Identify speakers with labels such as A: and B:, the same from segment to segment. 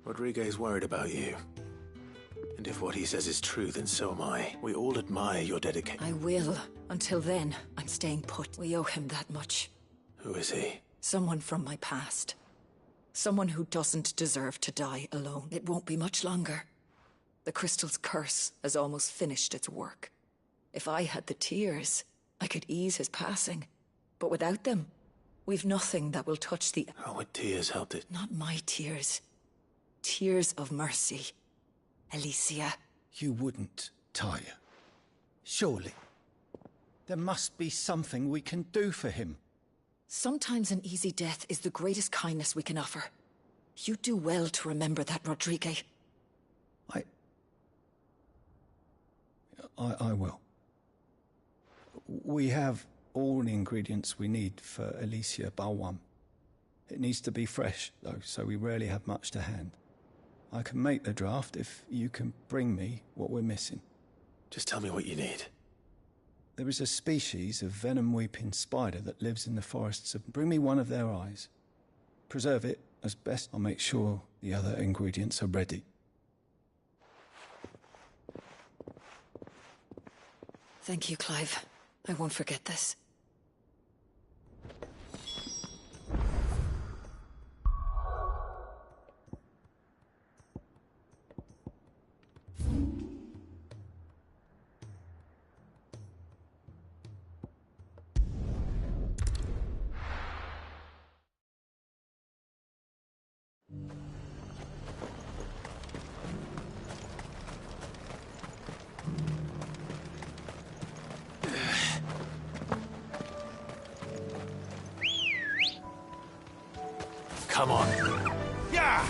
A: Rodriguez worried about you. And if what he says is true, then so am I. We all admire your dedication.
B: I will. Until then, I'm staying put. We owe him that much.
A: Who is he?
B: Someone from my past. Someone who doesn't deserve to die alone. It won't be much longer. The crystal's curse has almost finished its work. If I had the tears, I could ease his passing. But without them, we've nothing that will touch the...
A: How would tears help it?
B: Not my tears. Tears of mercy. Alicia.
C: You wouldn't, Talia. Surely. There must be something we can do for him.
B: Sometimes an easy death is the greatest kindness we can offer. You do well to remember that, Rodriguez.
C: I will. We have all the ingredients we need for Alicia Balwam. It needs to be fresh, though, so we rarely have much to hand. I can make the draft if you can bring me what we're missing.
A: Just tell me what you need.
C: There is a species of venom-weeping spider that lives in the forests of... Bring me one of their eyes. Preserve it as best. I'll make sure the other ingredients are ready.
B: Thank you, Clive. I won't forget this.
A: Come on.
D: Yeah!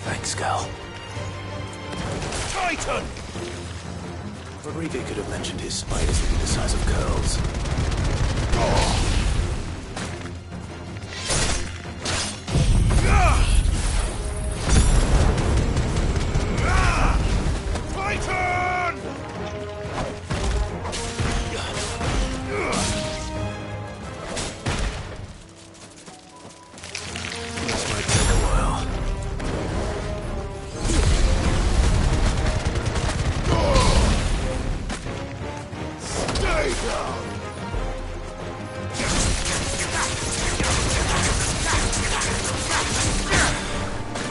A: Thanks, Gal.
D: Titan!
A: Rodriguez could have mentioned his spiders to be the size of curls.
D: Titan!
A: This might take a while.
D: Stay down!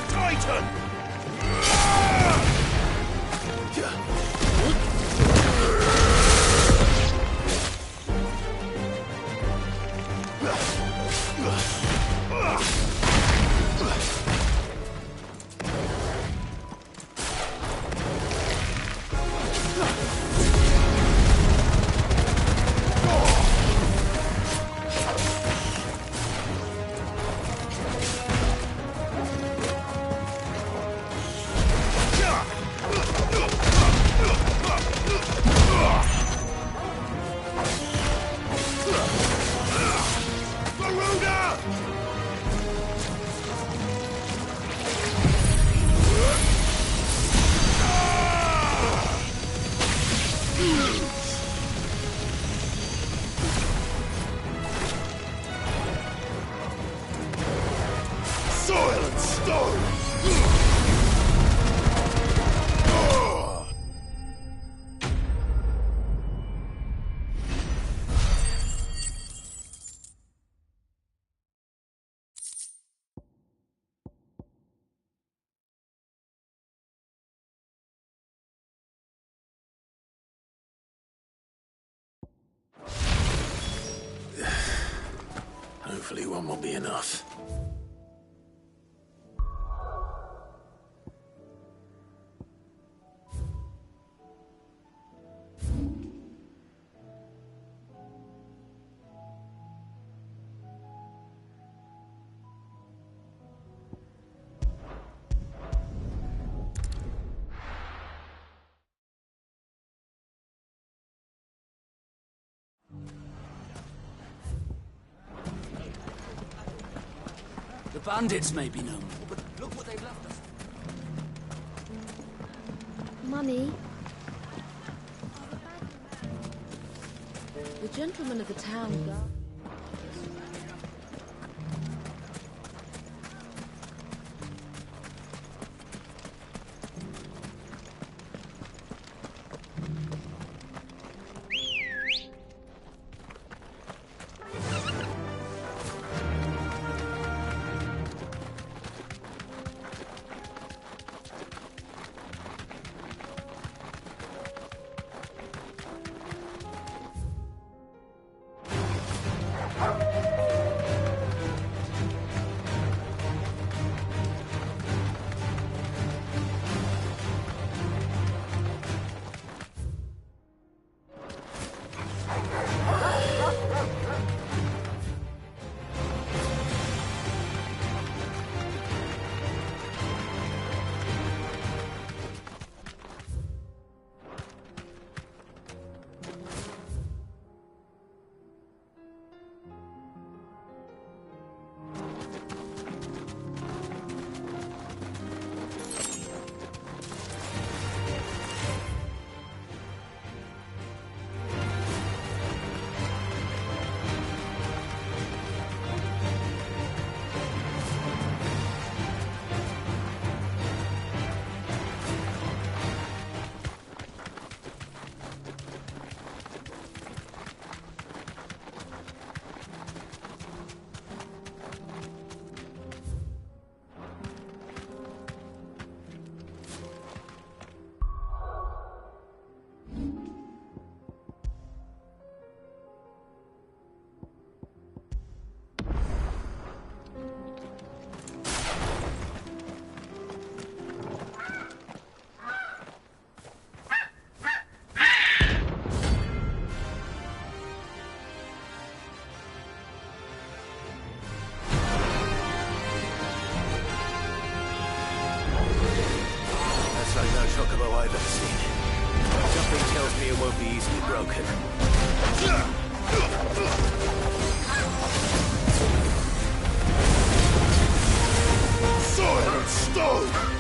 D: Titan! Soil and stone!
A: Hopefully one will be enough.
E: bandits may be no more, but look what they've left us.
F: Mummy? The gentleman of the town guard.
A: chocobo I've ever seen. Something tells me it won't be easily broken.
D: Sword and stone!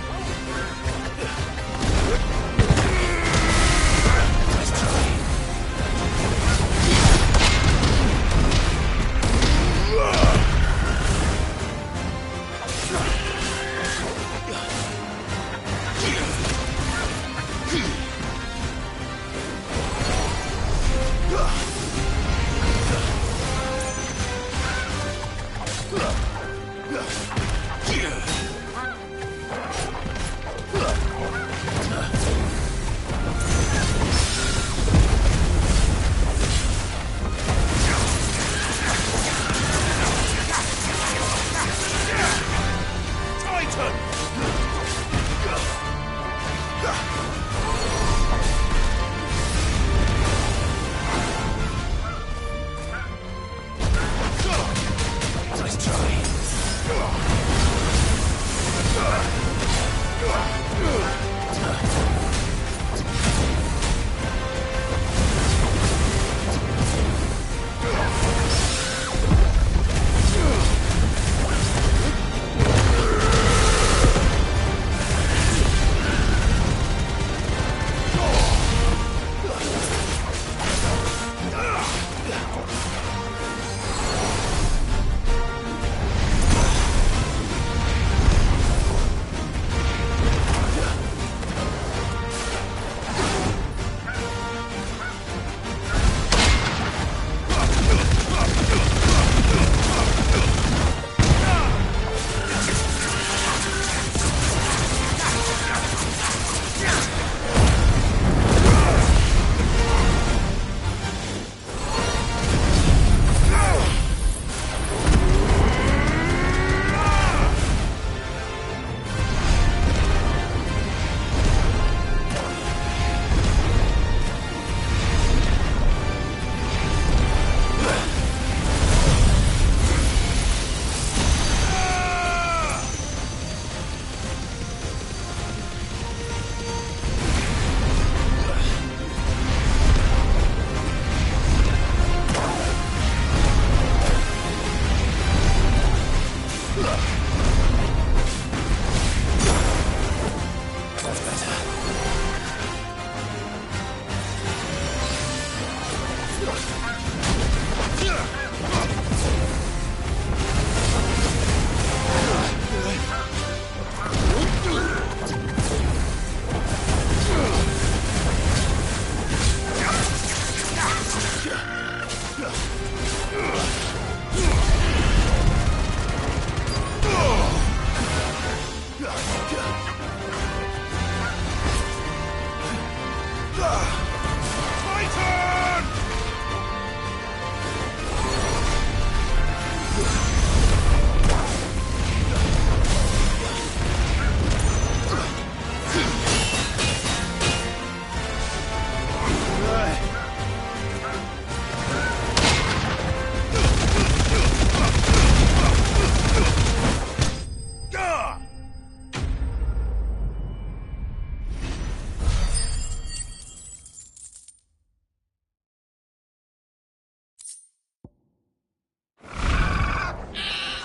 D: Titan!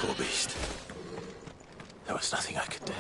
A: Poor beast. There was nothing I could do.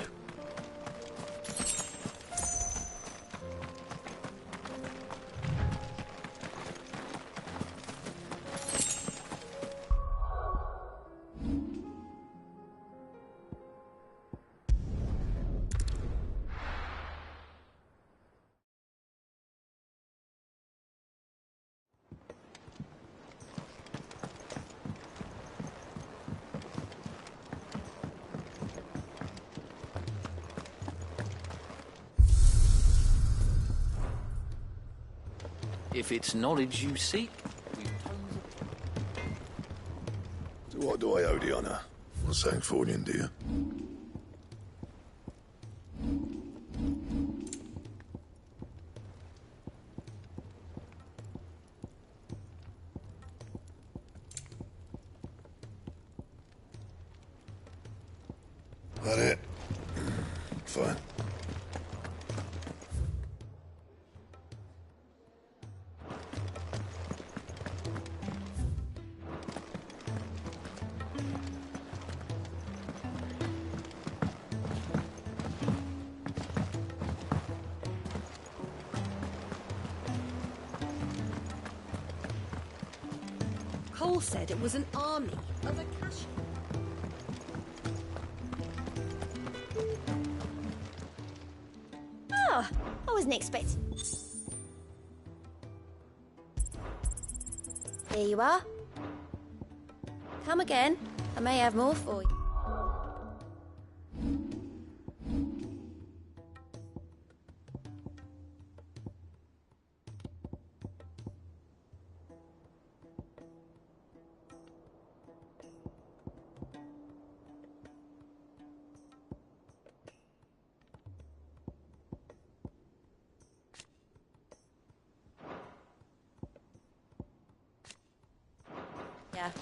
E: If it's knowledge you seek,
D: To what do I owe the honour? Not saying Fornian, do you? That it? Fine.
G: Cole said it was an army of Akashi.
F: Oh, I wasn't expecting. There you are. Come again. I may have more for you. Yeah.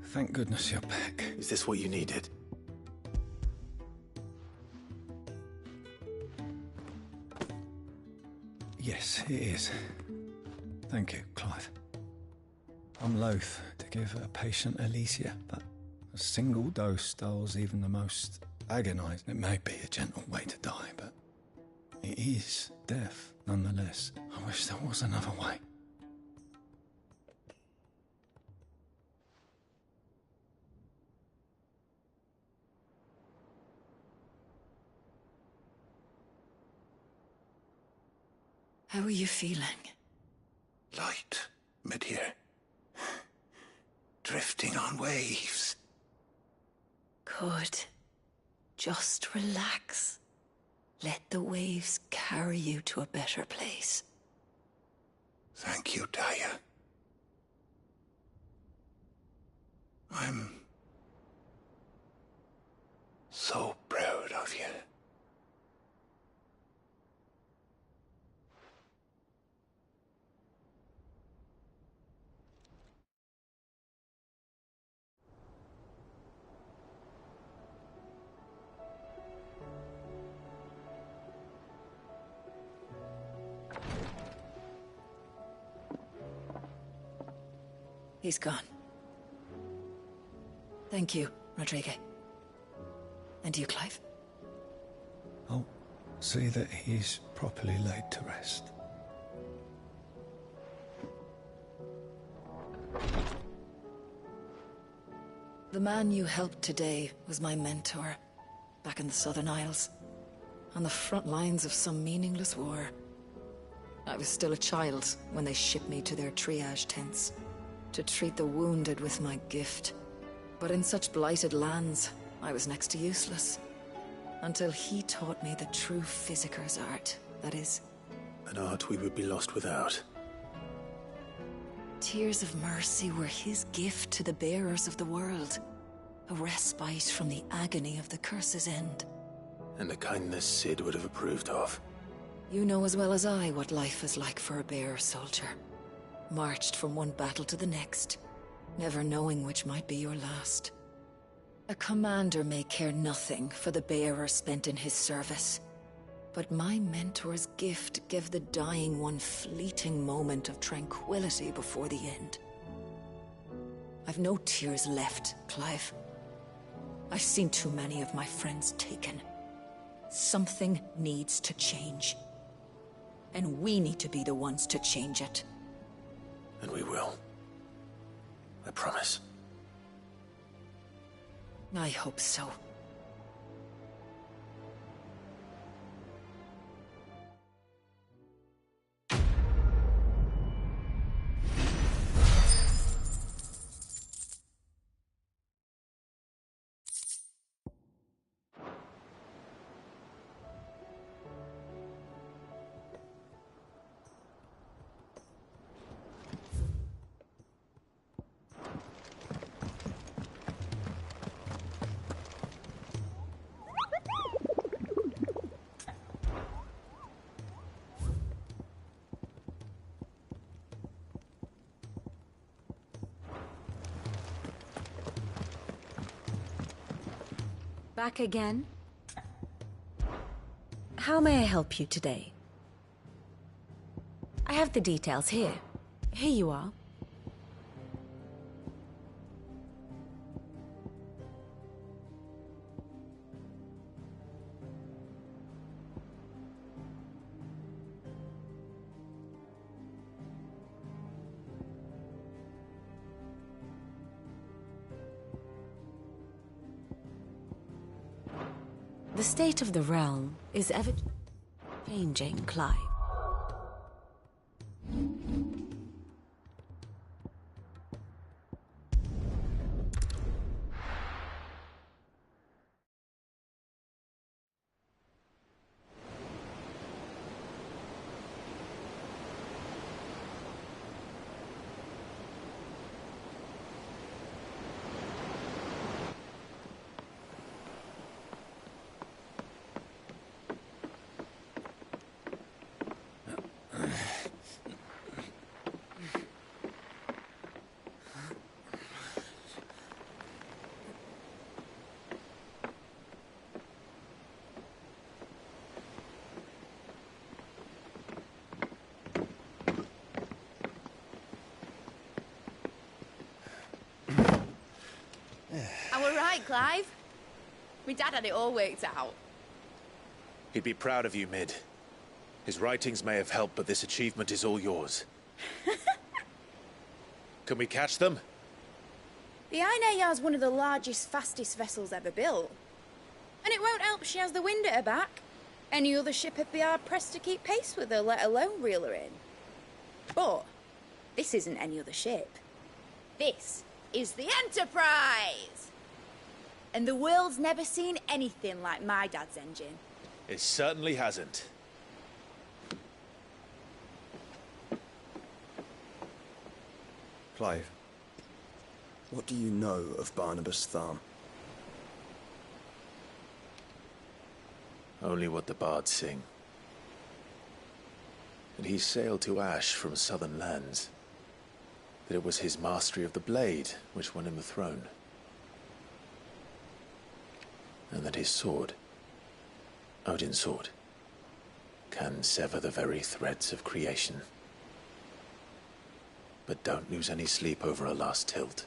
C: Thank goodness you're back.
A: Is this what you needed?
C: Yes, it is. Thank you, Clive. I'm loath to give a patient Alicia, but a single dose dulls even the most agonized. It may be a gentle way to die, but it is death nonetheless. I wish there was another way.
B: How are you feeling?
D: Light, mid-here. Drifting on waves.
B: Good. Just relax. Let the waves carry you to a better place.
D: Thank you, Daya. I'm so proud of you.
B: He's gone. Thank you, Rodrigo. And you, Clive?
C: I'll see that he's properly laid to rest.
B: The man you helped today was my mentor, back in the Southern Isles, on the front lines of some meaningless war. I was still a child when they shipped me to their triage tents, to treat the wounded with my gift. But in such blighted lands, I was next to useless. Until he taught me the true physicker's art, that is.
A: An art we would be lost without.
B: Tears of mercy were his gift to the bearers of the world. A respite from the agony of the curse's end.
A: And a kindness Sid would have approved of.
B: You know as well as I what life is like for a bearer soldier. Marched from one battle to the next, never knowing which might be your last. A commander may care nothing for the bearer spent in his service. But my mentor's gift gave the dying one fleeting moment of tranquility before the end. I've no tears left, Clive. I've seen too many of my friends taken. Something needs to change. And we need to be the ones to change it.
A: And we will. I promise.
B: I hope so.
G: Back again? How may I help you today? I have the details here. Here you are. The state of the realm is ever changing, Clive.
F: right, Clive. My dad had it all worked out.
A: He'd be proud of you, Mid. His writings may have helped, but this achievement is all yours. Can we catch them?
F: The Ainayar's one of the largest, fastest vessels ever built. And it won't help she has the wind at her back. Any other ship would be hard-pressed to keep pace with her, let alone reel her in. But this isn't any other ship. This is the Enterprise! And the world's never seen anything like my dad's engine.
A: It certainly hasn't.
H: Clive, what do you know of Barnabas Tharm?
A: Only what the bards sing. That he sailed to Ash from southern lands. That it was his mastery of the blade which won him the throne. And that his sword, Odin's sword, can sever the very threads of creation. But don't lose any sleep over a last tilt.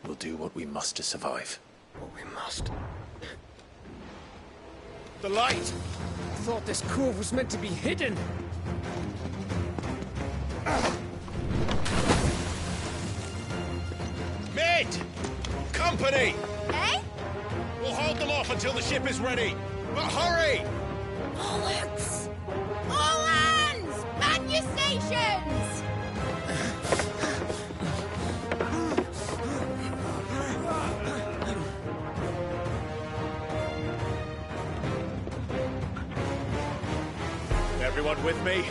A: We'll do what we must to survive.
H: What we must.
A: The light!
I: I thought this cove was meant to be hidden.
A: Mid! Company!
F: Eh?
A: We'll hold them off until the ship is ready. But hurry!
F: Bollocks! All hands! Man your stations!
A: Everyone with me?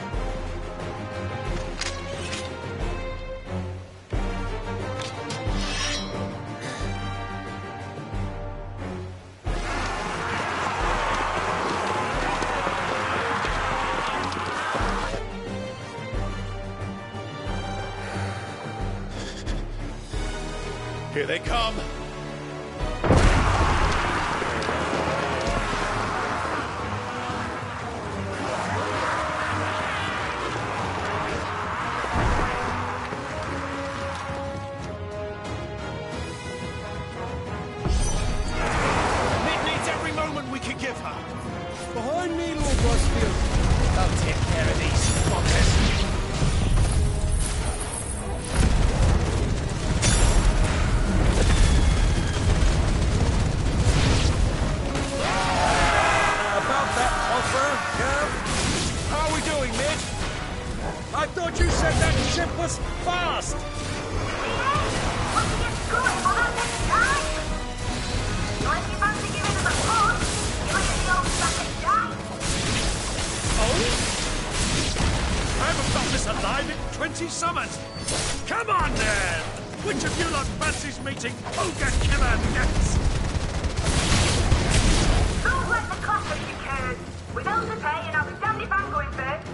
A: Here they come!
I: Behind me, Lord Westfield. I'll take care of these fuckers. About that offer, Kev? How are we doing, Mid? I thought you said that ship was fast. I haven't felt this alive in 20 summers! Come on, then! Which of you lot fancies meeting Ogre Killer next?
J: Don't let the classic be carried. We don't to pay and I'll be damned if I'm going first.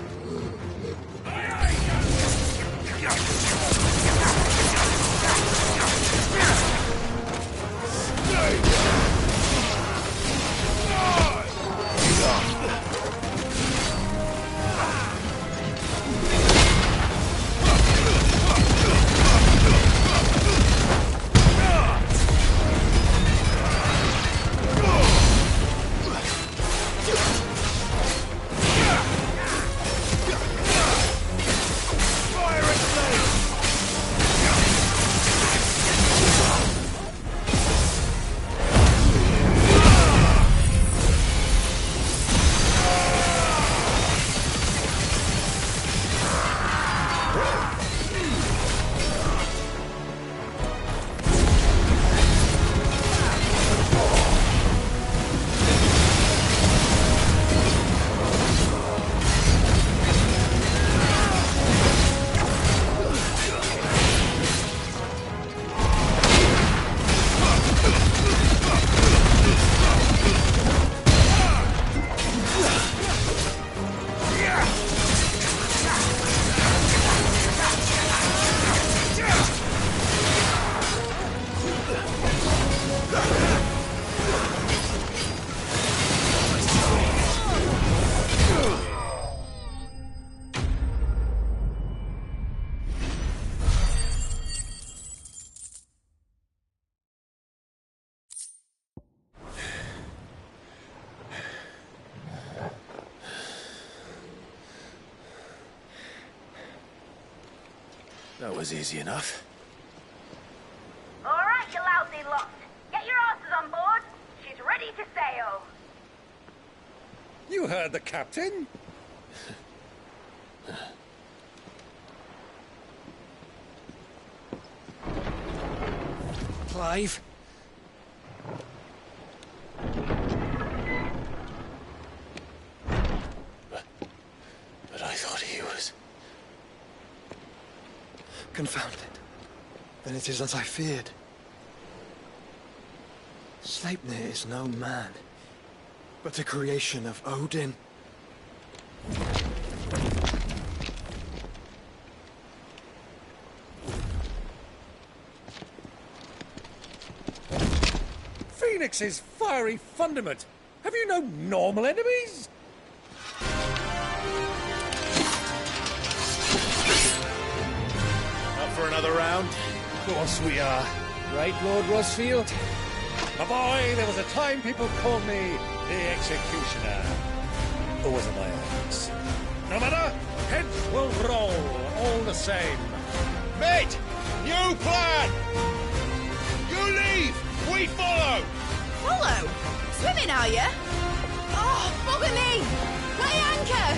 A: That was easy enough.
J: All right, you lousy lot. Get your asses on board. She's ready to sail.
I: You heard the captain. Clive.
A: But I thought he was...
H: Confounded. Then it is as I feared. Sleipnir is no man, but a creation of Odin.
I: Phoenix's fiery fundament. Have you no normal enemies?
A: Up for another round?
I: Of course we are. Right, Lord Rosfield? My boy, there was a time people called me the Executioner. Or was it my axe? No matter, heads will roll, all the same.
K: Mate! New plan! You leave! We follow!
F: Follow? Swimming, are you? Oh, bugger me! Weigh anchor!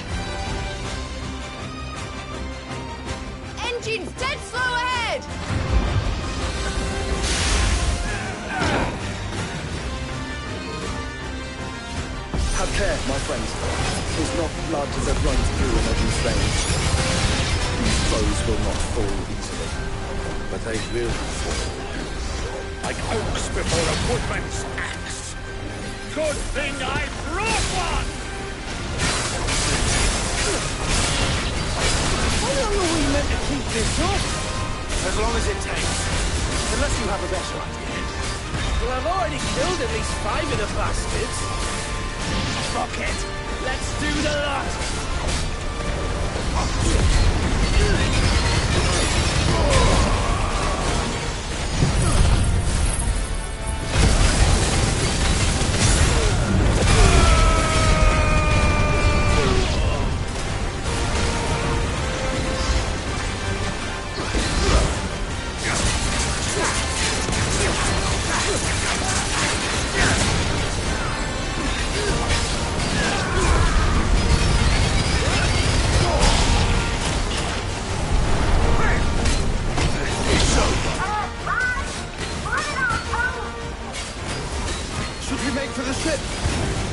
F: Engine's dead slow ahead!
H: Have care, my friends. Is not blood that runs through an Odin's veins. These foes will not fall easily.
K: But they will fall.
I: Like oaks before a woodman's axe. Good thing I brought one! How long are we meant to keep this up?
K: As long as it takes. Unless you have a better idea.
E: Well, I've already killed at least 5 of the bastards. Fuck it. Let's do the lot.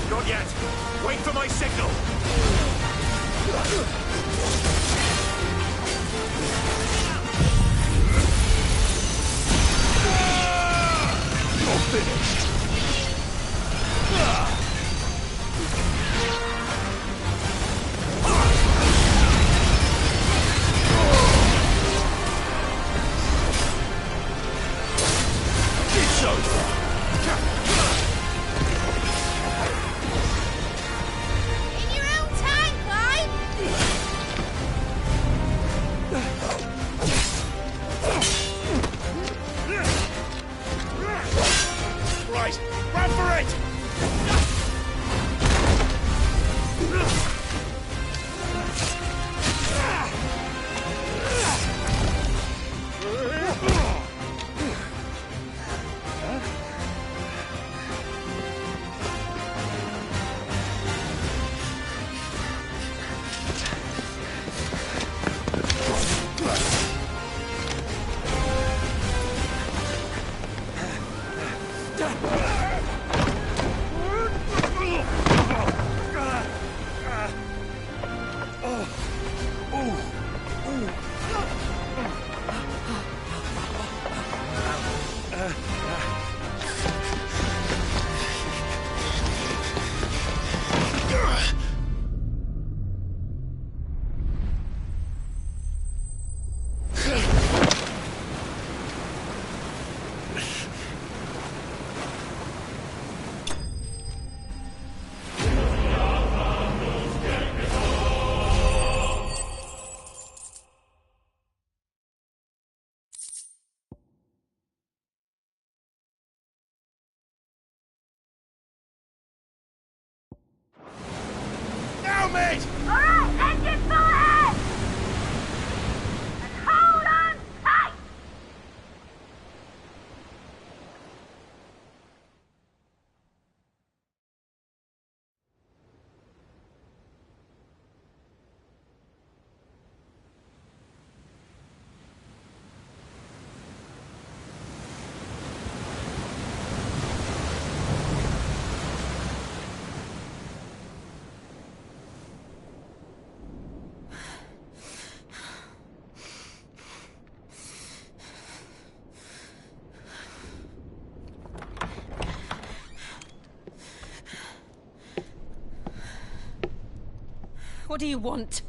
K: Not yet. Wait for my signal. You're finished. It's over. Right, run for it! Now, mate!
J: All right, engine full ahead! And hold on
G: What do you want?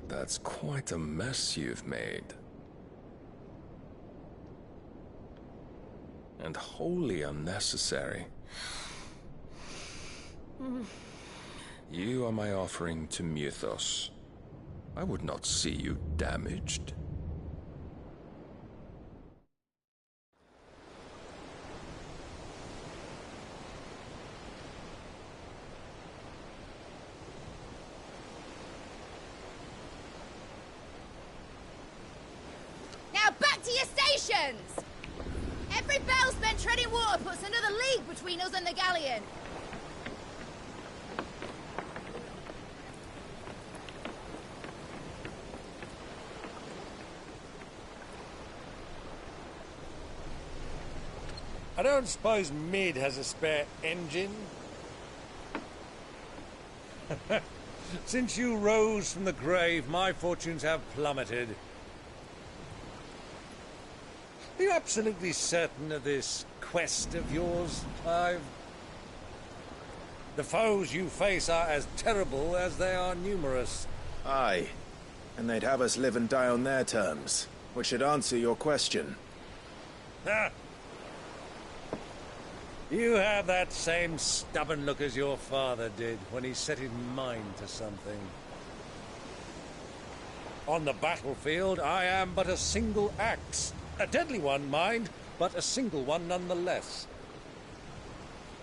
L: That's quite a mess you've made. And wholly unnecessary. You are my offering to Mythos. I would not see you damaged.
F: Now back to your stations! Every bell spent treading water puts another league between us and the galleon.
I: I don't suppose Mid has a spare engine? Since you rose from the grave, my fortunes have plummeted. Are you absolutely certain of this quest of yours, Clive? The foes you face are as terrible as they are numerous.
M: Aye, and they'd have us live and die on their terms, which should answer your question.
I: Ha! You have that same stubborn look as your father did when he set his mind to something. On the battlefield, I am but a single axe. A deadly one, mind, but a single one nonetheless.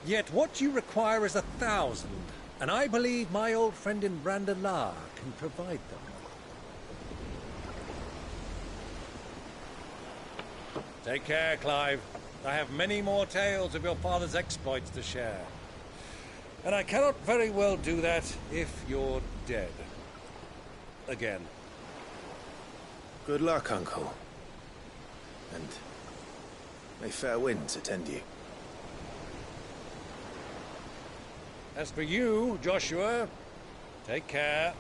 I: Yet what you require is 1,000, and I believe my old friend in Brandalar can provide them. Take care, Clive. I have many more tales of your father's exploits to share. And I cannot very well do that if you're dead. Again.
M: Good luck, Uncle. And may fair winds attend you.
I: As for you, Joshua, take care.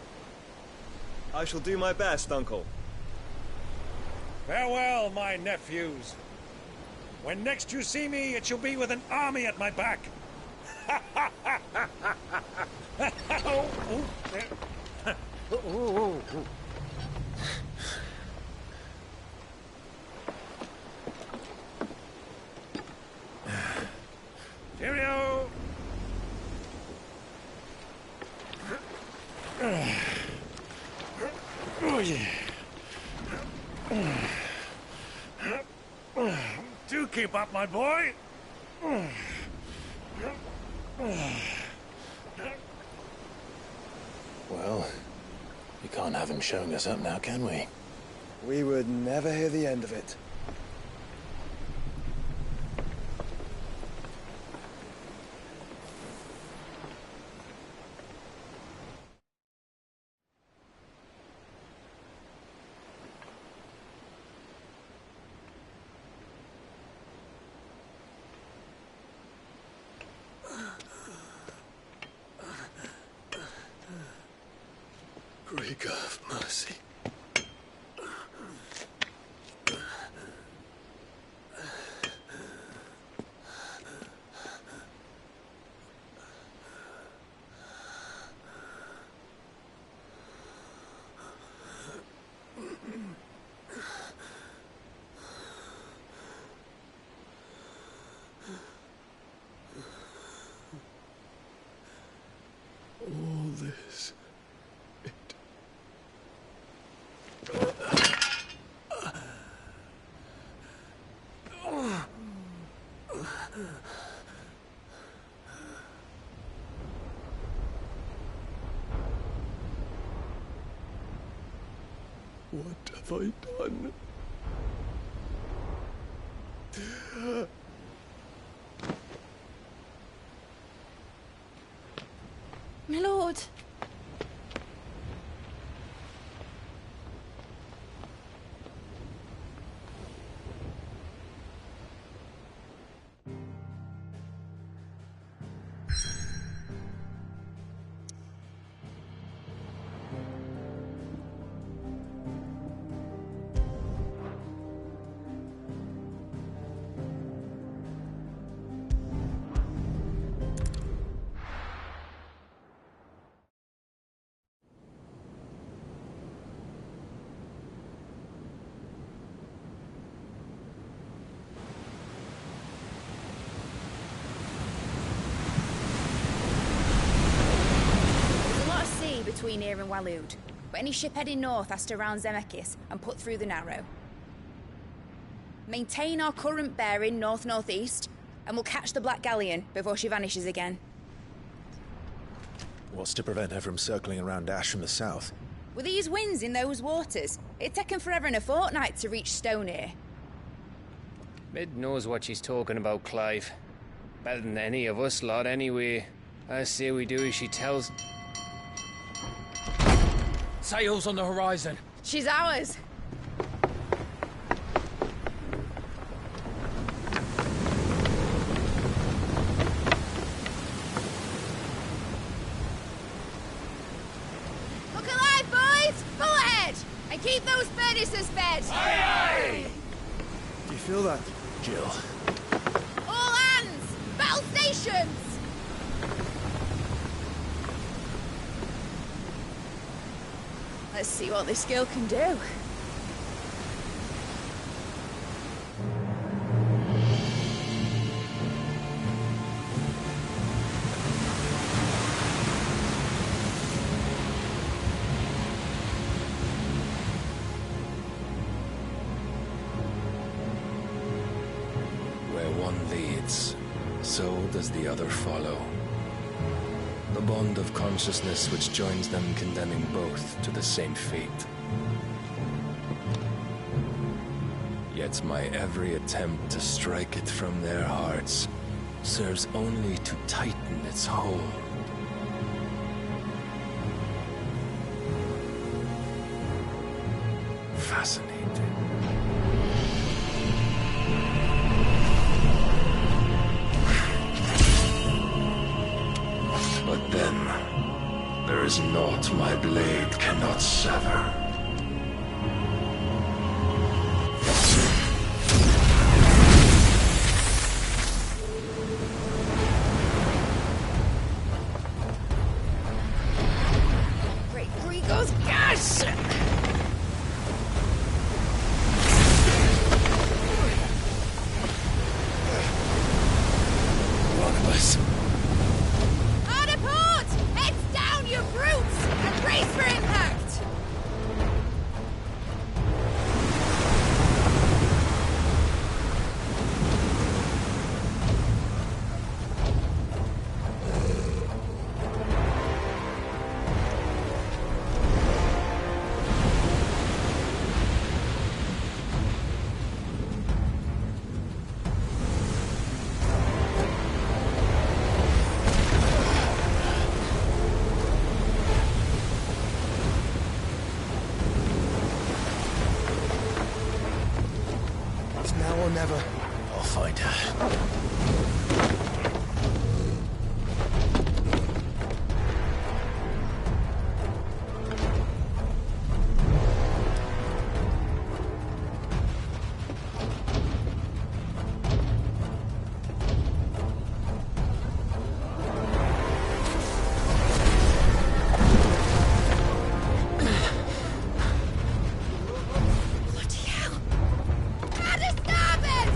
H: I shall do my best, Uncle.
I: Farewell, my nephews. When next you see me, it shall be with an army at my back. Cheerio! Oh, yeah. Do keep up, my boy.
A: Well, we can't have him showing us up now, can we?
M: We would never hear the end of it.
D: Greek of mercy. All this. What have I done?
F: My lord. between here and Waloed, but any ship heading north has to round Zemeckis and put through the Narrow. Maintain our current bearing north-northeast, and we'll catch the Black Galleon before she vanishes again.
M: What's to prevent her from circling around Ash from the south?
F: With these winds in those waters, it'd take 'em forever and a fortnight to reach Stonehenge.
E: Mid knows what she's talking about, Clive. Better than any of us lot, anyway. I say we do as she tells.
K: Sails on the horizon.
F: She's ours. Look alive, boys! Pull ahead! And keep those furnaces fed!
K: Aye, aye!
H: Do you feel that?
M: Jill.
F: All hands! Battle stations! Let's see what this girl can do.
L: Where one leads, so does the other follow. The bond of consciousness which joins them condemning both to the same fate. Yet my every attempt to strike it from their hearts serves only to tighten its hold. Fascinating. But then, there is naught my blade cannot sever.
F: Great Grigo's gas!
L: One of us.
F: Hard port! Heads down, you brutes! And brace for impact!
H: It's now or never.
M: I'll find her.
F: Bloody hell! Out of starboard!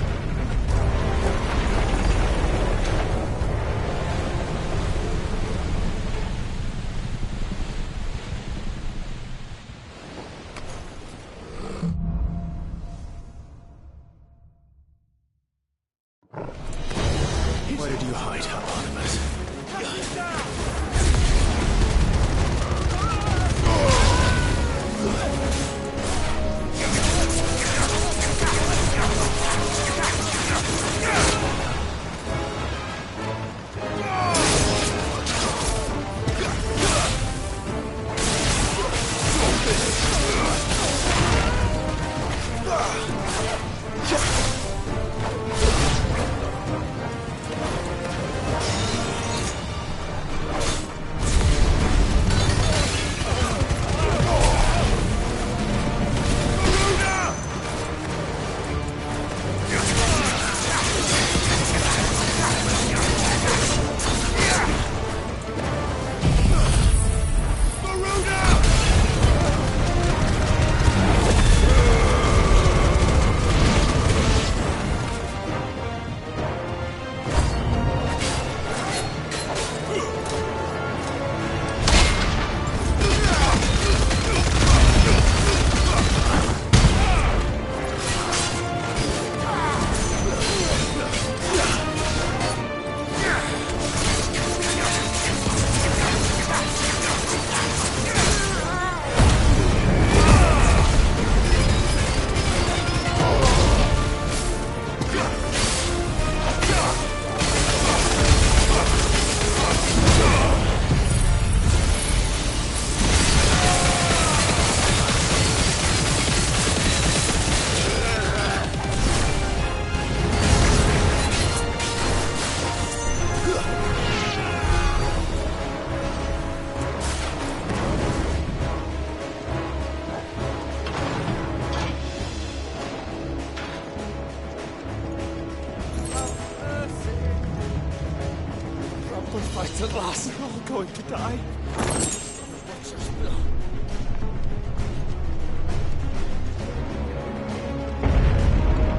K: going to die.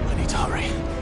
A: I need to hurry.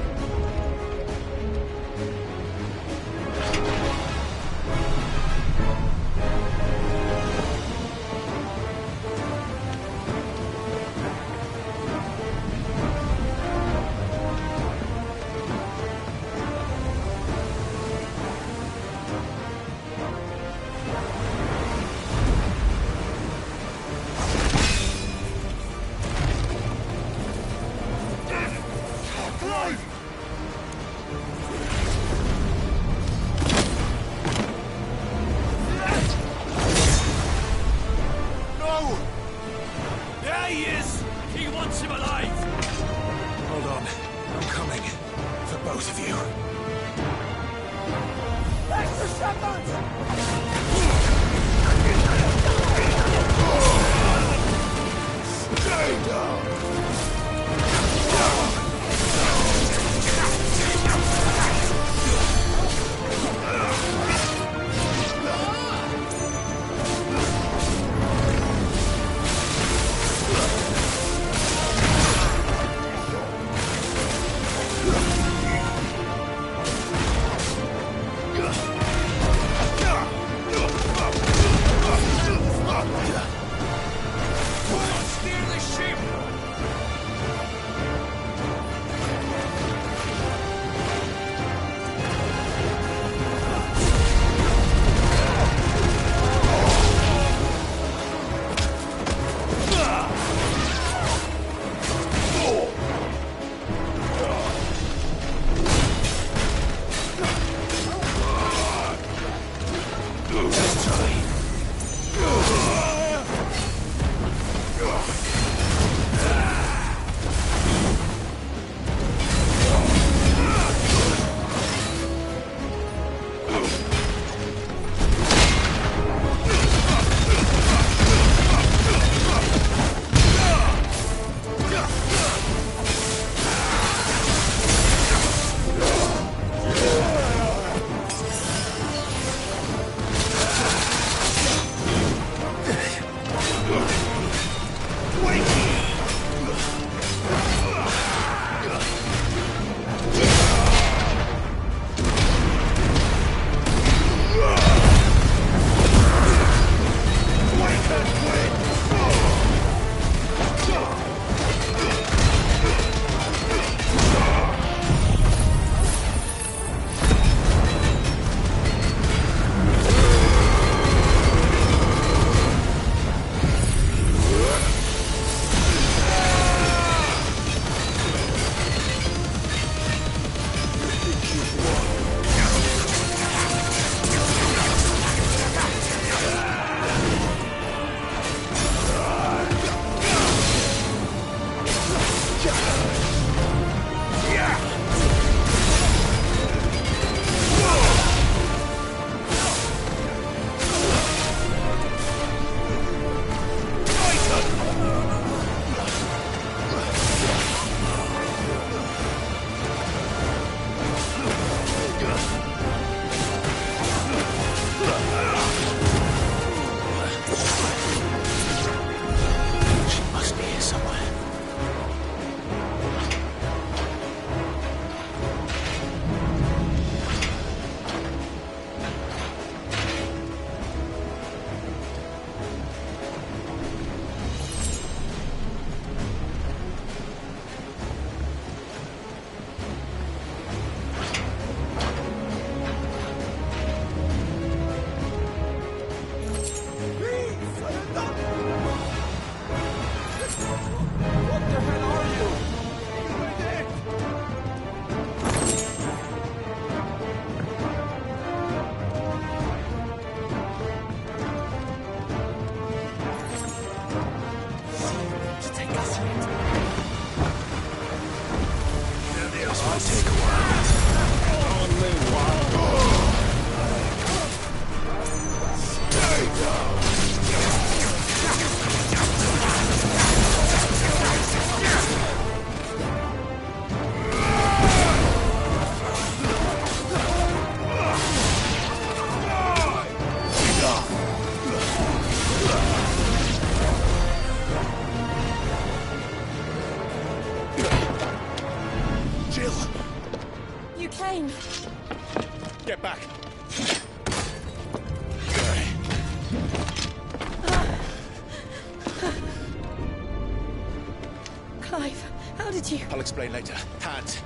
F: did you...
M: I'll explain later. Hands.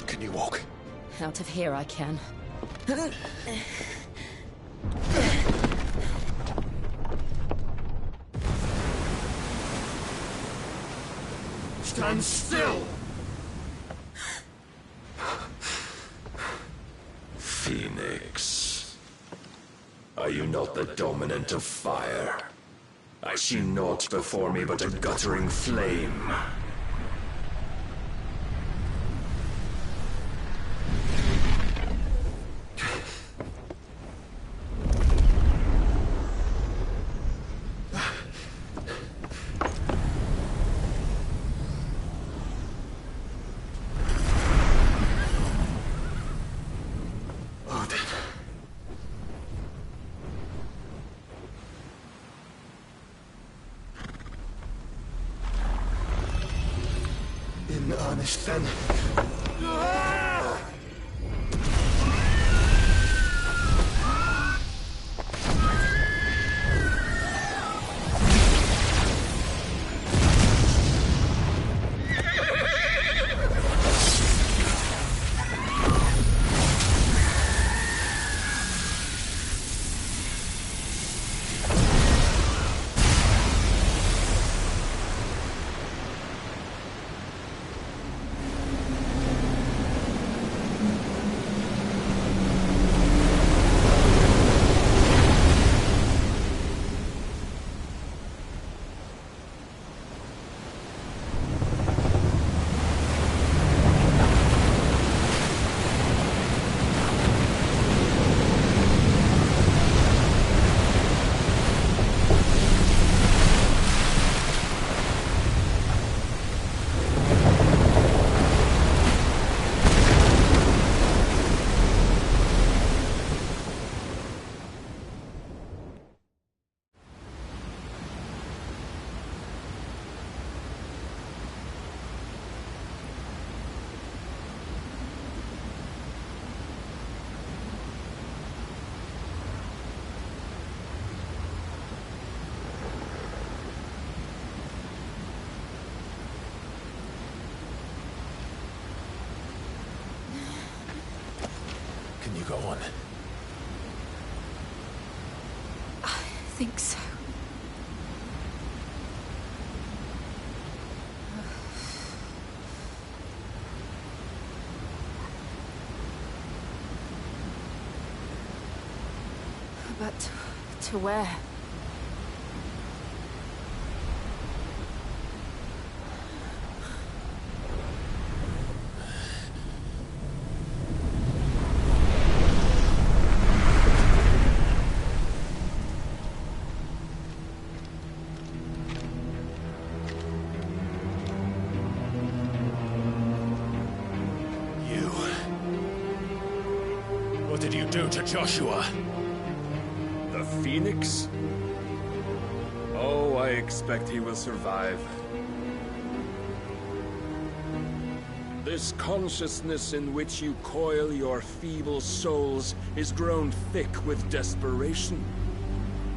M: Can you walk?
G: Out of here I can.
K: Stand still!
N: Phoenix. Are you not the dominant of fire? I see naught before me but a guttering flame.
K: In earnest, then.
A: Can you go on?
B: I think so. But to where?
A: What did you do to Joshua?
L: The Phoenix? Oh, I expect he will survive. This consciousness in which you coil your feeble souls is grown thick with desperation.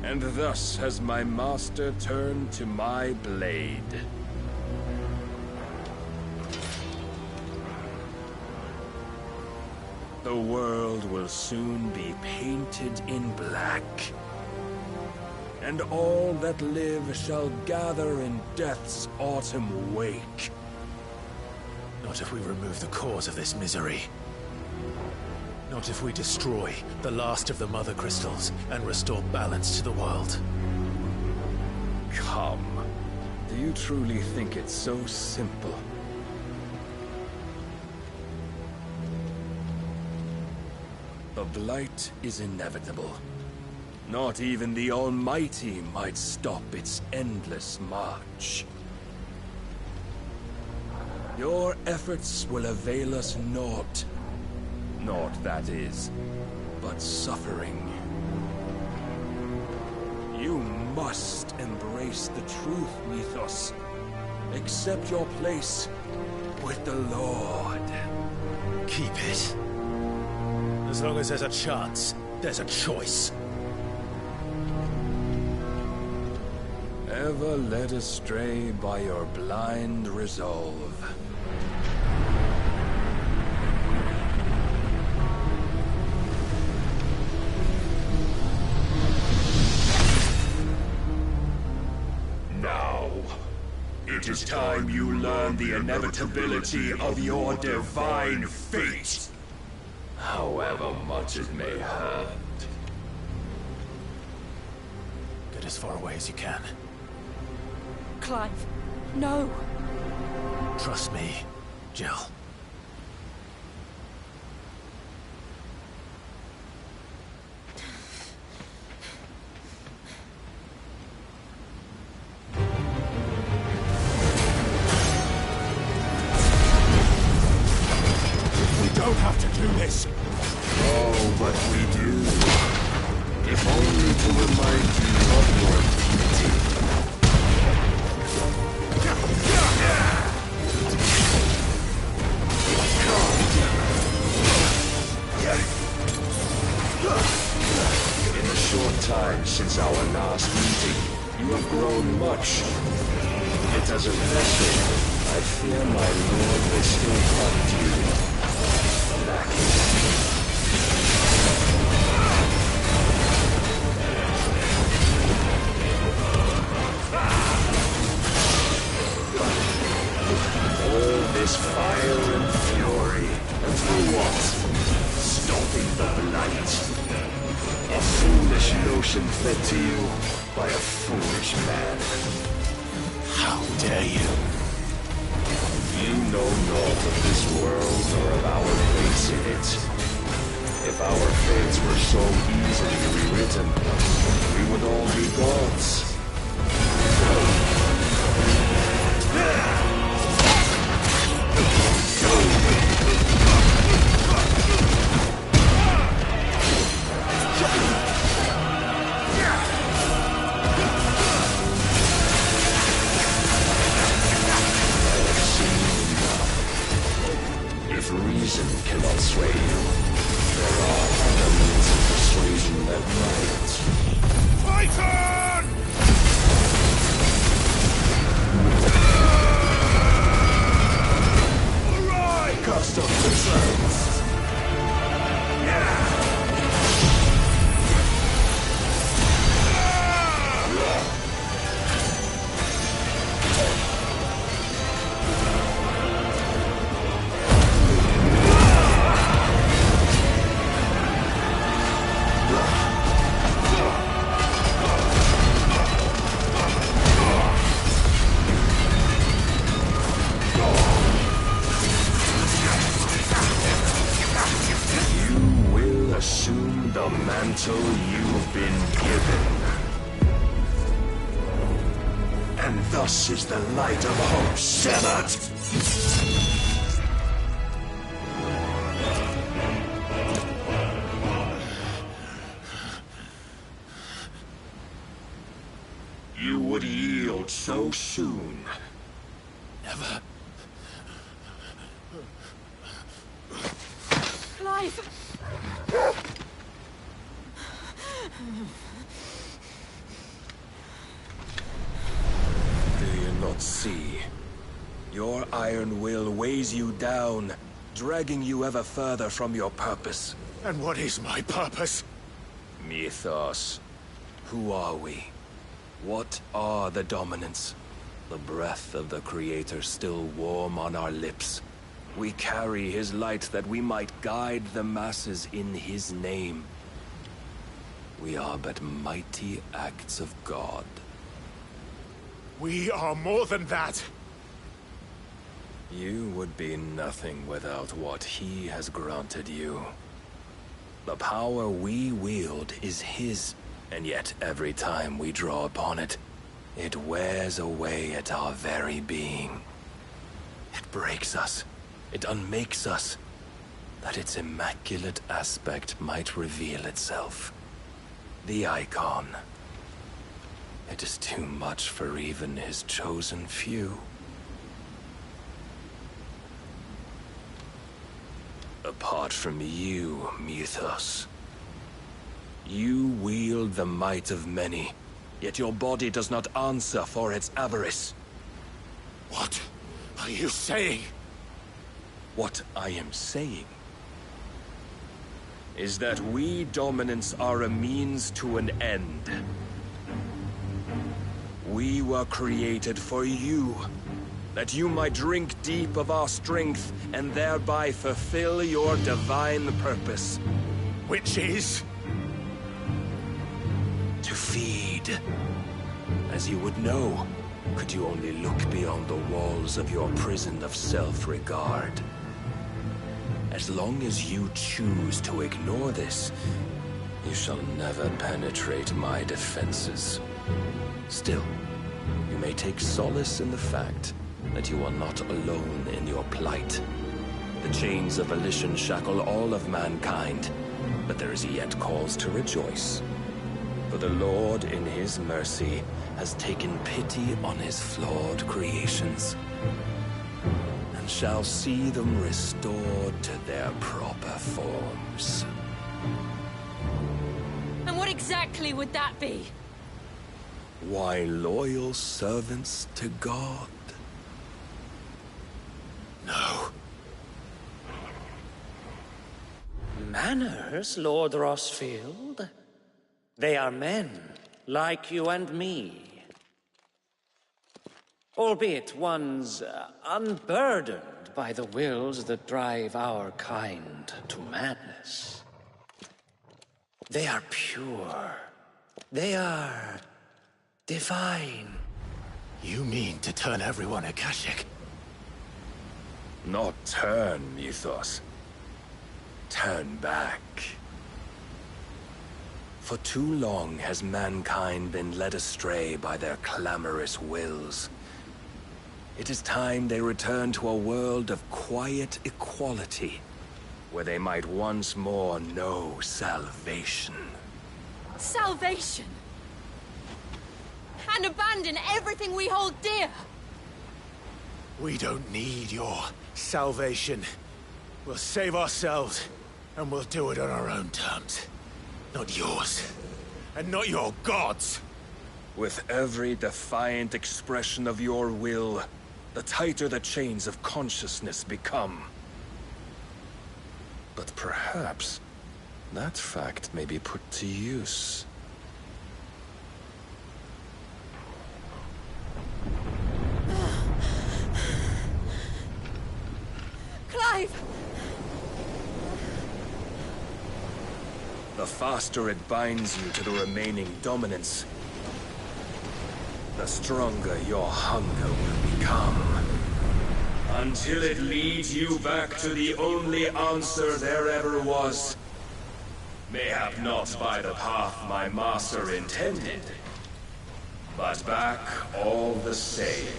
L: And thus has my master turned to my blade. The world will soon be painted in black. And all that live shall gather in death's autumn wake.
A: Not if we remove the cause of this misery. Not if we destroy the last of the Mother Crystals and restore balance to the world.
L: Come. Do you truly think it's so simple? The blight is inevitable. Not even the Almighty might stop its endless march. Your efforts will avail us naught. Naught, that is, but suffering. You must embrace the truth, Mythos. Accept your place with the Lord.
A: Keep it. As long as there's a chance, there's a choice.
L: ever led astray by your blind resolve.
N: Now, it is time you learn the inevitability of your divine fate, however much it may hurt.
A: Get as far away as you can.
G: Clive, no!
A: Trust me, Jill.
N: We don't have to do this. Oh, but we do. If only to remind you of your duty. In the short time since our last meeting, you have grown much. Yet as a vessel, I fear my lord will still find you lacking. All this fire and fury, and for what? Stopping the blight. A foolish notion fed to you by a foolish man. How dare you? You know naught of this world or of our place in it. If our fates were so easily rewritten, we would all be gods. If reason cannot sway you, there are other means of persuasion that might. Python! Alright! Cast off the thrones! Assume the mantle you've been given. And thus is the light of hope severed. You would yield so soon.
A: Never.
G: Clive!
L: Do you not see? Your iron will weighs you down, dragging you ever further from your purpose.
A: And what is my purpose?
L: Mythos. Who are we? What are the dominants? The breath of the Creator still warm on our lips. We carry his light that we might guide the masses in his name. We are but mighty acts of God.
A: We are more than that.
L: You would be nothing without what he has granted you. The power we wield is his, and yet every time we draw upon it, it wears away at our very being. It breaks us. It unmakes us, that its immaculate aspect might reveal itself. The icon. It is too much for even his chosen few. Apart from you, Mythos, you wield the might of many, Yet your body does not answer for its avarice.
N: What are you saying?
L: What I am saying is that we dominants are a means to an end. We were created for you, that you might drink deep of our strength and thereby fulfill your divine purpose.
N: Which is?
L: To feed. As you would know, could you only look beyond the walls of your prison of self-regard. As long as you choose to ignore this, you shall never penetrate my defenses. Still, you may take solace in the fact that you are not alone in your plight. The chains of volition shackle all of mankind, but there is yet cause to rejoice. For the Lord, in his mercy, has taken pity on his flawed creations, and shall see them restored to their proper forms.
O: And what exactly would that be?
L: Why, loyal servants to God.
N: No.
P: Manners, Lord Rossfield? They are men, like you and me. Albeit ones unburdened by the wills that drive our kind to madness. They are pure. They are divine.
N: You mean to turn everyone Akashic?
L: Not turn, Mythos. Turn back. For too long has mankind been led astray by their clamorous wills. It is time they return to a world of quiet equality, where they might once more know salvation.
O: Salvation? And abandon everything we hold dear?
N: We don't need your salvation. We'll save ourselves, and we'll do it on our own terms. Not yours, and not your gods.
L: With every defiant expression of your will, the tighter the chains of consciousness become. But perhaps that fact may be put to use.
O: Clive!
L: The faster it binds you to the remaining dominance, the stronger your hunger will become. Until it leads you back to the only answer there ever was. Mayhap not by the path my master intended, but back all the same.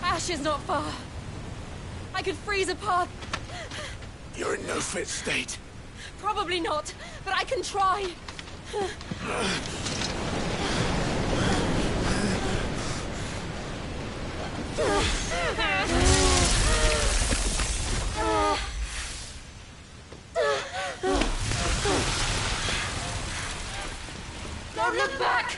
O: Ash is not far. I could freeze a path.
N: You're in no fit state.
O: Probably not, but I can try. Don't look back!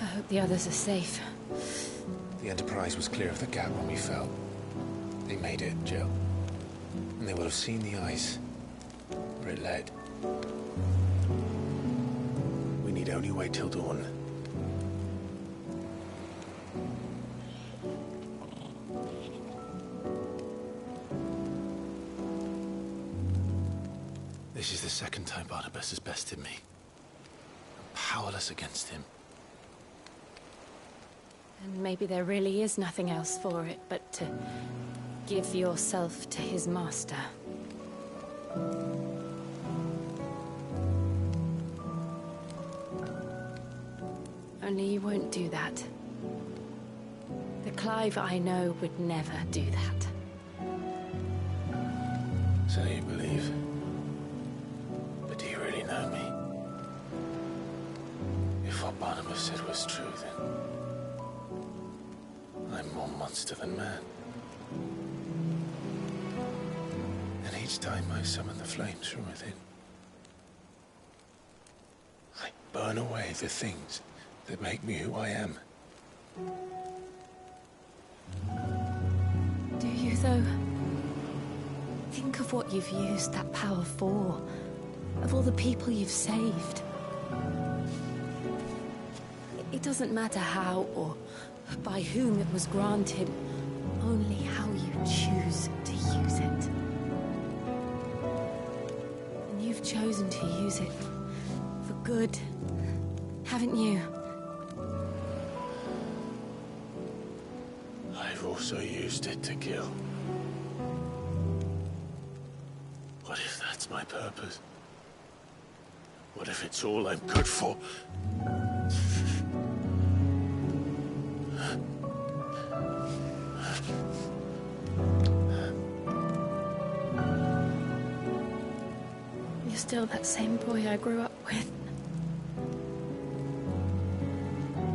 O: I hope the others are safe.
A: The Enterprise was clear of the gap when we fell. They made it, Jill. And they will have seen the ice where it led. We need only wait till dawn. This is the second time Barnabas has bested me. I'm powerless against him.
G: And maybe there really is nothing else for it but to give yourself to his master. Only you won't do that. The Clive I know would never do that.
A: So you believe? But do you really know me? If what Barnabas said was true, then I'm more monster than man. And each time I summon the flames from within, I burn away the things that make me who I am.
G: Do you, though? Think of what you've used that power for. Of all the people you've saved. It doesn't matter how or by whom it was granted, only how you choose to use it. And you've chosen to use it for good, haven't you?
A: I've also used it to kill. What if that's my purpose? What if it's all I'm good for?
G: You're still that same boy I grew up with.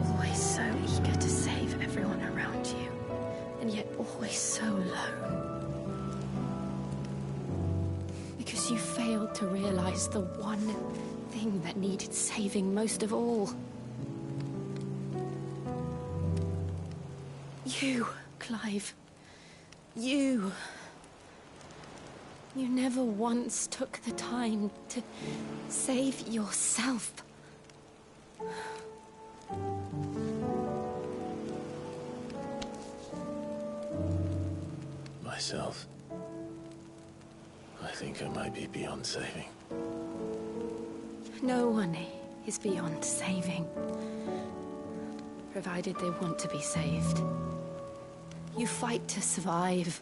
G: Always so eager to save everyone around you, and yet always so alone. Because you failed to realize the one thing that needed saving most of all. You, Clive. You. You never once took the time to save yourself.
A: Myself? I think I might be beyond saving.
G: No one is beyond saving. Provided they want to be saved. You fight to survive.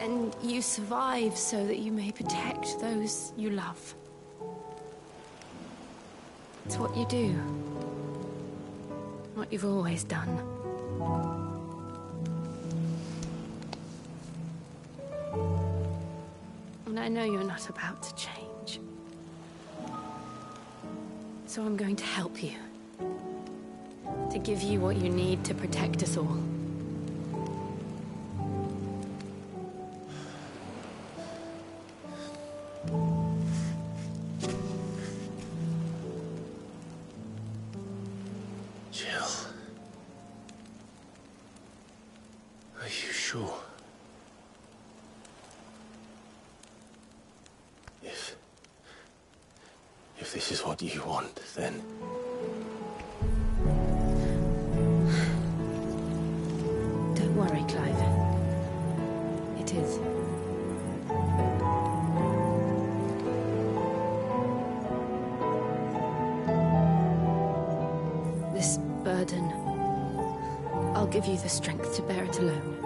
G: And you survive so that you may protect those you love. It's what you do. What you've always done. And I know you're not about to change. So I'm going to help you. To give you what you need to protect us all.
A: If this is what you want, then...
G: Don't worry, Clive. It is. This burden, I'll give you the strength to bear it alone.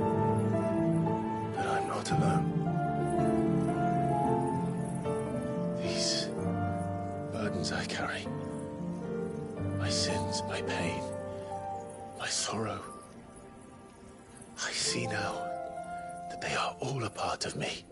A: But I'm not alone. I carry. My sins, my pain, my sorrow. I see now that they are all a part of me.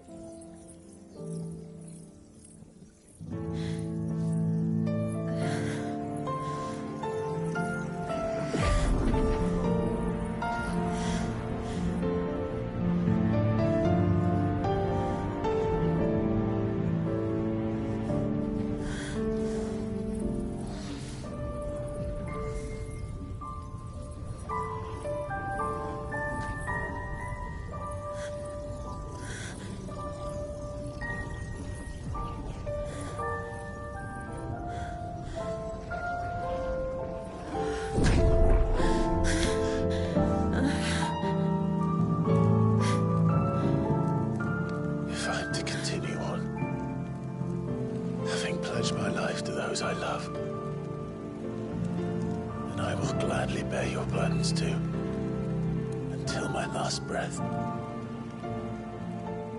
A: I love. will gladly bear your burdens too, until my last breath.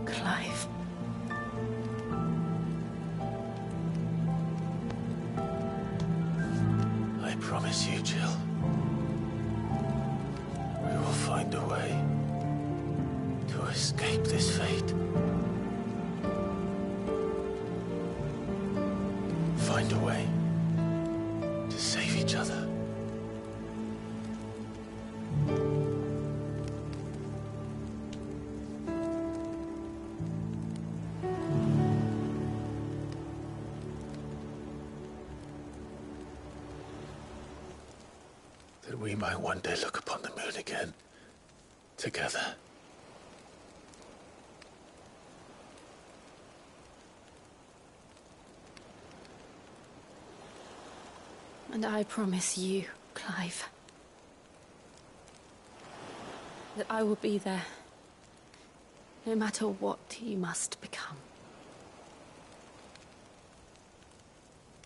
G: Clive.
A: I promise you, Jill, we will find a way to escape this fate. Find a way to save each other. That we might one day look upon the moon again, together.
G: And I promise you, Clive, that I will be there, no matter what you must become.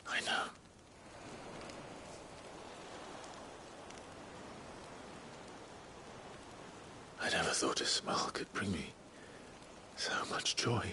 A: I know. I never thought a smile could bring me so much joy.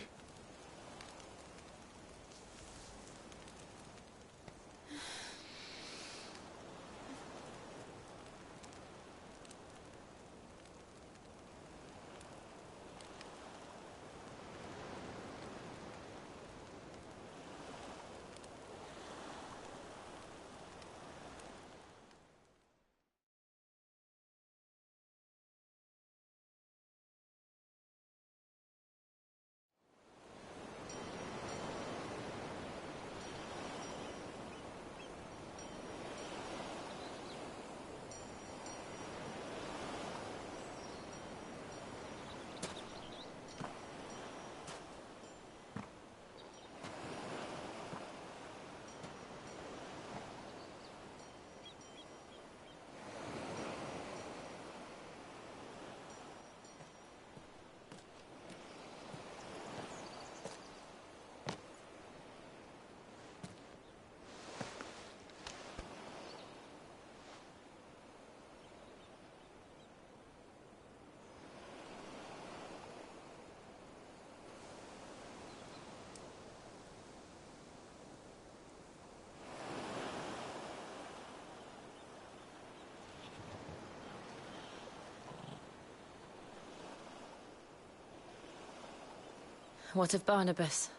G: What of Barnabas?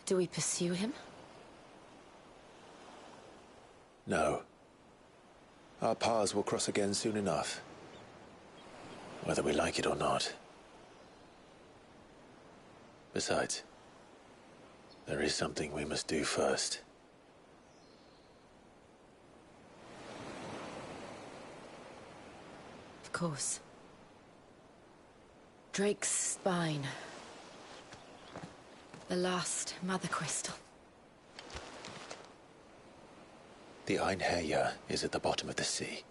G: Do we pursue him?
A: No. Our paths will cross again soon enough. Whether we like it or not. Besides, there is something we must do first.
G: Of course. Drake's spine. The last Mother Crystal.
A: The Einherjar is at the bottom of the sea.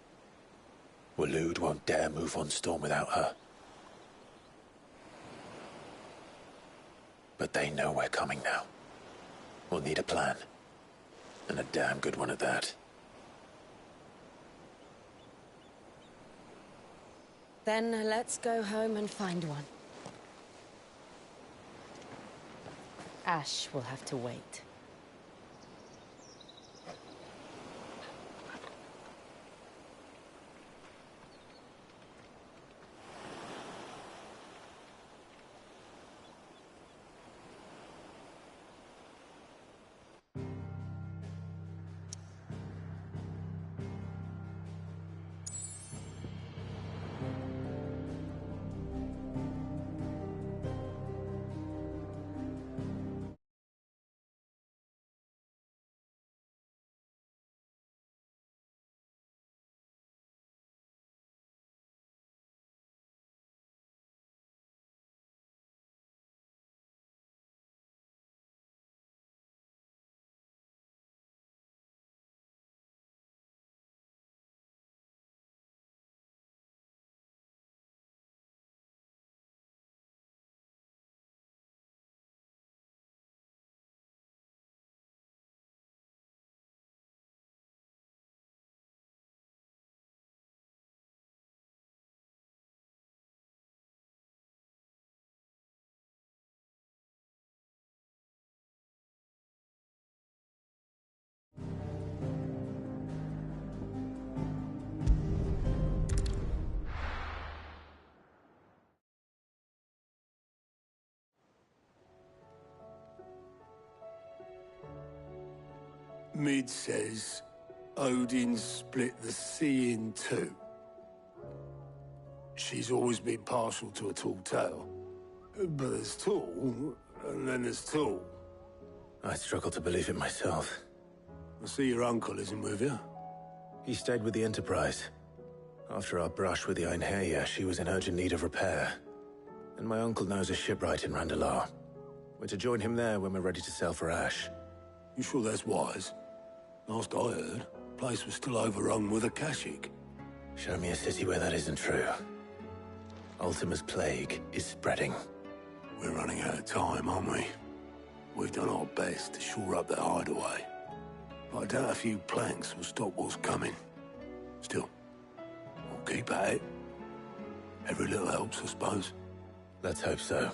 A: Waloed won't dare move on Storm without her. But they know we're coming now. We'll need a plan. And a damn good one at that.
G: Then let's go home and find one. Ash will have to wait.
Q: Mid says Odin split the sea in two. She's always been partial to a tall tale. But there's tall, and then there's tall.
A: I struggle to believe it myself.
Q: I see your uncle isn't with you.
A: He stayed with the Enterprise. After our brush with the Einherja, she was in urgent need of repair. And my uncle knows a shipwright in Randalar. We're to join him there when we're ready to sail for Ash.
Q: You sure that's wise? Last I heard, the place was still overrun with Akashic.
A: Show me a city where that isn't true. Ultima's plague is spreading.
Q: We're running out of time, aren't we? We've done our best to shore up their hideaway. But I doubt a few planks will stop what's coming. Still, we'll keep at it. Every little helps, I suppose.
A: Let's hope so.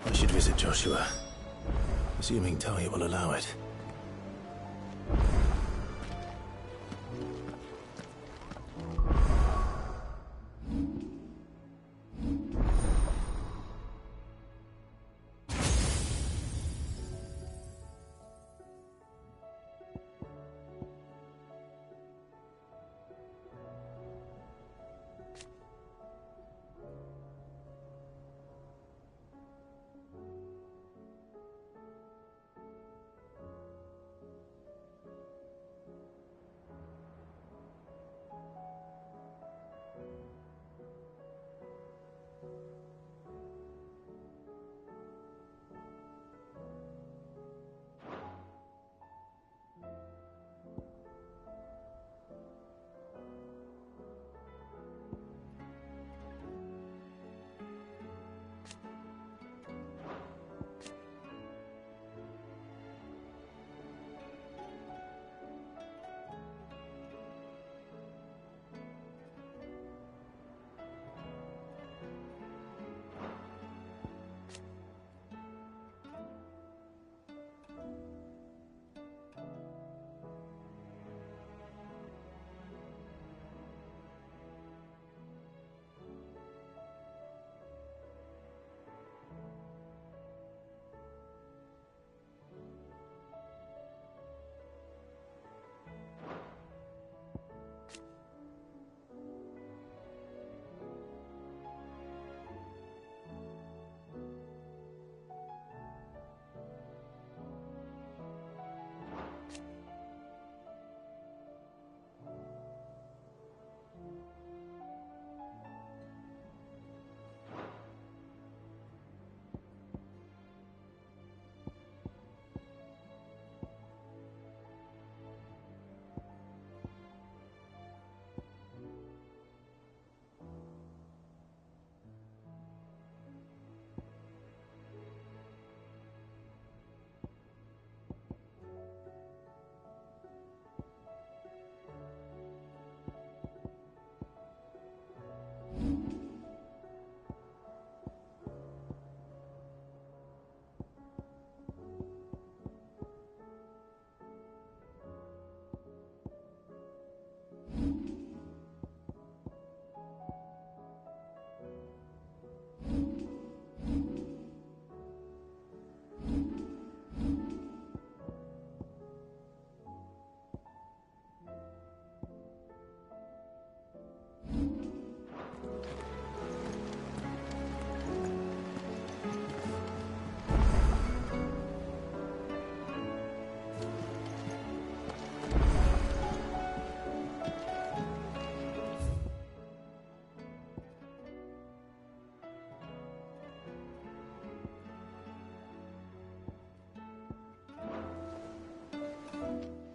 A: I should visit Joshua, assuming Talia will allow it.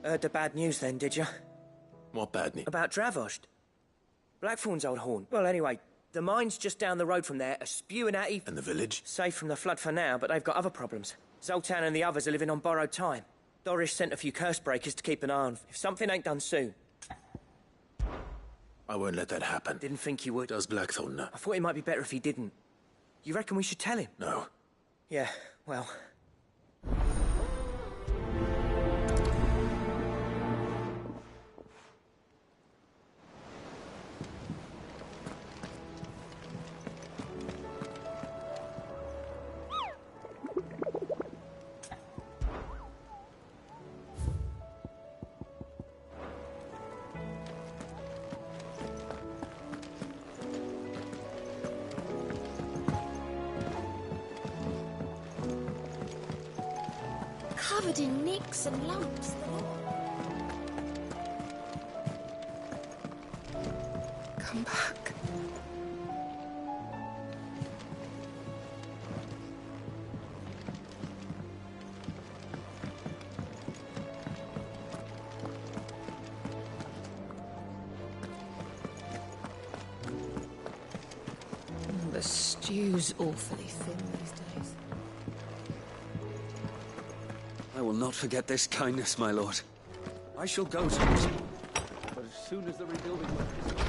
R: Heard the bad news then, did you?
M: What bad news?
R: About Dravost. Blackthorn's old horn. Well, anyway, the mines just down the road from there are spewing out...
M: And the village?
R: Safe from the flood for now, but they've got other problems. Zoltan and the others are living on borrowed time. Doris sent a few curse breakers to keep an eye on. If something ain't done soon...
M: I won't let that happen.
R: Didn't think you would.
M: Does Blackthorn know?
R: I thought it might be better if he didn't. You reckon we should tell him?
M: No.
R: Yeah, well...
G: Covered in nicks and lumps.
B: Come back. The stew's awfully thin these days.
K: I will not forget this kindness, my lord. I shall go to it. But as soon as the rebuilding work is done...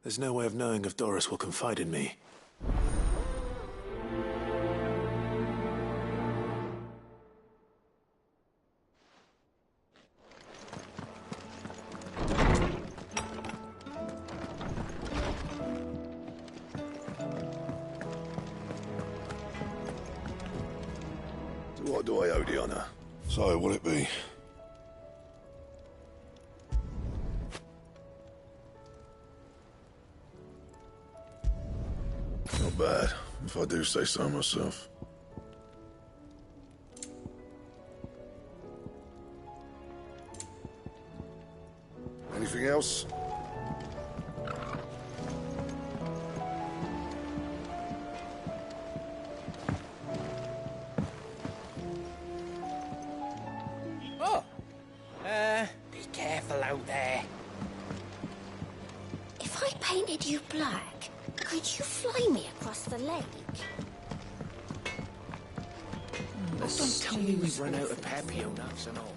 M: There's no way of knowing if Doris will confide in me.
D: So what do I owe the honour? So, will it be? Not bad, if I do say so myself. Anything else?
R: Oh! Be careful out there.
G: If I painted you black, could you fly me across the lake?
R: Don't tell me we've run out of papio nuts and all.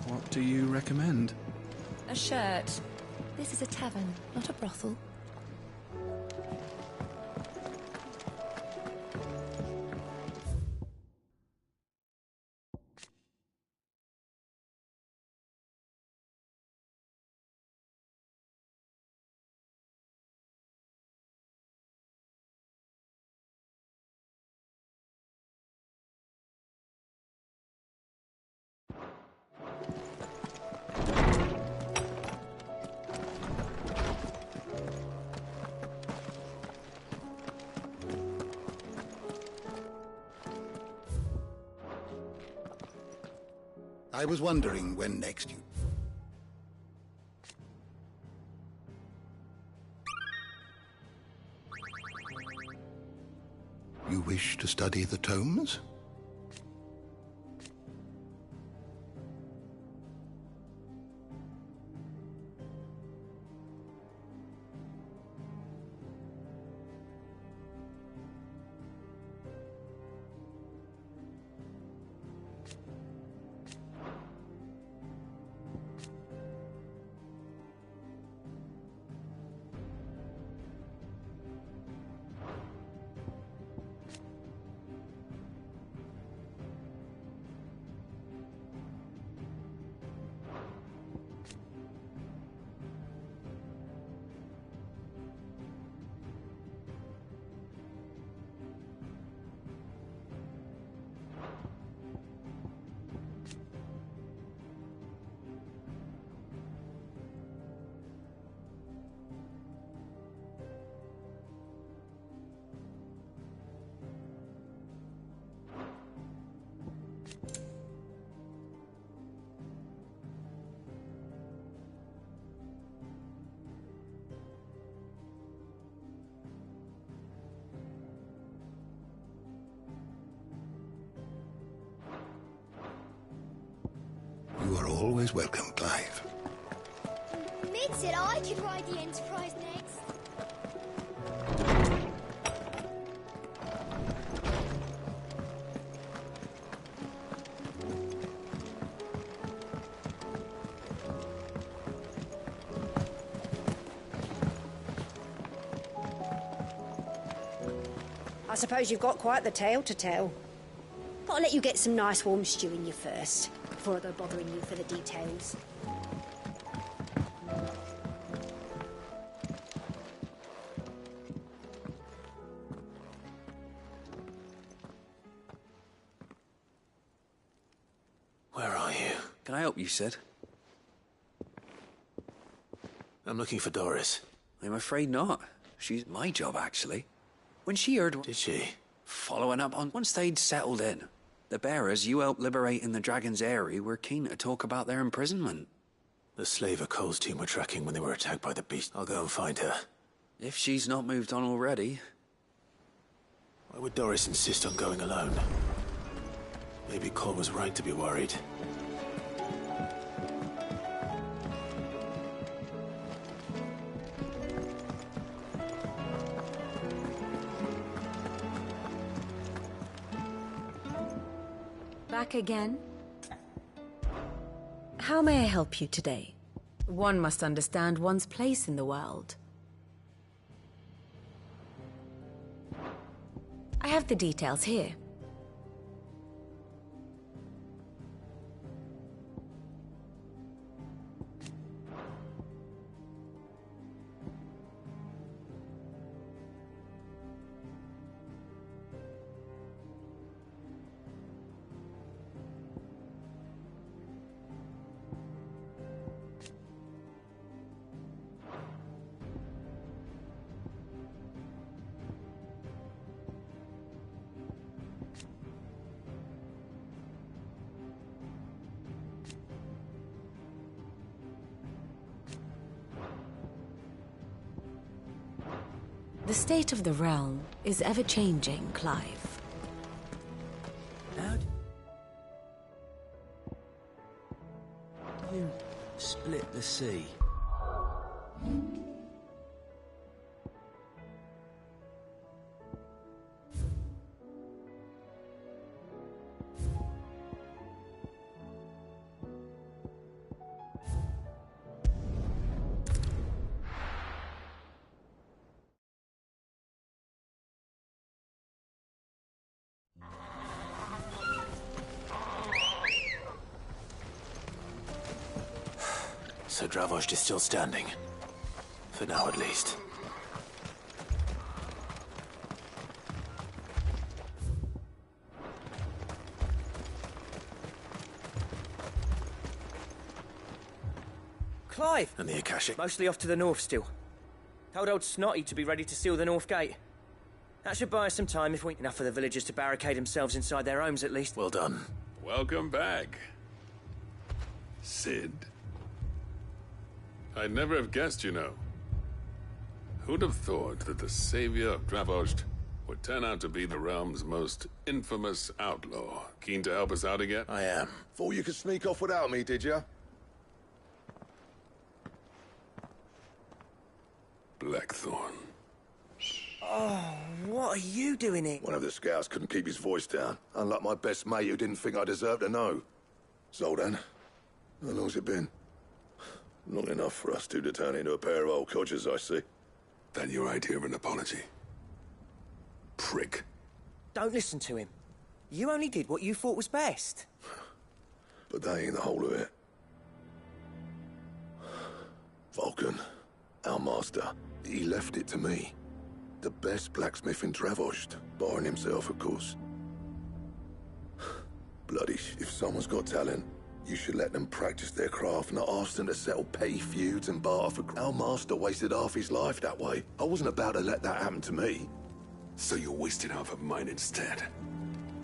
S: What do you recommend?
O: A shirt. This is a tavern, not a brothel.
T: I was wondering when next you... You wish to study the tomes? always welcome, Clive.
U: Mid said I could ride the Enterprise next.
V: I suppose you've got quite the tale to tell. Gotta let you get some nice warm stew in you first, before I go bothering you for the details.
A: Where are you?
K: Can I help you, Sid?
A: I'm looking for Doris.
K: I'm afraid not. She's my job, actually. When she heard...
A: Did she?
K: Following up on... Once they'd settled in, the bearers you helped liberate in the Dragon's Eyrie were keen to talk about their imprisonment.
A: The slaver Cole's team were tracking when they were attacked by the beast. I'll go and find her.
K: If she's not moved on already.
A: Why would Doris insist on going alone? Maybe Cole was right to be worried.
G: Back again? How may I help you today? One must understand one's place in the world. I have the details here. The state of the realm is ever-changing, Clive.
K: How do you split the sea?
A: So Dravost is still standing. For now, at least.
R: Clive!
A: And the Akashic?
R: Mostly off to the north still. Told old Snotty to be ready to seal the north gate. That should buy us some time if we... Enough for the villagers to barricade themselves inside their homes, at least.
A: Well done.
L: Welcome back, Sid. I'd never have guessed, you know. Who'd have thought that the savior of Dravost would turn out to be the realm's most infamous outlaw? Keen to help us out again?
A: I am.
D: Thought you could sneak off without me, did you?
L: Blackthorn.
R: Oh, what are you doing here?
D: One of the scouts couldn't keep his voice down. Unlike my best mate who didn't think I deserved to know. Zoldan, how long's it been? Long enough for us two to turn into a pair of old codgers, I see.
L: That your idea of an apology? Prick.
R: Don't listen to him. You only did what you thought was best.
D: But that ain't the whole of it. Vulcan, our master, he left it to me. The best blacksmith in Dravost, barring himself, of course. Bloody, if someone's got talent, you should let them practice their craft, not ask them to settle petty feuds and barter for... Our master wasted half his life that way. I wasn't about to let that happen to me.
L: So you wasted half of mine instead?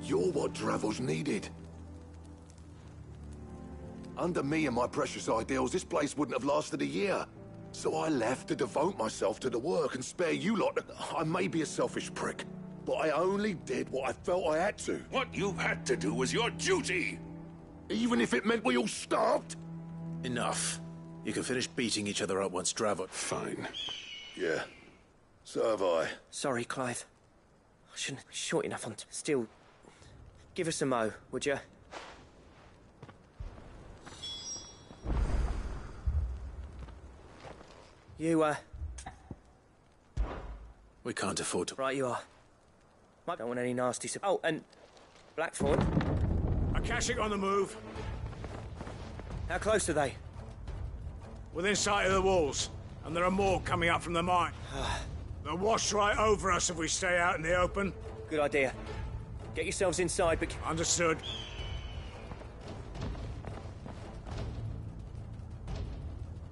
D: You're what Dravost needed. Under me and my precious ideals, this place wouldn't have lasted a year. So I left to devote myself to the work and spare you lot. I may be a selfish prick, but I only did what I felt I had to.
L: What you had to do was your duty!
D: Even if it meant we all starved?
M: Enough. You can finish beating each other up once Dravot...
D: Fine. Yeah. So have I.
R: Sorry, Clive. I shouldn't be short enough on... Still, give us a mo, would you? You,
M: We can't afford to...
R: Right you are. Don't want any nasty... Oh, and... Blackthorn?
I: Akashic on the move.
R: How close are they?
I: Within sight of the walls. And there are more coming up from the mine. They'll wash right over us if we stay out in the open.
R: Good idea. Get yourselves inside, but...
I: Understood.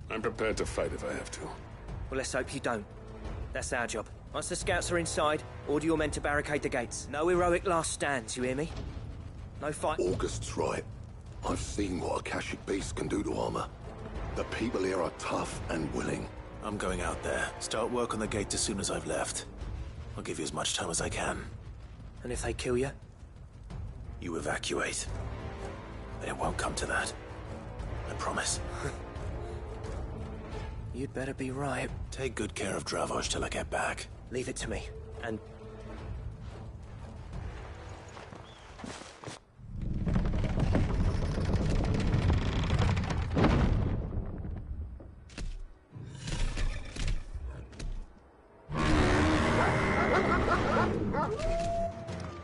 L: I'm prepared to fight if I have to.
R: Well, let's hope you don't. That's our job. Once the scouts are inside, order your men to barricade the gates. No heroic last stands, you hear me? No fight...
D: August's right. I've seen what Akashic beasts can do to armor. The people here are tough and willing.
M: I'm going out there. Start work on the gate as soon as I've left. I'll give you as much time as I can.
R: And if they kill you?
M: You evacuate. But it won't come to that. I promise.
R: You'd better be right.
M: Take good care of Dravoj till I get back.
R: Leave it to me. And...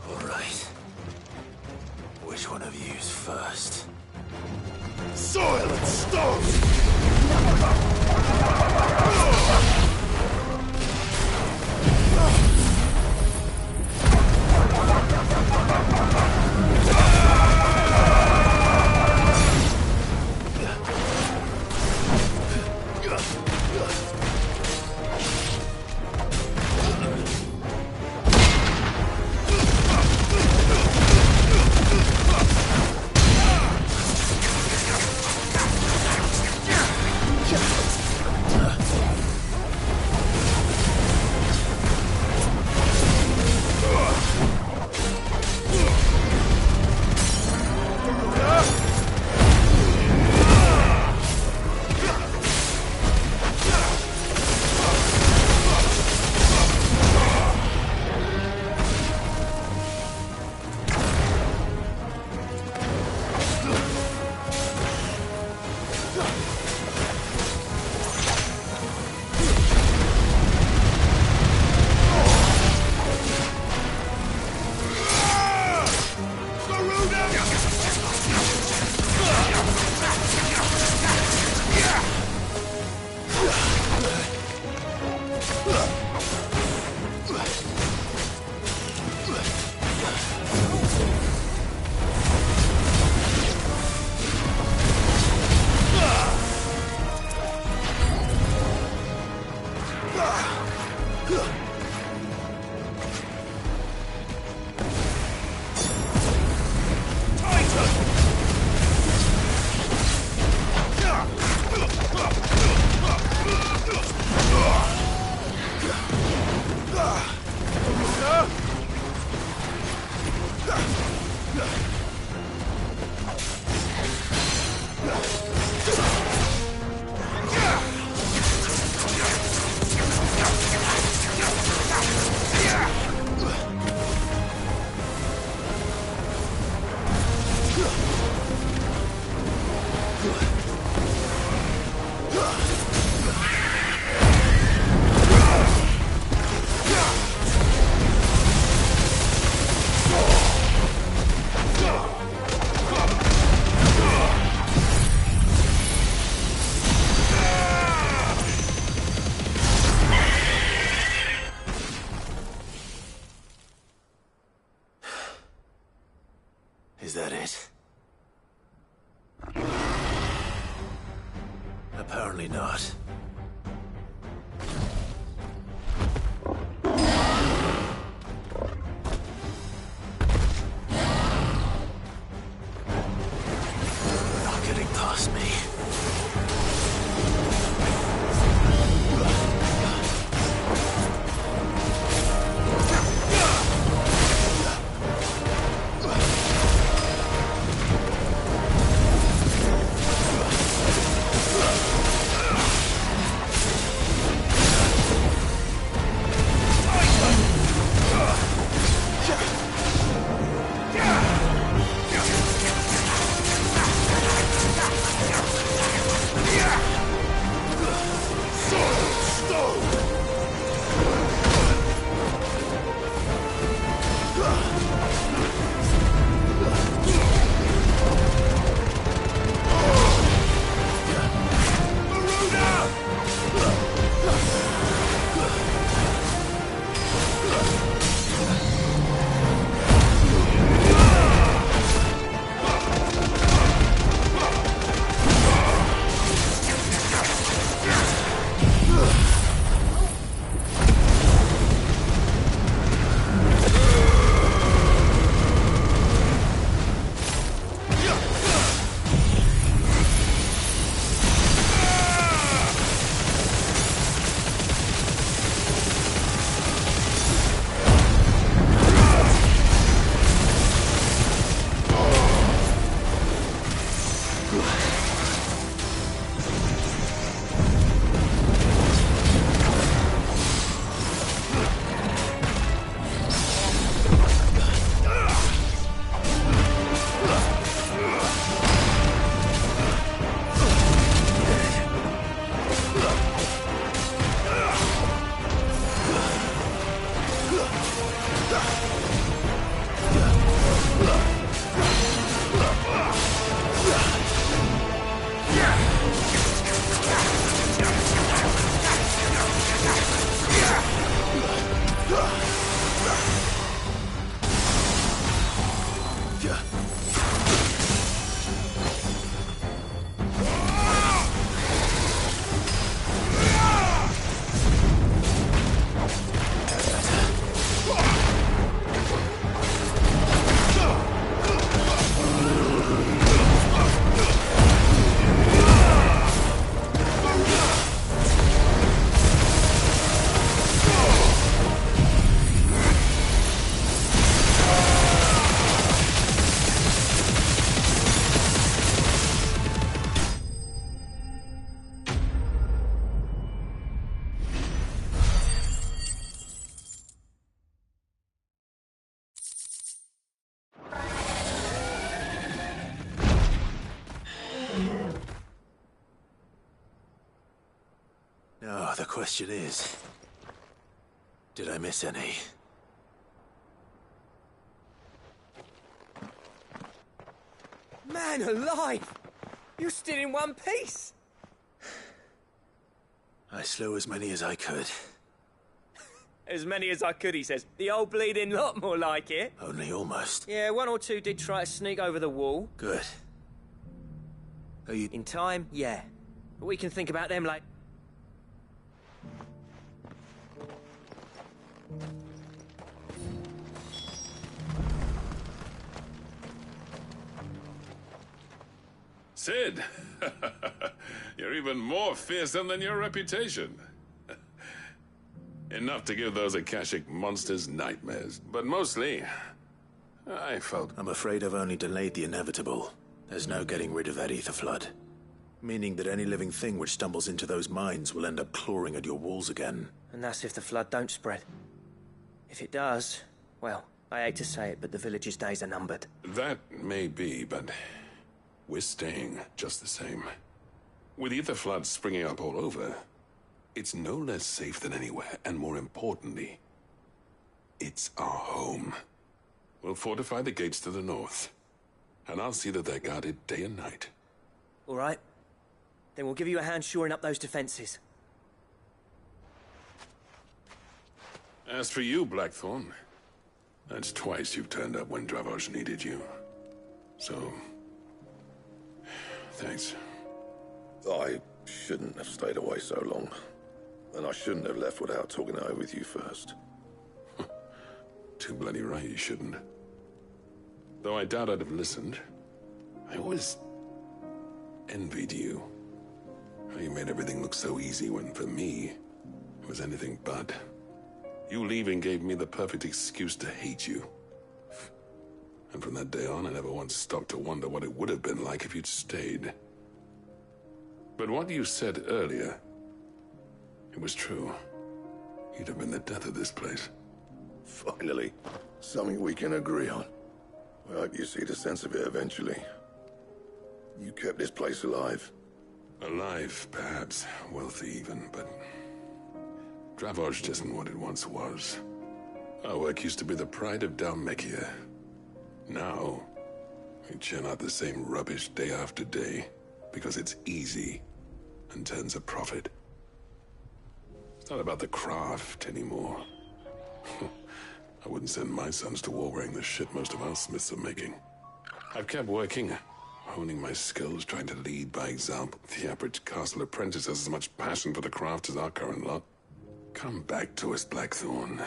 M: All right. Which one of you's first?
D: Soil and stone!
A: Now, the question is, did I miss any?
R: Man alive! You're still in one piece!
A: I slew as many as I could.
R: As many as I could, he says. The old bleeding lot, more like it.
A: Only almost.
R: Yeah, one or two did try to sneak over the wall.
A: Good. Are you...
R: In time, yeah. But we can think about them like...
C: Sid! You're even more fearsome than your reputation. Enough to give those Akashic monsters nightmares. But mostly, I felt...
A: I'm afraid I've only delayed the inevitable. There's no getting rid of that ether flood. Meaning that any living thing which stumbles into those mines will end up clawing at your walls again.
R: And that's if the flood don't spread. If it does, well, I hate to say it, but the village's days are numbered.
C: That may be, but we're staying just the same. With ether floods springing up all over, it's no less safe than anywhere, and more importantly, it's our home. We'll fortify the gates to the north, and I'll see that they're guarded day and night.
R: All right. Then we'll give you a hand shoring up those defenses.
C: As for you, Blackthorn, that's twice you've turned up when Dravos needed you. So, thanks.
D: I shouldn't have stayed away so long. And I shouldn't have left without talking it over with you first.
C: Too bloody right you shouldn't. Though I doubt I'd have listened. I always envied you. How you made everything look so easy when, for me, it was anything but. You leaving gave me the perfect excuse to hate you. And from that day on, I never once stopped to wonder what it would have been like if you'd stayed. But what you said earlier, it was true. You'd have been the death of this place.
D: Finally, something we can agree on. I hope you see the sense of it eventually. You kept this place alive.
C: Alive, perhaps. Wealthy even, but... Dravos isn't what it once was. Our work used to be the pride of Dalmekia. Now, we churn out the same rubbish day after day, because it's easy and turns a profit. It's not about the craft anymore. I wouldn't send my sons to war wearing the shit most of our smiths are making. I've kept working, honing my skills, trying to lead by example. The average castle apprentice has as much passion for the craft as our current lot. Come back to us, Blackthorn.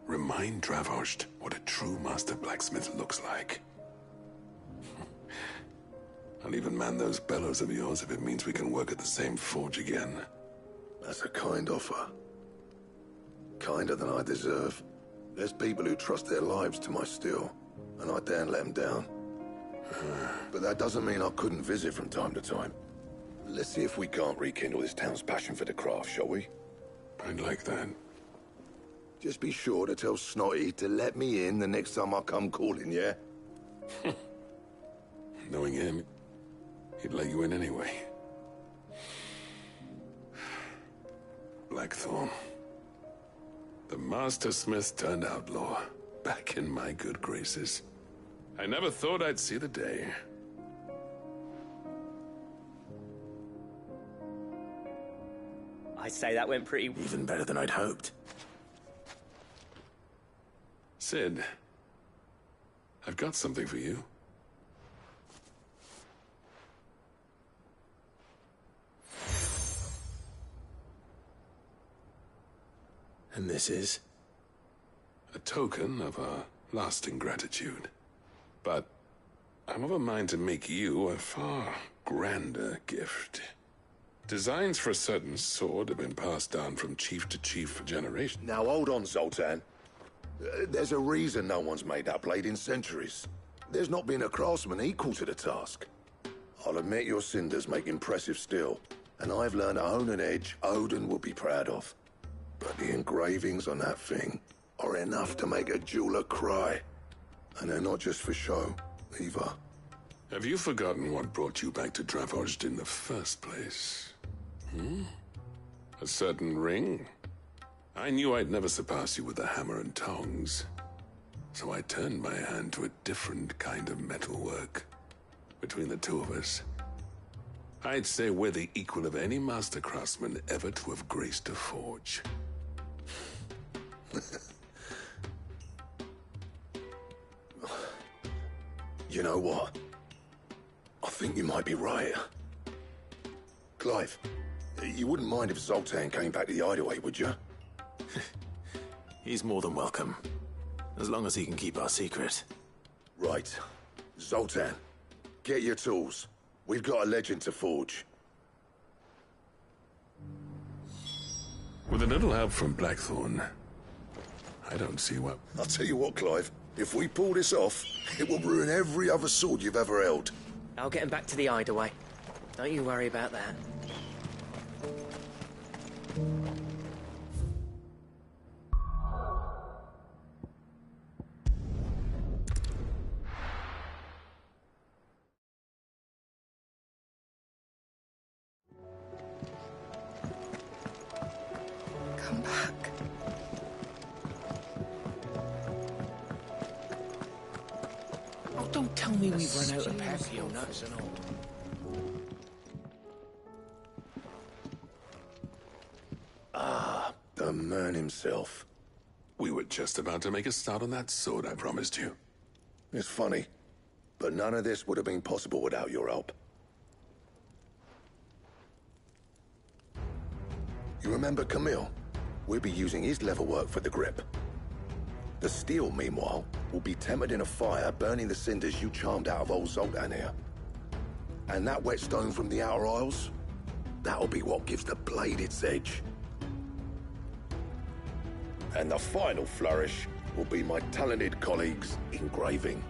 C: Remind Dravos what a true master blacksmith looks like. I'll even man those bellows of yours if it means we can work at the same forge again.
D: That's a kind offer. Kinder than I deserve. There's people who trust their lives to my steel, and I daren't let them down. But that doesn't mean I couldn't visit from time to time. Let's see if we can't rekindle this town's passion for the craft, shall we?
C: I'd like that.
D: Just be sure to tell Snotty to let me in the next time I come calling, yeah?
C: Knowing him, he'd let you in anyway. Blackthorn. The Master Smith turned outlaw, back in my good graces. I never thought I'd see the day.
R: I'd say that went pretty...
A: Even better than I'd hoped.
C: Sid, I've got something for you.
A: And this is?
C: A token of our lasting gratitude. But I'm of a mind to make you a far grander gift. Designs for a certain sword have been passed down from chief to chief for generations.
D: Now hold on, Zoltan. There's a reason no one's made that blade in centuries. There's not been a craftsman equal to the task. I'll admit your cinders make impressive steel, and I've learned to hone an edge Odin will be proud of. But the engravings on that thing are enough to make a jeweler cry. And they're not just for show, either.
C: Have you forgotten what brought you back to Dravos in the first place? A certain ring? I knew I'd never surpass you with the hammer and tongs. So I turned my hand to a different kind of metalwork. Between the two of us, I'd say we're the equal of any master craftsman ever to have graced a forge.
D: You know what? I think you might be right. Clive, you wouldn't mind if Zoltan came back to the hideaway, would you?
E: He's more than welcome. As long as he can keep our secret.
D: Right. Zoltan, get your tools. We've got a legend to forge.
C: With a little help from Blackthorn, I don't see what...
D: I'll tell you what, Clive. If we pull this off, it will ruin every other sword you've ever held.
R: I'll get him back to the hideaway. Don't you worry about that.
B: Come back.
E: Oh, don't tell me we've run out of Papio nuts and all.
D: Ah, the man himself.
C: We were just about to make a start on that sword I promised you.
D: It's funny, but none of this would have been possible without your help. You remember Camille? We'll be using his leatherwork for the grip. The steel, meanwhile, will be tempered in a fire, burning the cinders you charmed out of old Zoltan here. And that whetstone from the Outer Isles? That'll be what gives the blade its edge. And the final flourish will be my talented colleagues' engraving.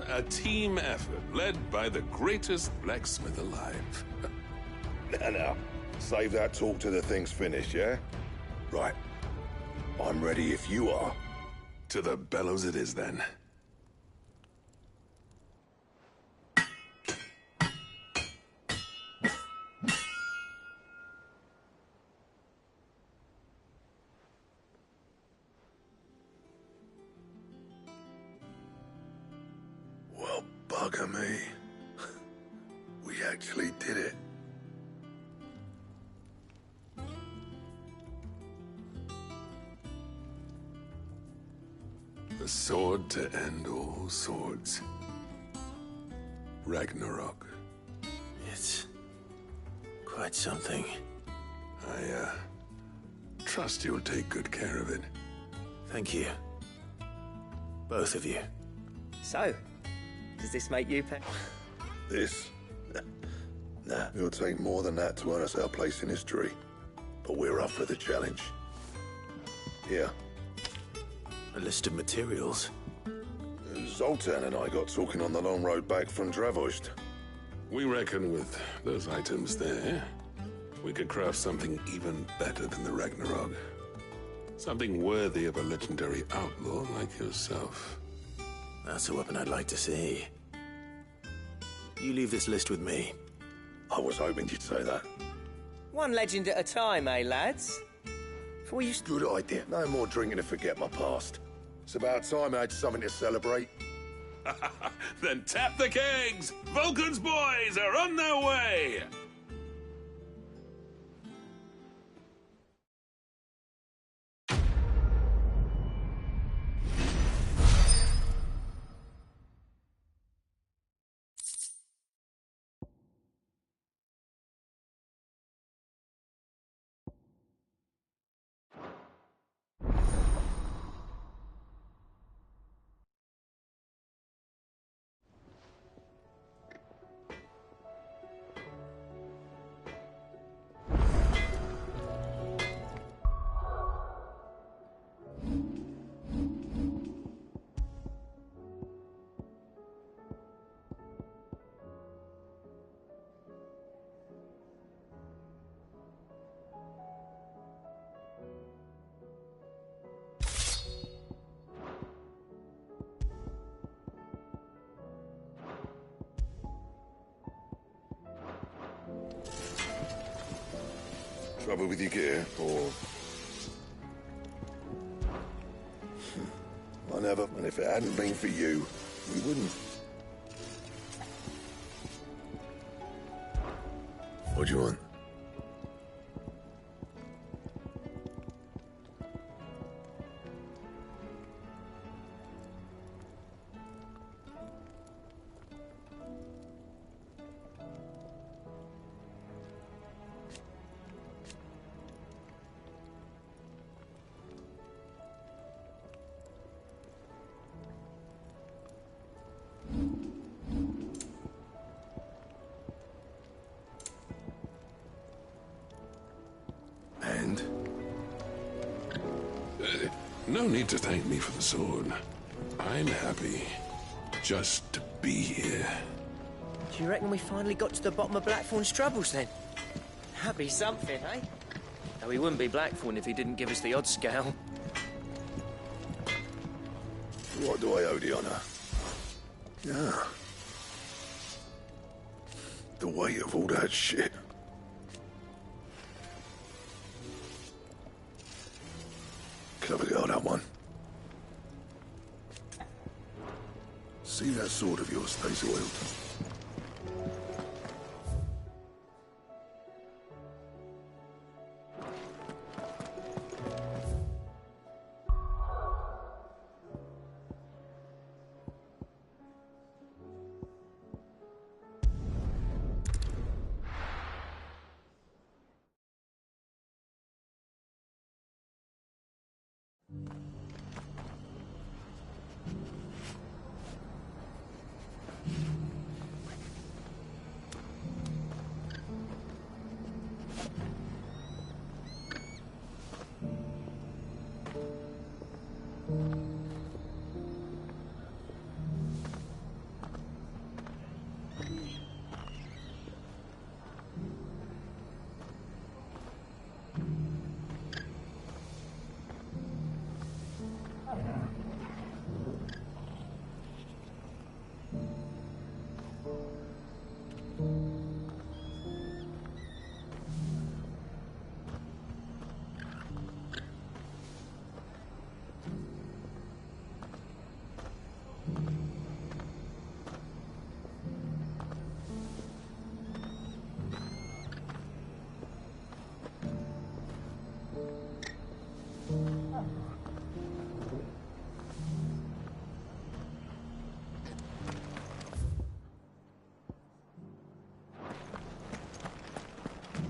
C: A team effort led by the greatest blacksmith alive.
D: Now, save that talk till the thing's finished, yeah? Right. I'm ready if you are.
C: To the bellows it is, then.
D: Well, bugger me. We actually did it.
C: The sword to end all swords. Ragnarok.
E: It's quite something.
C: I, trust you'll take good care of it.
E: Thank you. Both of you.
R: So, does this make you pet?
D: This? Nah, it'll take more than that to earn us our place in history. But we're up for the challenge. Here.
E: A list of materials.
D: Zoltan and I got talking on the long road back from Dravozd.
C: We reckon with those items there, we could craft something even better than the Ragnarok. Something worthy of a legendary outlaw like yourself.
E: That's a weapon I'd like to see. You leave this list with me.
D: I was hoping you'd say that.
R: One legend at a time, eh, lads? For you...
D: Good idea. No more drinking to forget my past. It's about time I had something to celebrate.
C: Then tap the kegs! Vulcan's boys are on their way!
D: Trouble with your gear, or... I never, and if it hadn't been for you, we wouldn't. What do you want? And?
C: No need to thank me for the sword. I'm happy just to be here.
R: Do you reckon we finally got to the bottom of Blackthorn's troubles then? That'd be something, eh? Though he wouldn't be Blackthorn if he didn't give us the odd scale.
D: What do I owe the honor? Yeah. The weight of all that shit. Clever girl, that one. See that sword of yours stays oiled.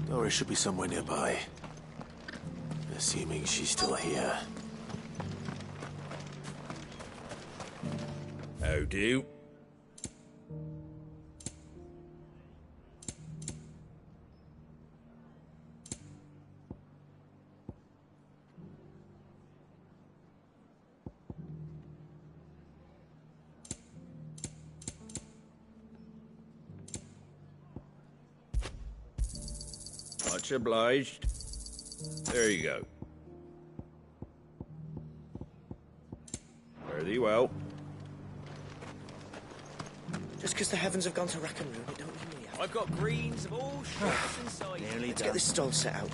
E: Dora should be somewhere nearby. Assuming she's still here.
I: How do? Much obliged. There you go. Fare thee well.
R: Just because the heavens have gone to rack and ruin, it don't mean we have. I've got greens of all shapes and sizes.
E: Nearly
R: Let's
E: done.
R: get this stall set out.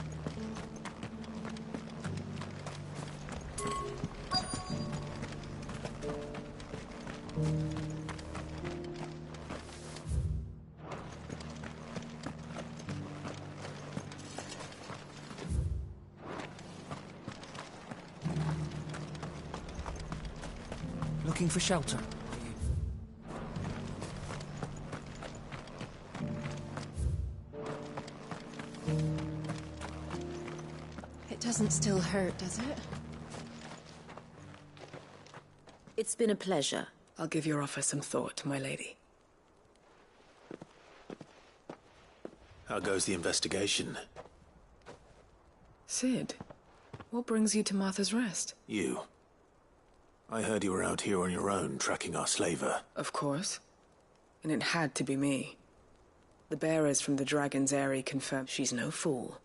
H: Looking for shelter.
G: It doesn't still hurt, does it?
J: It's been a pleasure.
W: I'll give your offer some thought, my lady.
E: How goes the investigation?
W: Sid, what brings you to Martha's Rest?
E: You. I heard you were out here on your own, tracking our slaver.
W: Of course. And it had to be me. The bearers from the Dragon's Eyrie confirmed she's no fool.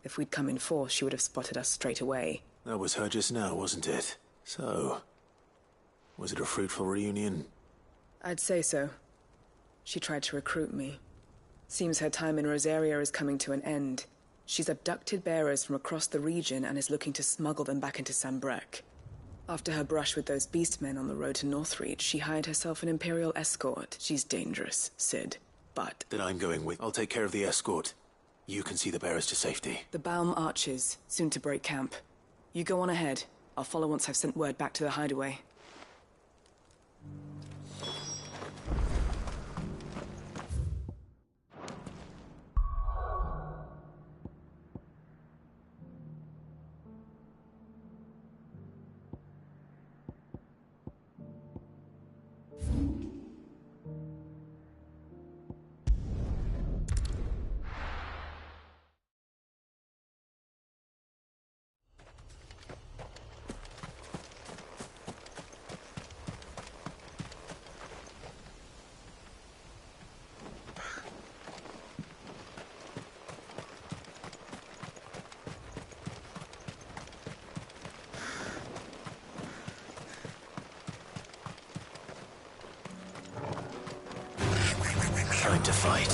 W: If we'd come in force, she would have spotted us straight away.
E: That was her just now, wasn't it? So, was it a fruitful reunion?
W: I'd say so. She tried to recruit me. Seems her time in Rosaria is coming to an end, She's abducted bearers from across the region and is looking to smuggle them back into Sambrek. After her brush with those beastmen on the road to Northreach, she hired herself an Imperial escort. She's dangerous, Cid, but...
E: Then I'm going with... I'll take care of the escort. You can see the bearers to safety.
W: The Baum archers, soon to break camp. You go on ahead. I'll follow once I've sent word back to the hideaway.
E: Time to fight.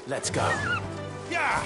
E: Let's go.
I: Yeah!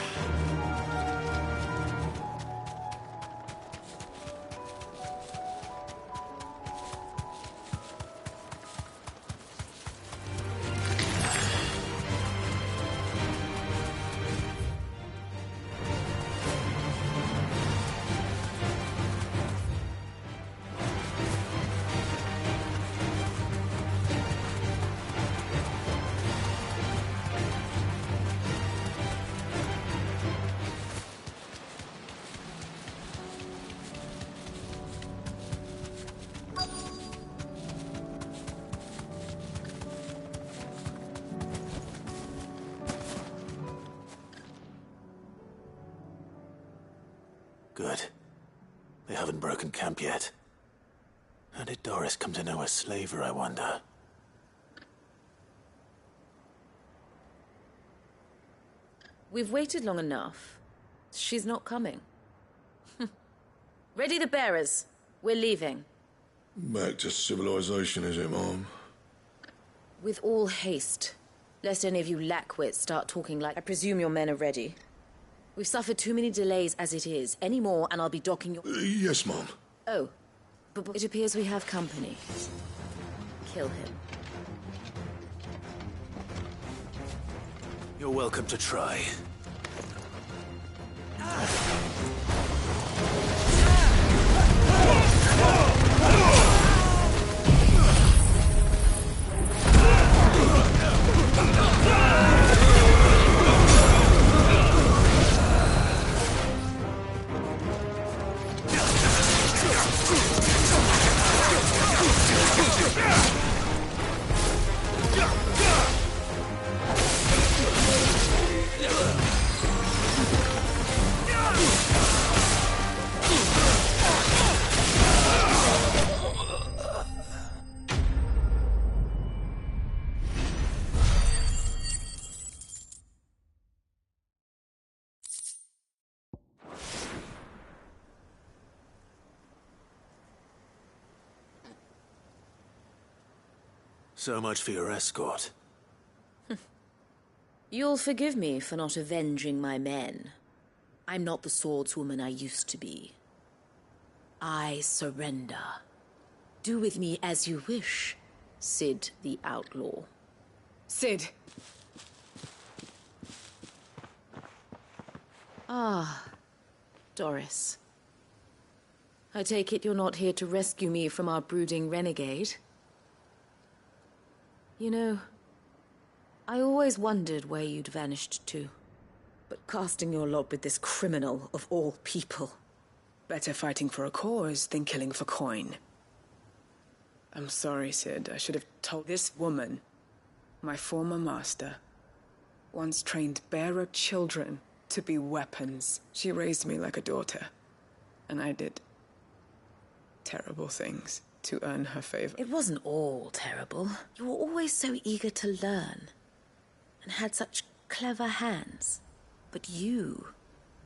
E: Good. They haven't broken camp yet. How did Doris come to know a slaver, I wonder?
J: We've waited long enough. She's not coming. Ready the bearers. We're leaving.
Q: Back to civilization, is it, Mom?
J: With all haste. Lest any of you lackwits start talking like... I presume your men are ready. We've suffered too many delays as it is. Any more, and I'll be docking your...
Q: Yes, Mom.
J: Oh, but it appears we have company. Kill him.
E: You're welcome to try. So much for your escort.
J: You'll forgive me for not avenging my men. I'm not the swordswoman I used to be. I surrender. Do with me as you wish, Cid the Outlaw.
W: Cid!
J: Ah, Doris. I take it you're not here to rescue me from our brooding renegade? You know, I always wondered where you'd vanished to. But casting your lot with this criminal of all people...
W: Better fighting for a cause than killing for coin. I'm sorry, Cid. I should have told this woman, my former master, once trained bearer children to be weapons. She raised me like a daughter. And I did terrible things to earn her favor.
J: It wasn't all terrible. You were always so eager to learn, and had such clever hands. But you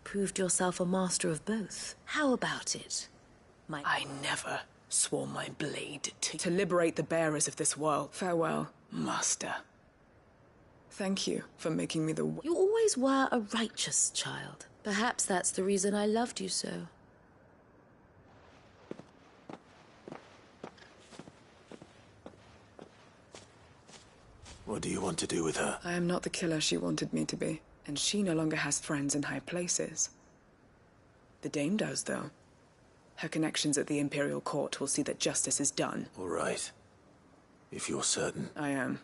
J: proved yourself a master of both. How about it?
W: I never swore my blade to liberate the bearers of this world. Farewell, Master. Thank you for making me the...
J: You always were a righteous child. Perhaps that's the reason I loved you so.
E: What do you want to do with her?
W: I am not the killer she wanted me to be, and she no longer has friends in high places. The Dame does, though. Her connections at the Imperial Court will see that justice is done.
E: All right. If you're certain.
W: I am.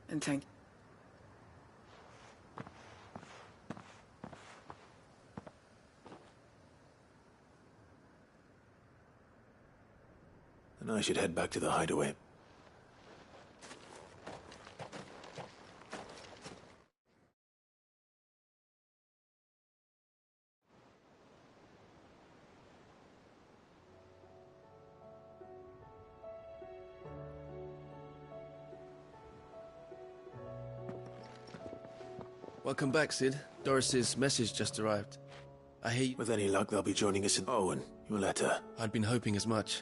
W: And thank...
E: Then I should head back to the hideaway.
F: Welcome back, Sid. Doris's message just arrived. I hear you...
E: With any luck, they'll be joining us in... Owen, your letter.
F: I'd been hoping as much.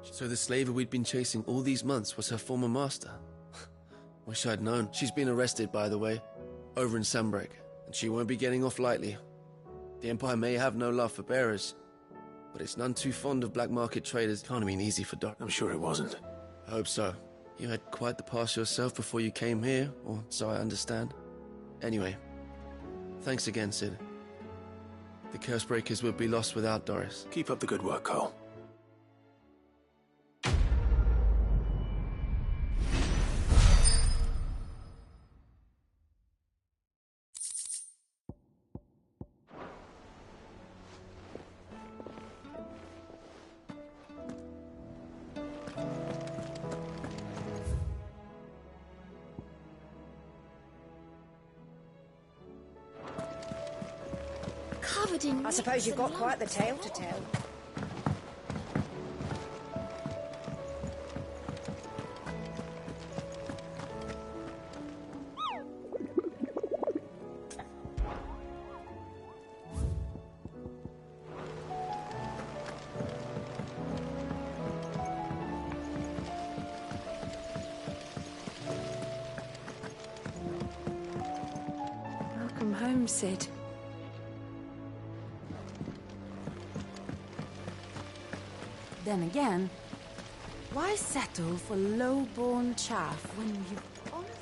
F: So the slaver we'd been chasing all these months was her former master. Wish I'd known. She's been arrested, by the way, over in Sambrek, and she won't be getting off lightly. The Empire may have no love for bearers, but it's none too fond of black market traders. Can't have been easy for Doc.
E: I'm sure it wasn't.
F: I hope so. You had quite the past yourself before you came here, or so I understand. Anyway, thanks again, Sid. The Cursebreakers would be lost without Doris.
E: Keep up the good work, Cole.
V: I suppose you've got quite the tale to tell.
G: Welcome home, Sid. Then again, why settle for low-born chaff when you honestly...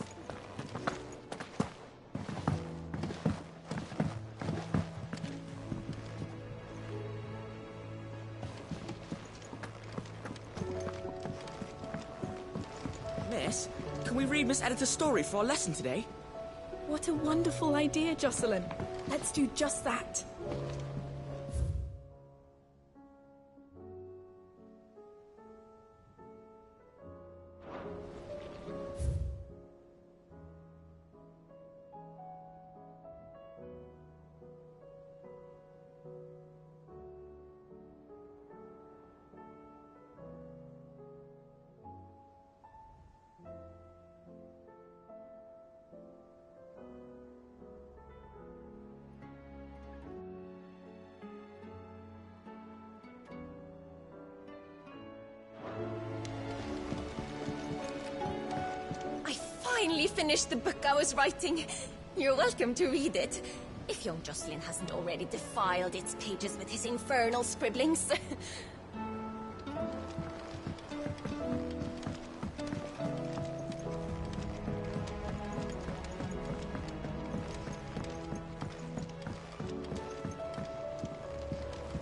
N: Miss, can we read Miss Editor's story for our lesson today?
W: What a wonderful idea, Jocelyn. Let's do just that.
O: Finally finished the book I was writing. You're welcome to read it, if young Jocelyn hasn't already defiled its pages with his infernal scribblings.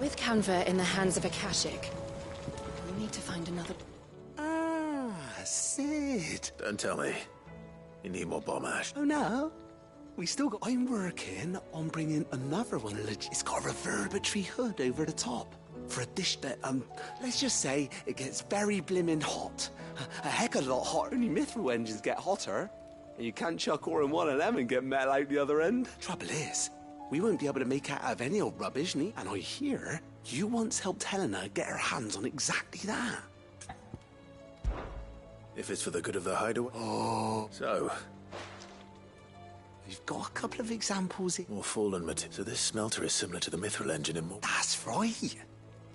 G: With Canva in the hands of Akashic, we need to find another...
T: Ah, Sid.
E: Don't tell me. You need more bomb ash.
Q: Oh, no. We still got... I'm working on bringing another one. It's got a reverberatory hood over the top. For a dish that, let's just say it gets very blimmin' hot. A heck of a lot hotter. Only mithril engines get hotter. And you can't chuck ore in one of them and get metal out the other end. Trouble is, we won't be able to make out of any old rubbish, and I hear
T: You once helped Helena get her hands on exactly that.
M: If it's for the good of the hideaway.
T: Oh.
M: So,
T: we've got a couple of examples here.
M: More fallen material. So this smelter is similar to the mithril engine in more...
T: That's right.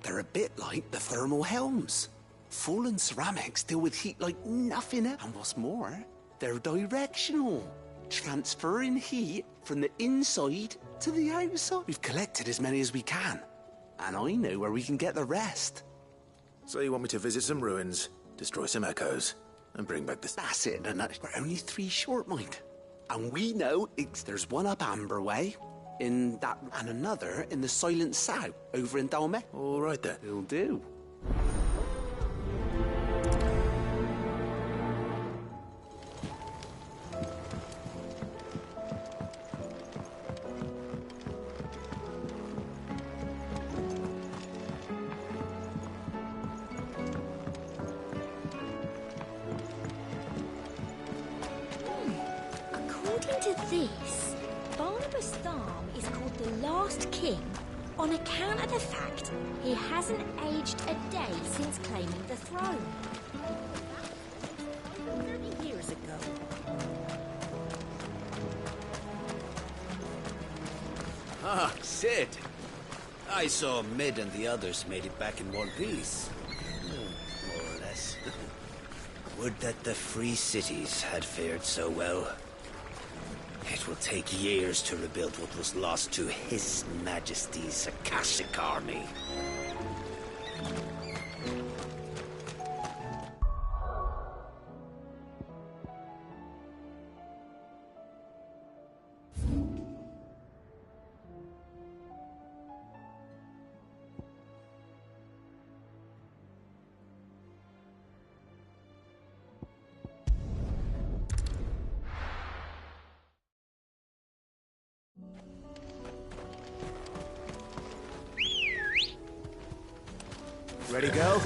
T: They're a bit like the thermal helms. Fallen ceramics deal with heat like nothing else. And what's more, they're directional, transferring heat from the inside to the outside. We've collected as many as we can, and I know where we can get the rest.
M: So you want me to visit some ruins, destroy some echoes, and bring back this...
T: That's it, and we're only 3 short, Mike. And we know there's one up Amber Way, in that, and another in the Silent South, over in Dalme.
M: All right then.
T: It'll do.
O: According to this, Barnabas Tharm is called the last king on account of the fact he hasn't aged a day since claiming the throne. 30 years ago.
P: Ah, Sid. I saw Mid and the others made it back in one piece. More or less. Would that the free cities had fared so well. It will take years to rebuild what was lost to His Majesty's Akashic army.
M: Ready, go?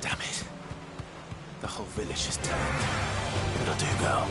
E: Damn it. The whole village is turned. It'll do, girl.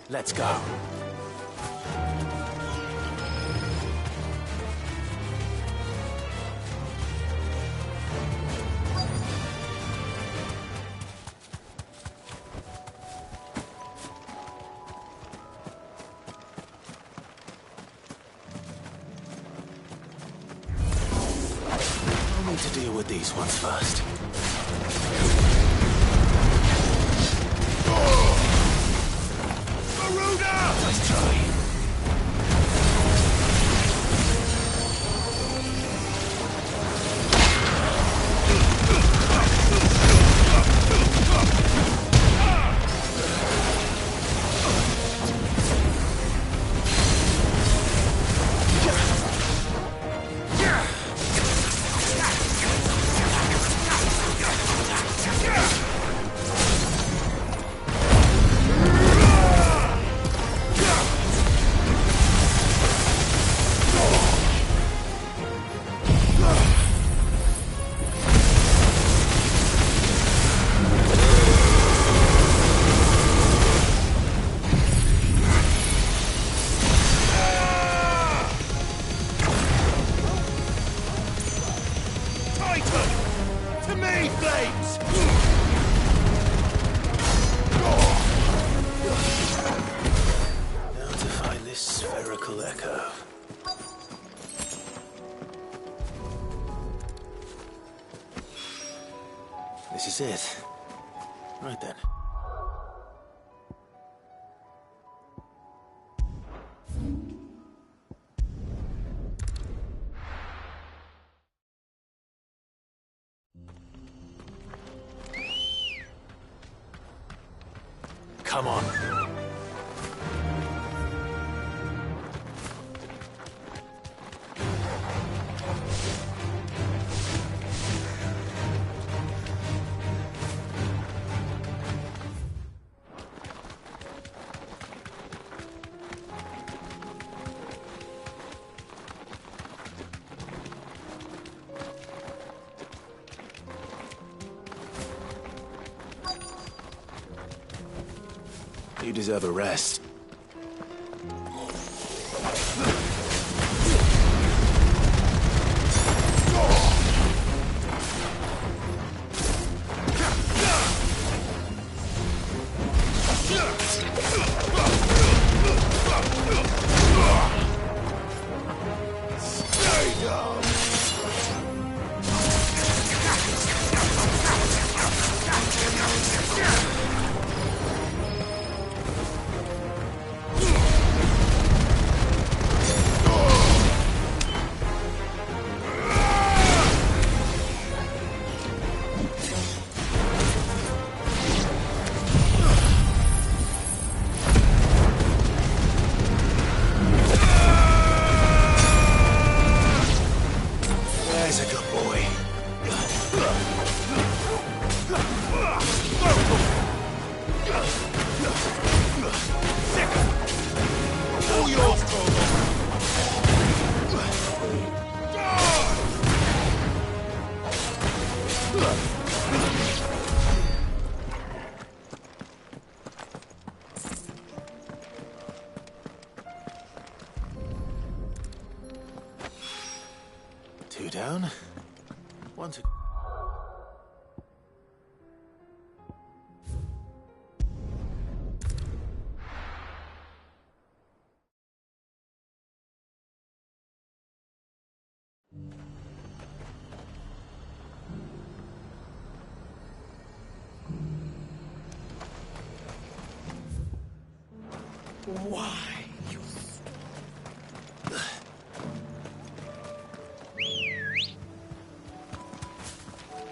E: Let's go. I'll need to deal with these ones first. Nice try. This is it. Right then. Come on. You deserve a rest. Stay down. There's a good boy. All yours, Two down. One to...
I: Why, you...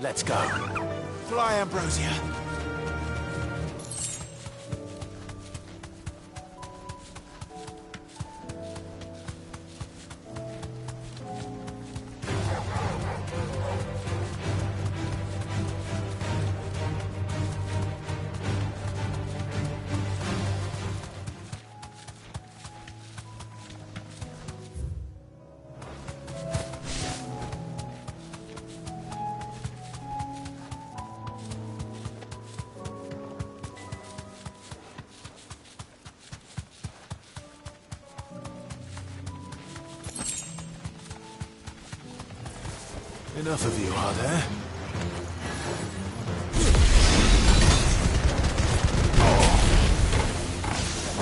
E: Let's go. Fly, Ambrosia. Enough of you, are there? Oh.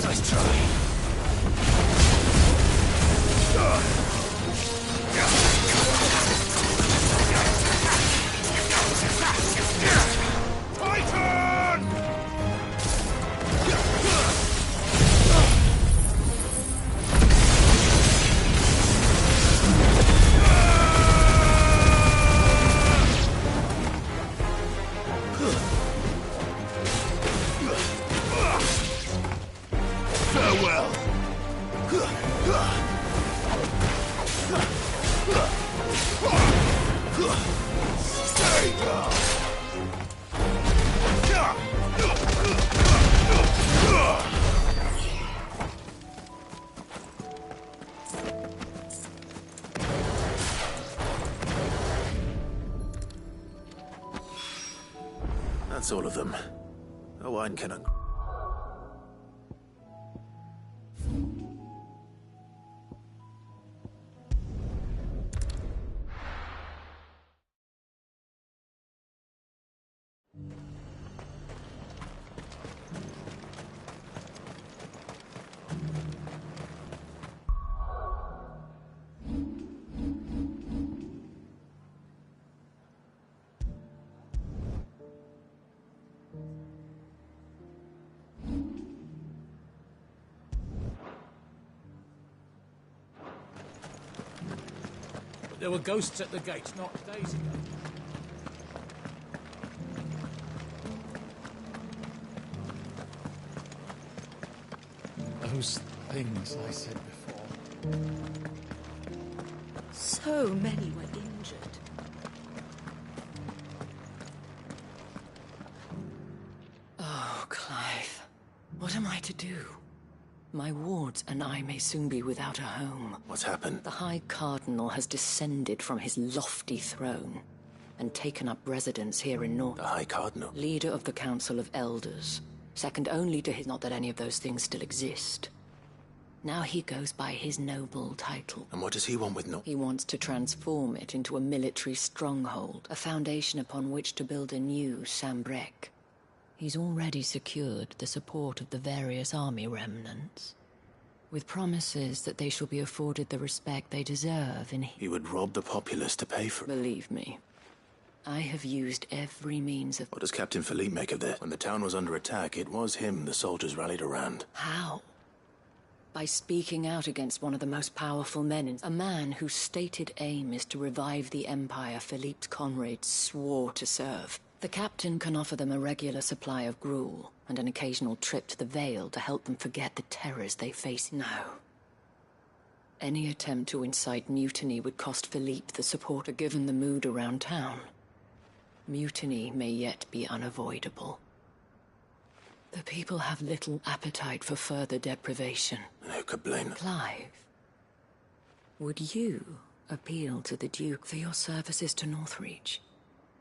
E: Nice try. Titan! Farewell. Stay down. That's all of them. A wine cannon.
I: There were ghosts at the gate not days ago. Those things I said before.
B: So many were injured. Oh, Clive. What am I to do? My wards and I may soon be without a home.
E: What's happened?
B: The High Cardinal has descended from his lofty throne and taken up residence here in North.
E: The High Cardinal?
B: Leader of the Council of Elders. Second only to his... Not that any of those things still exist. Now he goes by his noble title.
E: And what does he want with North?
B: He wants to transform it into a military stronghold, a foundation upon which to build a new Sambrek. He's already secured the support of the various army remnants, with promises that they shall be afforded the respect they deserve in...
E: He would rob the populace to pay for it.
B: Believe me, I have used every means of...
E: What does Captain Philippe make of this? When the town was under attack, it was him the soldiers rallied around.
B: How? By speaking out against one of the most powerful men in... A man whose stated aim is to revive the Empire Philippe's comrades swore to serve. The captain can offer them a regular supply of gruel and an occasional trip to the Vale to help them forget the terrors they face now. Any attempt to incite mutiny would cost Philippe the support, given the mood around town. Mutiny may yet be unavoidable. The people have little appetite for further deprivation.
E: And who could blame them?
B: Clive, would you appeal to the Duke for your services to Northreach?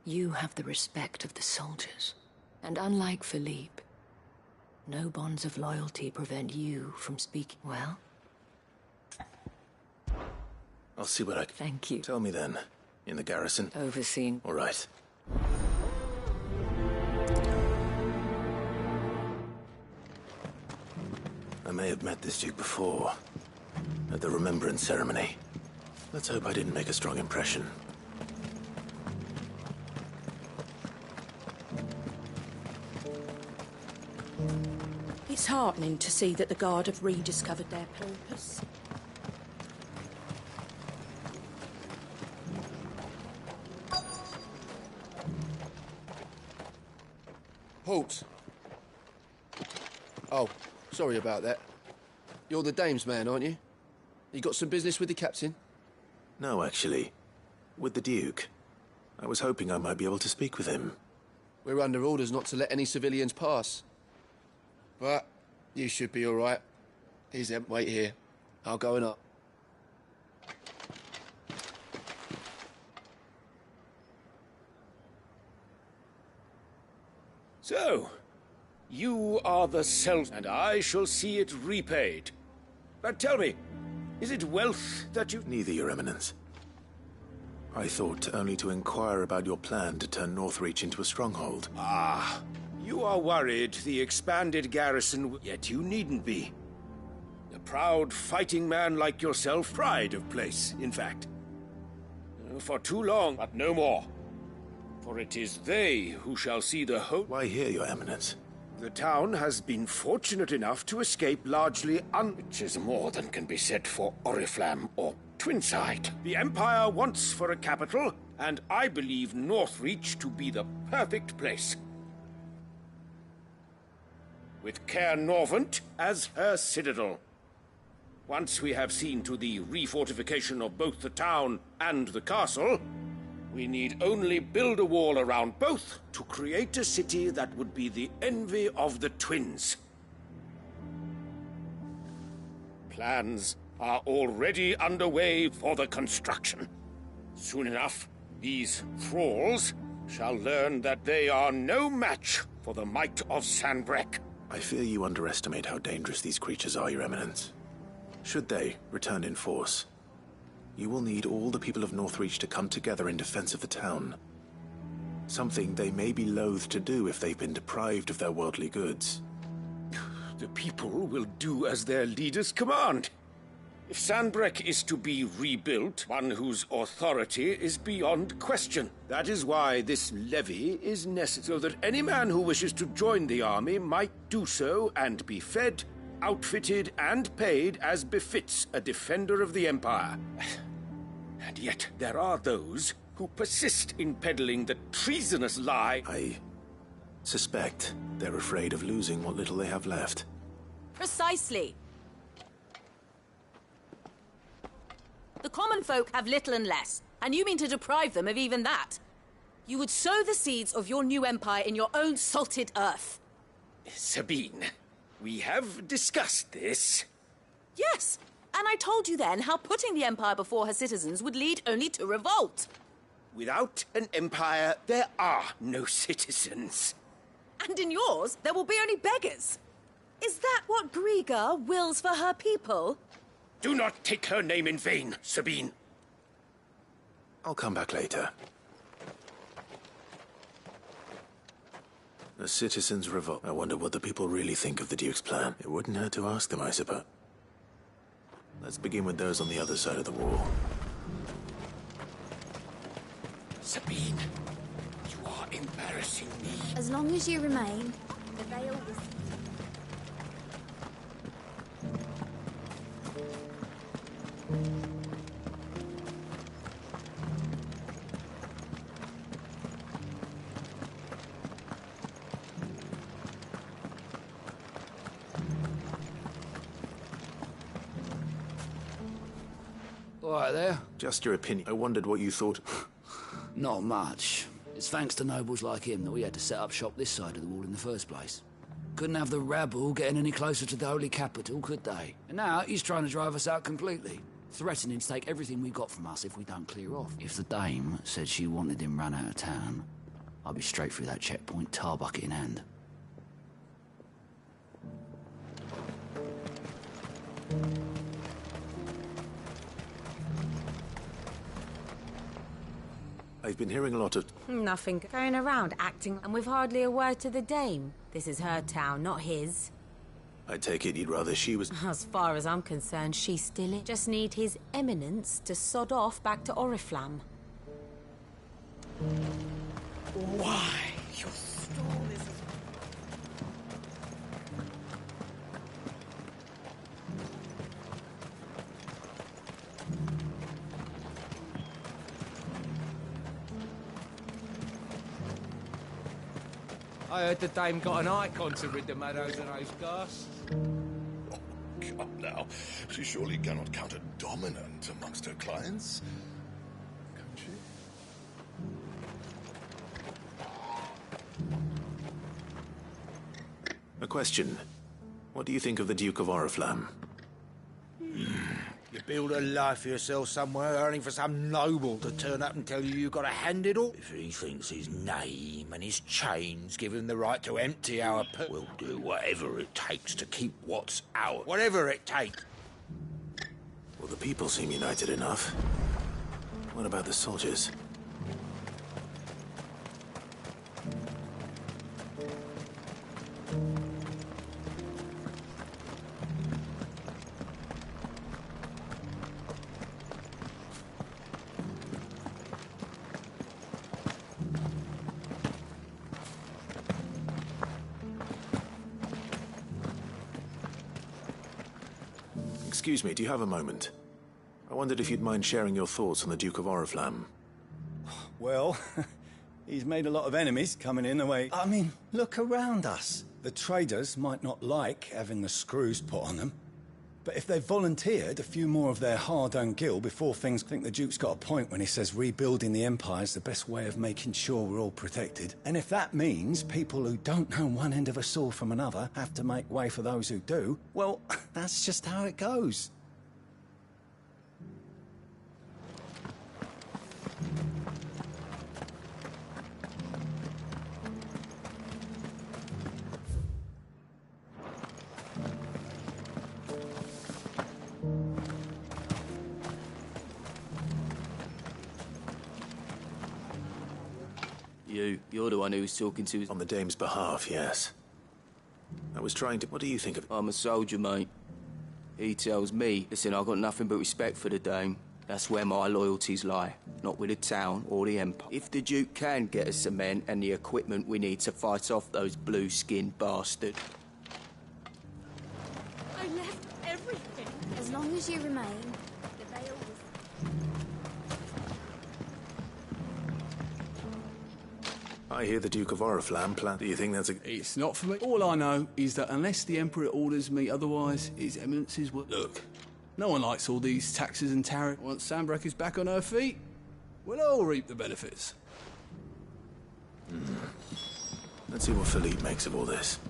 B: You have the respect of the soldiers. And unlike Philippe, no bonds of loyalty prevent you from speaking. Well?
E: I'll see what I can...
B: Thank you.
E: Tell me then. In the garrison?
B: Overseen.
E: All right. I may have met this Duke before. At the Remembrance Ceremony. Let's hope I didn't make a strong impression.
O: It's heartening to see that the Guard have rediscovered their purpose.
F: Halt. Oh, sorry about that. You're the dame's man, aren't you? You got some business with the captain?
E: No, actually. With the Duke. I was hoping I might be able to speak with him.
F: We're under orders not to let any civilians pass. But you should be all right. He's em. Wait here. I'll go and up.
L: So, you are the and I shall see it repaid. But tell me, is it wealth that you...
E: Neither, Your Eminence. I thought only to inquire about your plan to turn Northreach into a stronghold.
L: Ah, you are worried the expanded garrison... Yet you needn't be. A proud fighting man like yourself, pride of place, in fact. For too long, but no more. For it is they who shall see the hope...
E: Why here, Your Eminence?
L: The town has been fortunate enough to escape largely which is more than can be said for Oriflamme or Twinside. The Empire wants for a capital, and I believe Northreach to be the perfect place. With Caer Norvent as her citadel. Once we have seen to the refortification of both the town and the castle, we need only build a wall around both to create a city that would be the envy of the twins. Plans are already underway for the construction. Soon enough, these thralls shall learn that they are no match for the might of Sanbrek.
E: I fear you underestimate how dangerous these creatures are, Your Eminence. Should they return in force, you will need all the people of Northreach to come together in defense of the town. Something they may be loath to do if they've been deprived of their worldly goods.
L: The people will do as their leaders command. If Sanbrek is to be rebuilt, one whose authority is beyond question. That is why this levy is necessary, so that any man who wishes to join the army might do so and be fed, outfitted, and paid as befits a defender of the Empire.
I: And yet there are those who persist in peddling the treasonous lie.
E: I suspect they're afraid of losing what little they have left.
J: Precisely. The common folk have little and less, and you mean to deprive them of even that. You would sow the seeds of your new empire in your own salted earth.
I: Sabine, we have discussed this.
J: Yes, and I told you then how putting the empire before her citizens would lead only to revolt.
I: Without an empire, there are no citizens.
J: And in yours, there will be only beggars. Is that what Griga wills for her people?
I: Do not take her name in vain, Sabine.
E: I'll come back later. The citizens revolt. I wonder what the people really think of the Duke's plan. It wouldn't hurt to ask them, I suppose. Let's begin with those on the other side of the wall.
I: Sabine, you are embarrassing me.
O: As long as you remain, the veil is...
H: All right there.
E: Just your opinion. I wondered what you thought.
H: Not much. It's thanks to nobles like him that we had to set up shop this side of the wall in the first place. Couldn't have the rabble getting any closer to the holy capital, could they? And now he's trying to drive us out completely, threatening to take everything we got from us if we don't clear off. If the dame said she wanted him run out of town, I'd be straight through that checkpoint, tar bucket in hand.
E: I've been hearing a lot of...
K: Nothing going around acting, and with hardly a word to the dame. This is her town, not his.
E: I take it you'd rather she was...
K: As far as I'm concerned, she's still it. Just need his eminence to sod off back to Oriflamme.
I: Why? Your stall is...
S: I heard the dame got an icon to rid the meadows of those ghasts.
D: Oh, come now. She surely cannot count a dominant amongst her clients. Can she?
E: A question. What do you think of the Duke of Oriflamme?
U: You build a life for yourself somewhere, earning for some noble to turn up and tell you got to hand it all? If he thinks his name and his chains give him the right to empty our pit, we'll do whatever it takes to keep what's ours. Whatever it takes.
E: Well, the people seem united enough. What about the soldiers? Excuse me, do you have a moment? I wondered if you'd mind sharing your thoughts on the Duke of Oriflamme.
X: Well, he's made a lot of enemies coming in the way. I mean, look around us. The traders might not like having the screws put on them, but if they volunteered a few more of their hard-earned gil before things, I think the Duke's got a point when he says rebuilding the Empire is the best way of making sure we're all protected. And if that means people who don't know one end of a sword from another have to make way for those who do, well, that's just how it goes.
H: You're the one who was talking to...
E: On the dame's behalf, yes. I was trying to... What do you think of...
H: I'm a soldier, mate. He tells me, listen, I've got nothing but respect for the dame. That's where my loyalties lie, not with the town or the Empire. If the Duke can get us some men and the equipment we need to fight off those blue-skinned bastards...
O: I left everything. As long as you remain, the veil is...
E: I hear the Duke of Oriflamme plan. Do you think that's a...
A: It's not for me. All I know is that unless the Emperor orders me otherwise, His Eminence's will... Look, no one likes all these taxes and tariffs. Once Sanbreque is back on her feet, we'll all reap the benefits.
E: Let's see what Philippe makes of all this.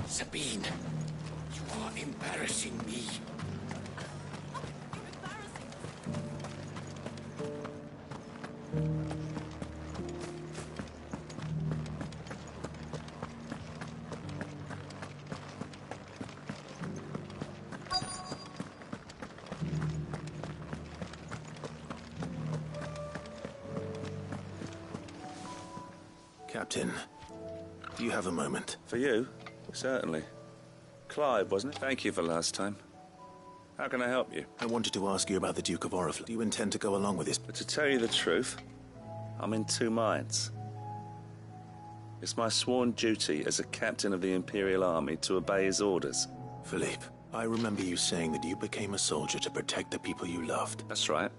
U: Sabine, you are embarrassing me.
E: Captain, do you have a moment?
L: For you? Certainly. Clive, wasn't it? Thank you for last time. How can I help you?
E: I wanted to ask you about the Duke of Oriflamme. Do you intend to go along with this?
L: But to tell you the truth, I'm in two minds. It's my sworn duty as a captain of the Imperial Army to obey his orders.
E: Philippe, I remember you saying that you became a soldier to protect the people you loved.
L: That's right.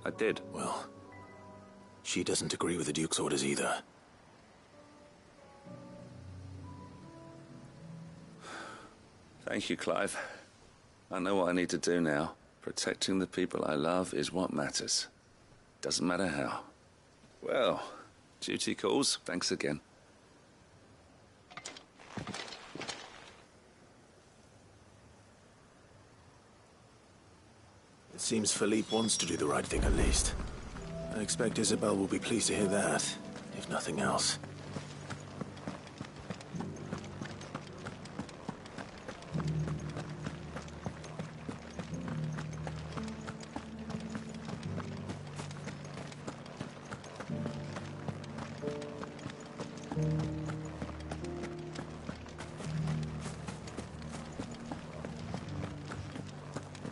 L: I did.
E: Well, she doesn't agree with the Duke's orders either.
L: Thank you, Clive. I know what I need to do now. Protecting the people I love is what matters. Doesn't matter how. Well, duty calls. Thanks again.
E: It seems Philippe wants to do the right thing at least. I expect Isabel will be pleased to hear that, if nothing else.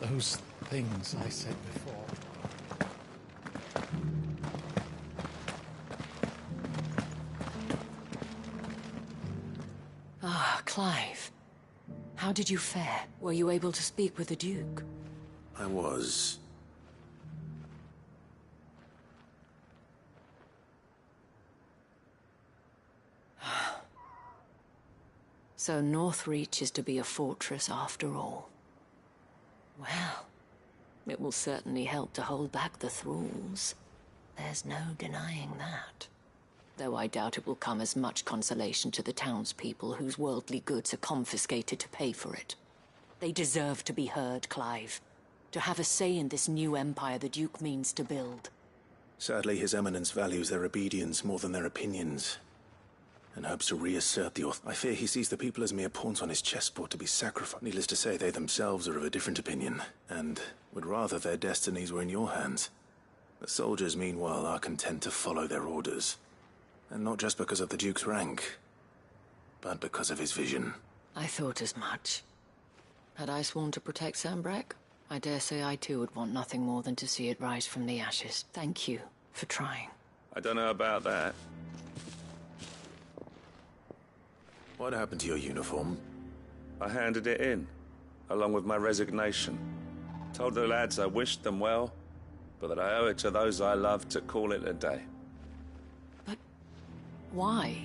I: Those things I said before.
B: Ah, Clive. How did you fare? Were you able to speak with the Duke?
E: I was...
B: So Northreach is to be a fortress after all. Well, it will certainly help to hold back the thralls. There's no denying that. Though I doubt it will come as much consolation to the townspeople whose worldly goods are confiscated to pay for it. They deserve to be heard, Clive. To have a say in this new empire the Duke means to build.
E: Sadly, His Eminence values their obedience more than their opinions, and hopes to reassert the authority. I fear he sees the people as mere pawns on his chessboard to be sacrificed. Needless to say, they themselves are of a different opinion, and would rather their destinies were in your hands. The soldiers, meanwhile, are content to follow their orders. And not just because of the Duke's rank, but because of his vision.
B: I thought as much. Had I sworn to protect Sanbreque, I dare say I too would want nothing more than to see it rise from the ashes. Thank you for trying.
L: I don't know about that.
E: What happened to your uniform?
L: I handed it in, along with my resignation. Told the lads I wished them well, but that I owe it to those I love to call it a day.
B: Why?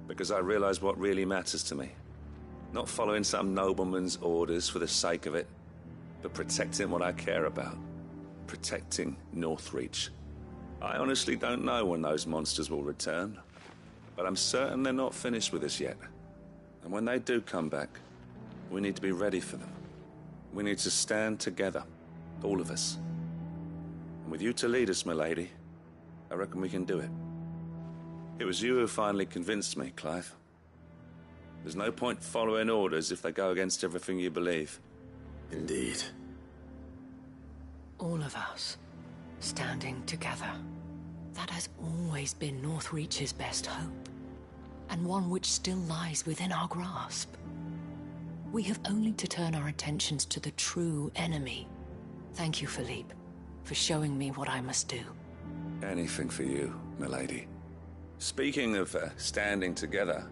L: Because I realize what really matters to me. Not following some nobleman's orders for the sake of it, but protecting what I care about. Protecting Northreach. I honestly don't know when those monsters will return, but I'm certain they're not finished with us yet. And when they do come back, we need to be ready for them. We need to stand together, all of us. And with you to lead us, milady, I reckon we can do it. It was you who finally convinced me, Clive. There's no point following orders if they go against everything you believe.
E: Indeed.
B: All of us, standing together. That has always been Northreach's best hope, and one which still lies within our grasp. We have only to turn our attentions to the true enemy. Thank you, Philippe, for showing me what I must do.
L: Anything for you, milady. Speaking of standing together,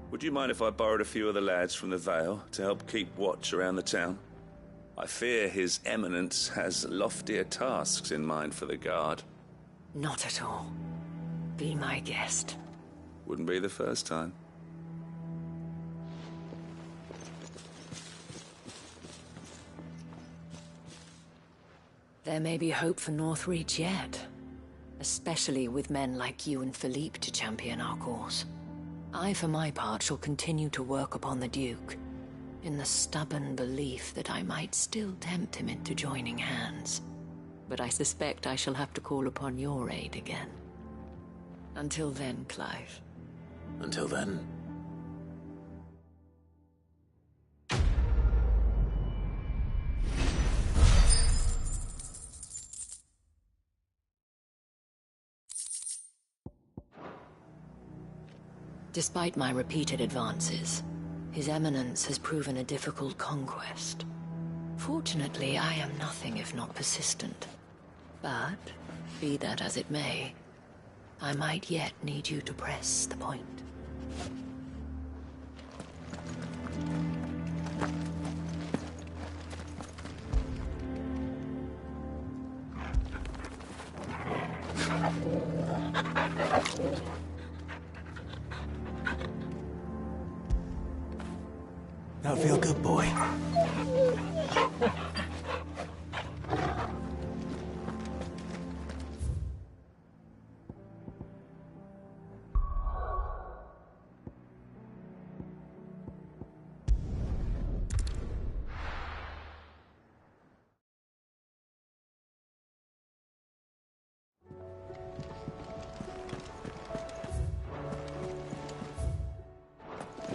L: would you mind if I borrowed a few of the lads from the Vale to help keep watch around the town? I fear His Eminence has loftier tasks in mind for the guard.
B: Not at all. Be my guest.
C: Wouldn't be the first time.
B: There may be hope for Northreach yet. Especially with men like you and Philippe to champion our cause. I, for my part, shall continue to work upon the Duke, in the stubborn belief that I might still tempt him into joining hands. But I suspect I shall have to call upon your aid again. Until then, Clive.
E: Until then.
B: Despite my repeated advances, His Eminence has proven a difficult conquest. Fortunately, I am nothing if not persistent. But, be that as it may, I might yet need you to press the point.
T: Don't feel good, boy.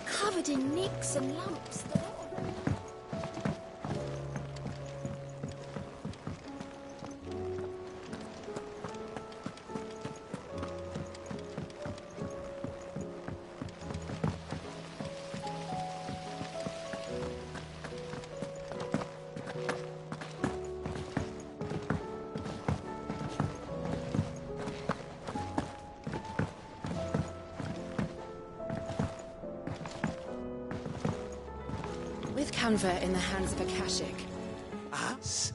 O: Covered in nicks and lumps. The lot of them.
G: With Canva in the hands of Akashic.
T: Us?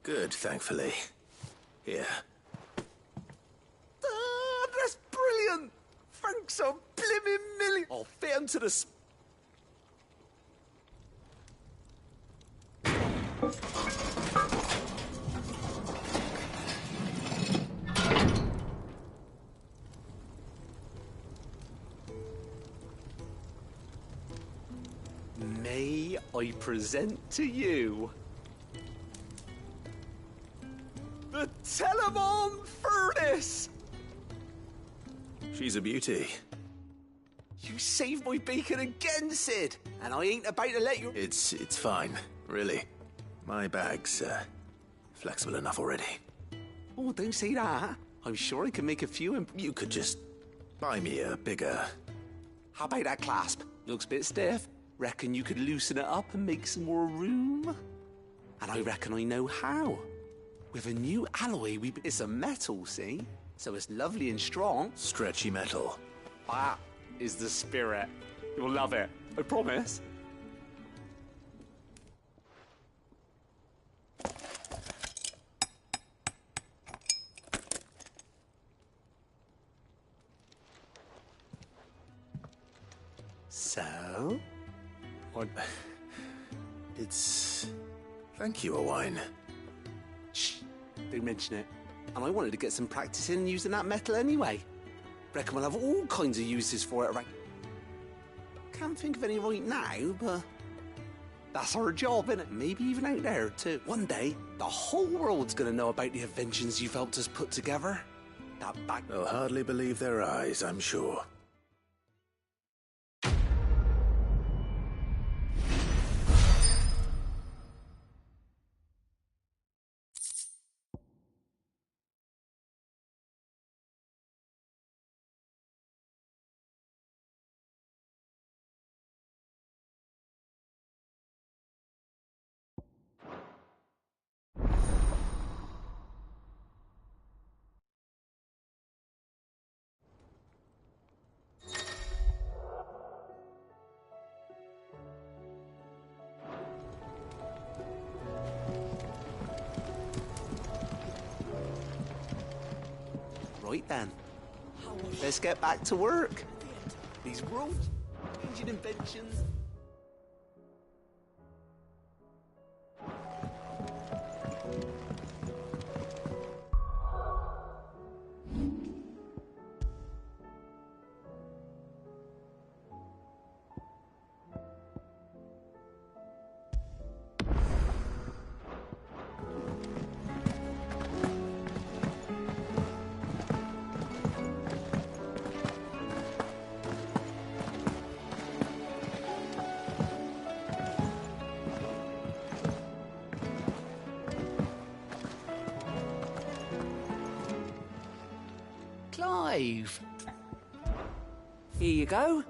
E: Good, thankfully. Here.
T: Ah, that's brilliant! Thanks a blimmin' million! I'll fit 'em to the... May I present to you the Telemon Furnace?
E: She's a beauty.
T: You saved my beacon again, Sid, and I ain't about to let you...
E: It's fine, really. My bag's, flexible enough already.
T: Oh, don't say that. I'm sure I can make a few
E: You could just buy me a bigger...
T: How about that clasp? Looks a bit stiff. Reckon you could loosen it up and make some more room? And I reckon I know how. With a new alloy, it's a metal, see? So it's lovely and strong.
E: Stretchy metal.
T: That is the spirit. You'll love it. I promise. So?
E: What? It's... Thank you, Owain.
T: Shh, don't mention it. And I wanted to get some practice in using that metal anyway. Reckon we'll have all kinds of uses for it, right? Can't think of any right now, but... That's our job, innit? Maybe even out there, too. One day, the whole world's gonna know about the inventions you've helped us put together. That back...
E: They'll hardly believe their eyes, I'm sure.
T: Right then. Let's get back to work. These world-changing inventions.
H: Clive. Here you go.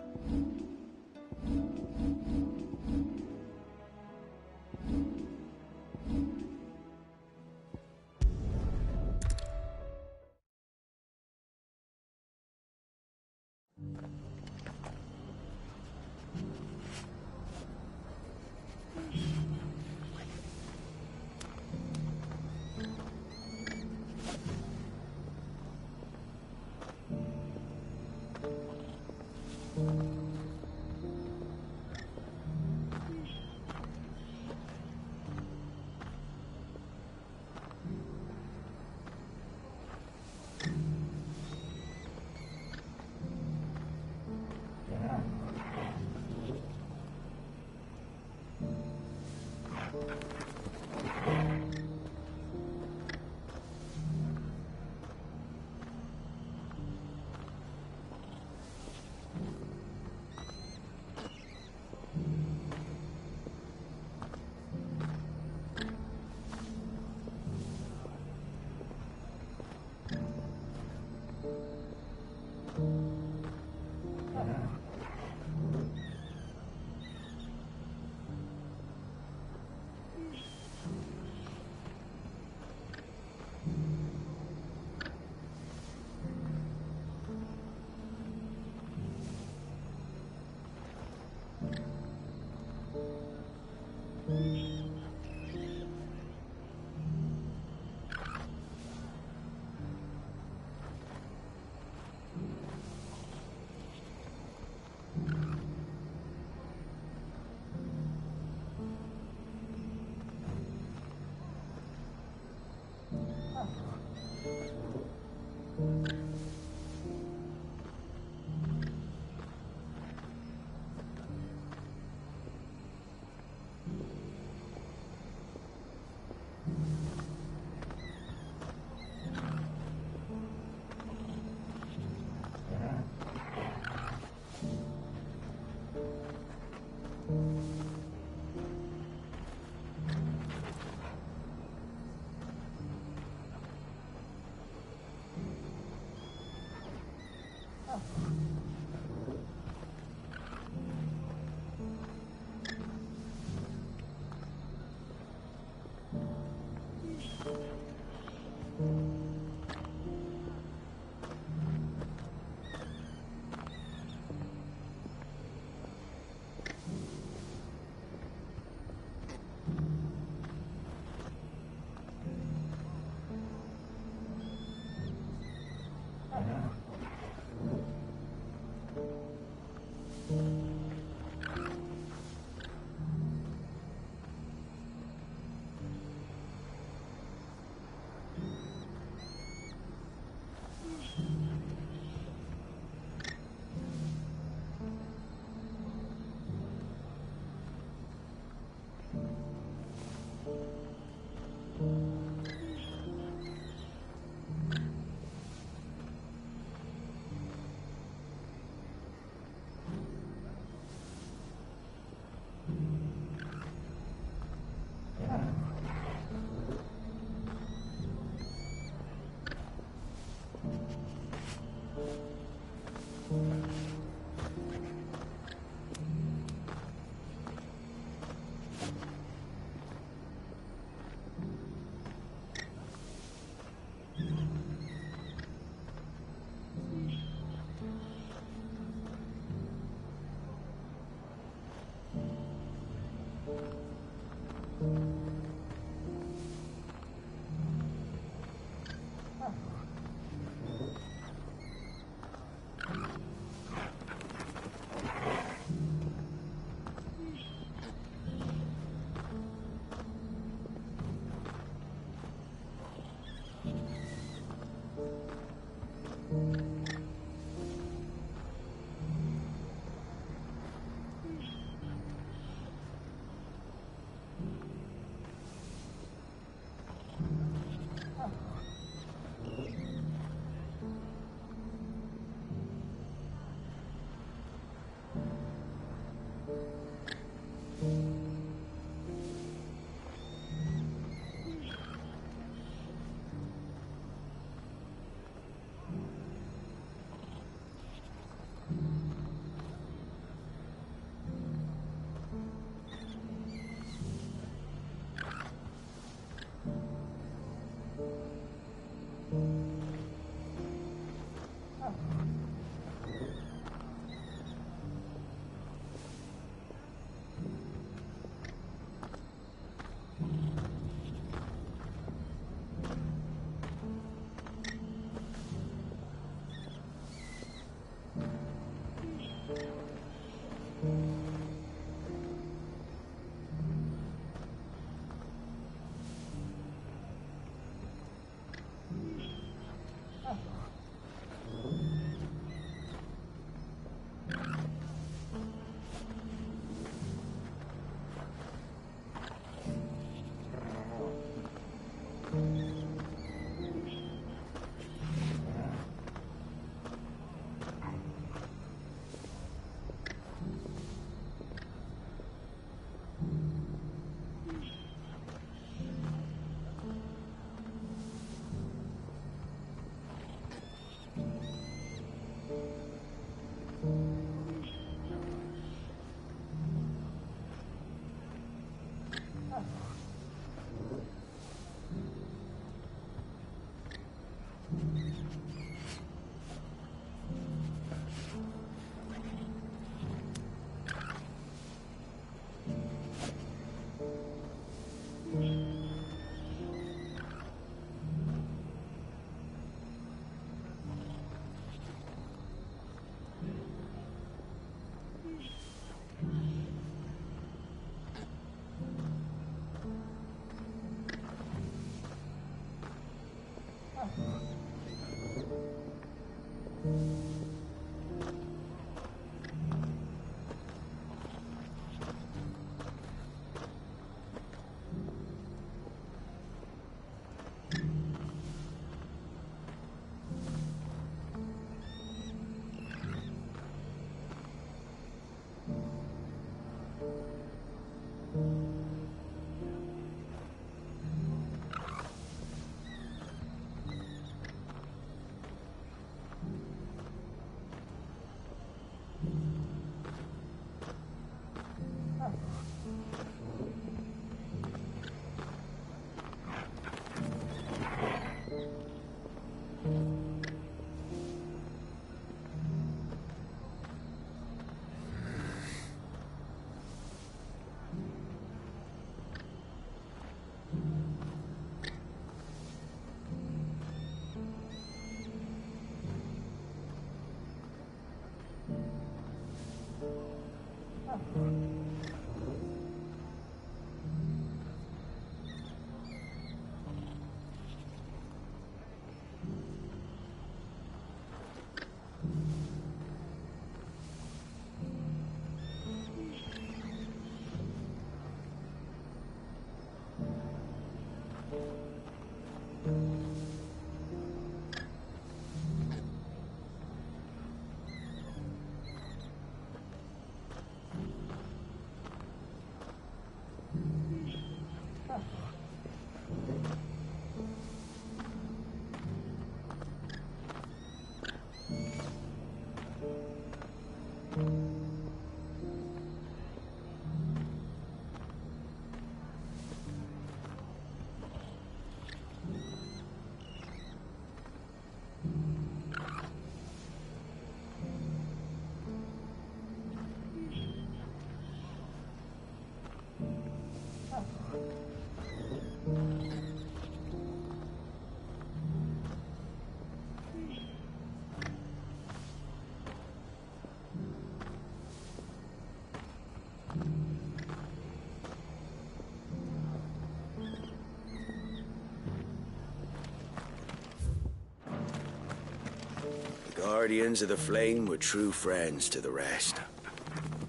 P: Guardians of the Flame were true friends to the rest.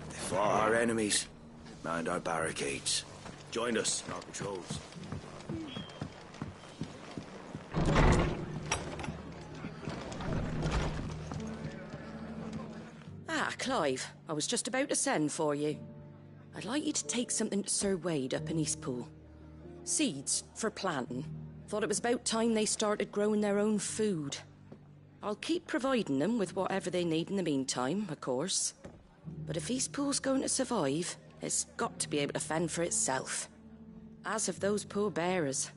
P: They fought our enemies, manned our barricades, joined us in our patrols.
C: Ah, Clive, I was just about to send for you. I'd like you to take something to Sir Wade up in Eastpool. Seeds for planting. Thought it was about time they started growing their own food. I'll keep providing them with whatever they need in the meantime, of course. But if Eastpool's going to survive, it's got to be able to fend for itself. As of those poor bearers.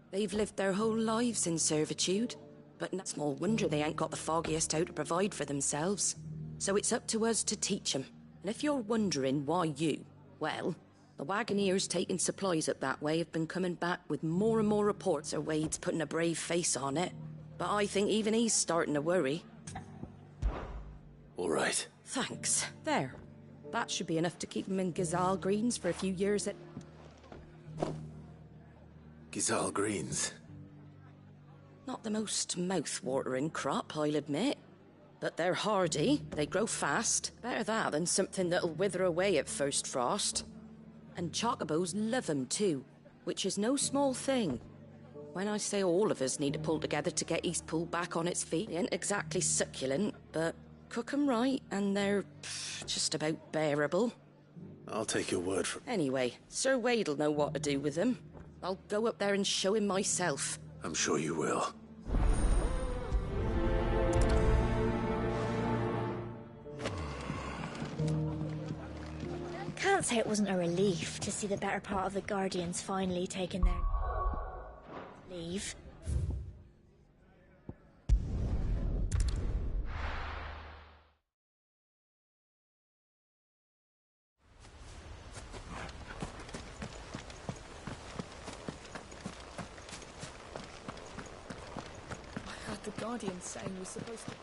C: They've lived their whole lives in servitude, but not small wonder they ain't got the foggiest how to provide for themselves. So it's up to us to teach them. And if you're wondering why you, well, the Wagoneers taking supplies up that way have been coming back with more and more reports of Wade's putting a brave face on it. But I think even he's starting to worry.
E: All right.
C: Thanks. There. That should be enough to keep him in Gazal Greens for a few years at...
E: Gazal Greens?
C: Not the most mouth-watering crop, I'll admit. But they're hardy, they grow fast. Better that than something that'll wither away at first frost. And chocobos love 'em too, which is no small thing. When I say all of us need to pull together to get Eastpool back on its feet, they ain't exactly succulent, but cook 'em right and they're just about bearable.
E: I'll take your word for it.
C: Anyway, Sir Wade'll know what to do with them. I'll go up there and show him myself.
E: I'm sure you will.
O: Can't say it wasn't a relief to see the better part of the Guardians finally taking their leave.
W: I heard the Guardians saying we're supposed to blow.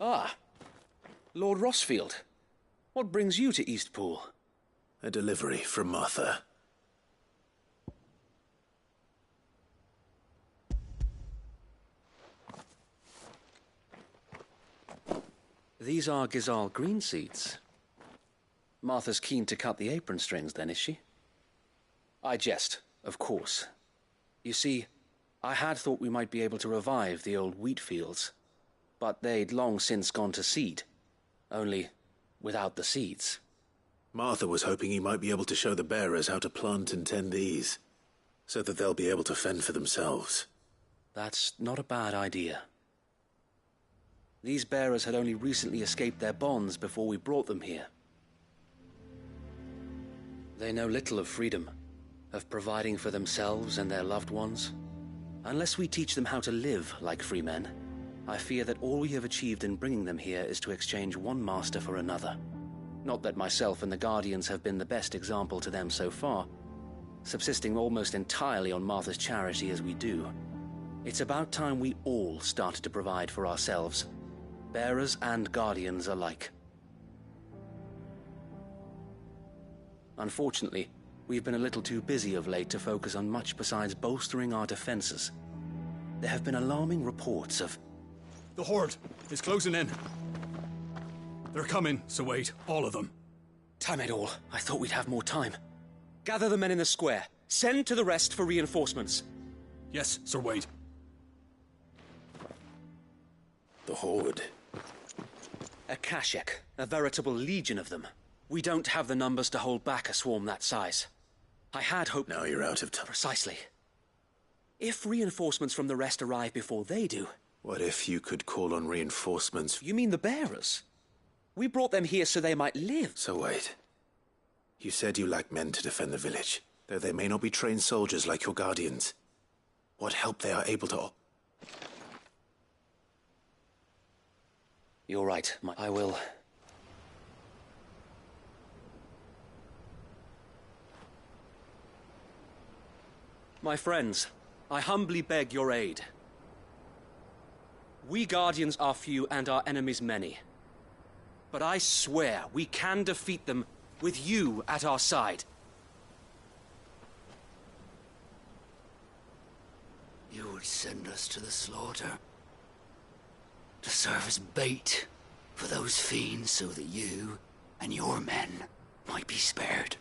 I: Ah, Lord Rossfield. What brings you to Eastpool?
E: A delivery from Martha.
I: These are Gazal green seeds. Martha's keen to cut the apron strings, then, is she? I jest, of course. You see, I had thought we might be able to revive the old wheat fields. But they'd long since gone to seed. Only without the seeds.
E: Martha was hoping you might be able to show the bearers how to plant and tend these, so that they'll be able to fend for themselves.
I: That's not a bad idea. These bearers had only recently escaped their bonds before we brought them here. They know little of freedom, of providing for themselves and their loved ones. Unless we teach them how to live like free men, I fear that all we have achieved in bringing them here is to exchange one master for another. Not that myself and the Guardians have been the best example to them so far, subsisting almost entirely on Martha's charity as we do. It's about time we all started to provide for ourselves, bearers and Guardians alike. Unfortunately, we've been a little too busy of late to focus on much besides bolstering our defenses. There have been alarming reports of...
A: The Horde is closing in. They're coming, Sir Wade. All of them.
N: Damn it all. I thought we'd have more time. Gather the men in the square. Send to the rest for reinforcements.
A: Yes, Sir Wade.
E: The Horde.
N: Akashek, a veritable legion of them. We don't have the numbers to hold back a swarm that size. I had hoped...
E: Now you're out of time.
N: Precisely. If reinforcements from the rest arrive before they do...
E: What if you could call on reinforcements?
N: You mean the bearers? We brought them here so they might live.
E: So wait. You said you lack men to defend the village, though they may not be trained soldiers like your guardians. What help they are able to...
N: You're right, I will... My friends, I humbly beg your aid. We Guardians are few and our enemies many. But I swear we can defeat them with you at our side.
H: You would send us to the slaughter. To serve as bait for those fiends so that you and your men might be spared.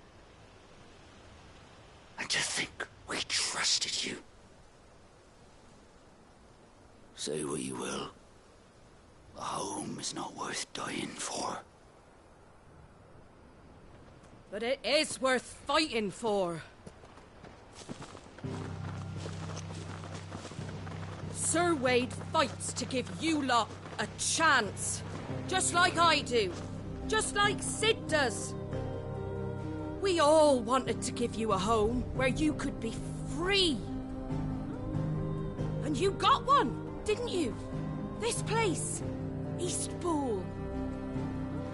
H: And to think we trusted you. Say what you will. A home is not worth dying for.
C: But it is worth fighting for. Sir Wade fights to give you lot a chance. Just like I do. Just like Sid does. We all wanted to give you a home where you could be free. And you got one, didn't you? This place, Eastpool.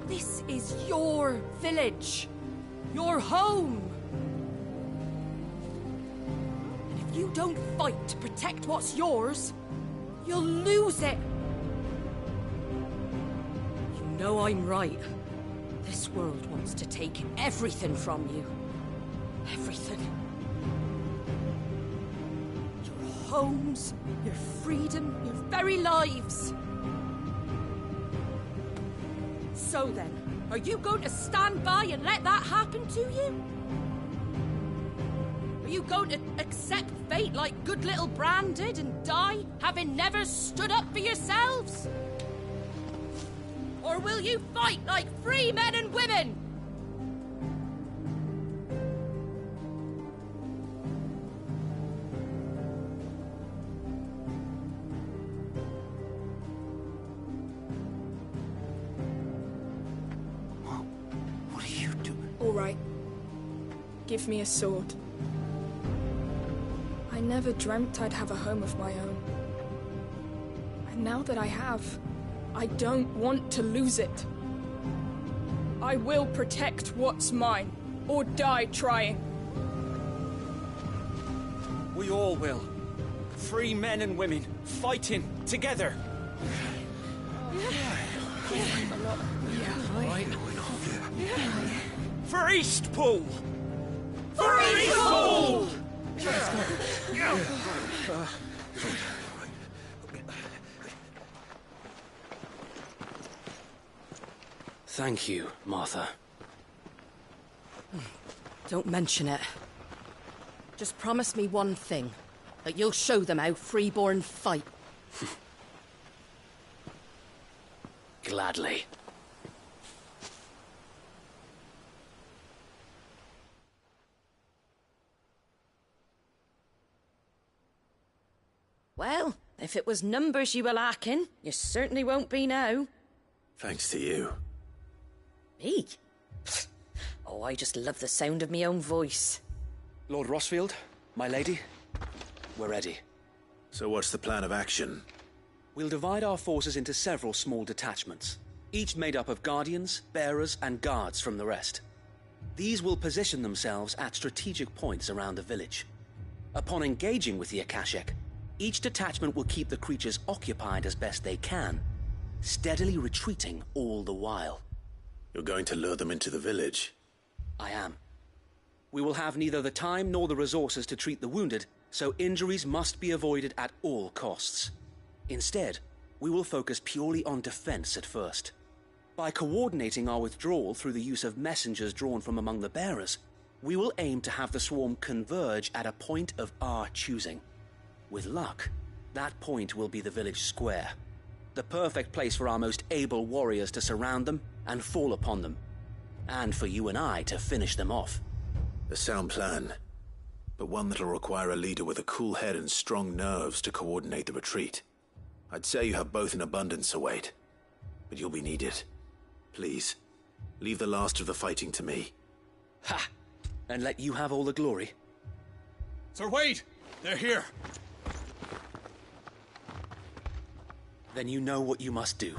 C: This is your village. Your home. And if you don't fight to protect what's yours, you'll lose it. You know I'm right. This world wants to take everything from you. Everything. Your homes, your freedom, your very lives. So then, are you going to stand by and let that happen to you? Are you going to accept fate like good little Bran did and die, having never stood up for yourselves? Or will you fight like free men and women?
H: What are you doing?
Q: All right. Give me a sword. I never dreamt I'd have a home of my own. And now that I have, I don't want to lose it. I will protect what's mine, or die trying.
N: We all will. Free men and women, fighting together. For Eastpool! For Eastpool! Thank you, Martha.
C: Don't mention it. Just promise me one thing. That you'll show them how freeborn fight.
N: Gladly.
C: Well, if it was numbers you were lacking, you certainly won't be now.
E: Thanks to you.
C: Me? Oh, I just love the sound of my own voice.
N: Lord Rossfield, my lady, we're ready.
E: So what's the plan of action?
N: We'll divide our forces into several small detachments, each made up of guardians, bearers, and guards from the rest. These will position themselves at strategic points around the village. Upon engaging with the Akashek, each detachment will keep the creatures occupied as best they can, steadily retreating all the while.
E: You're going to lure them into the village?
N: I am. We will have neither the time nor the resources to treat the wounded, so injuries must be avoided at all costs. Instead, we will focus purely on defense at first. By coordinating our withdrawal through the use of messengers drawn from among the bearers, we will aim to have the swarm converge at a point of our choosing. With luck, that point will be the village square, the perfect place for our most able warriors to surround them and fall upon them, and for you and I to finish them off.
E: A sound plan, but one that'll require a leader with a cool head and strong nerves to coordinate the retreat. I'd say you have both in abundance, Sir Wade, but you'll be needed. Please, leave the last of the fighting to me.
N: Ha! And let you have all the glory.
A: Sir Wade! They're here!
N: Then you know what you must do.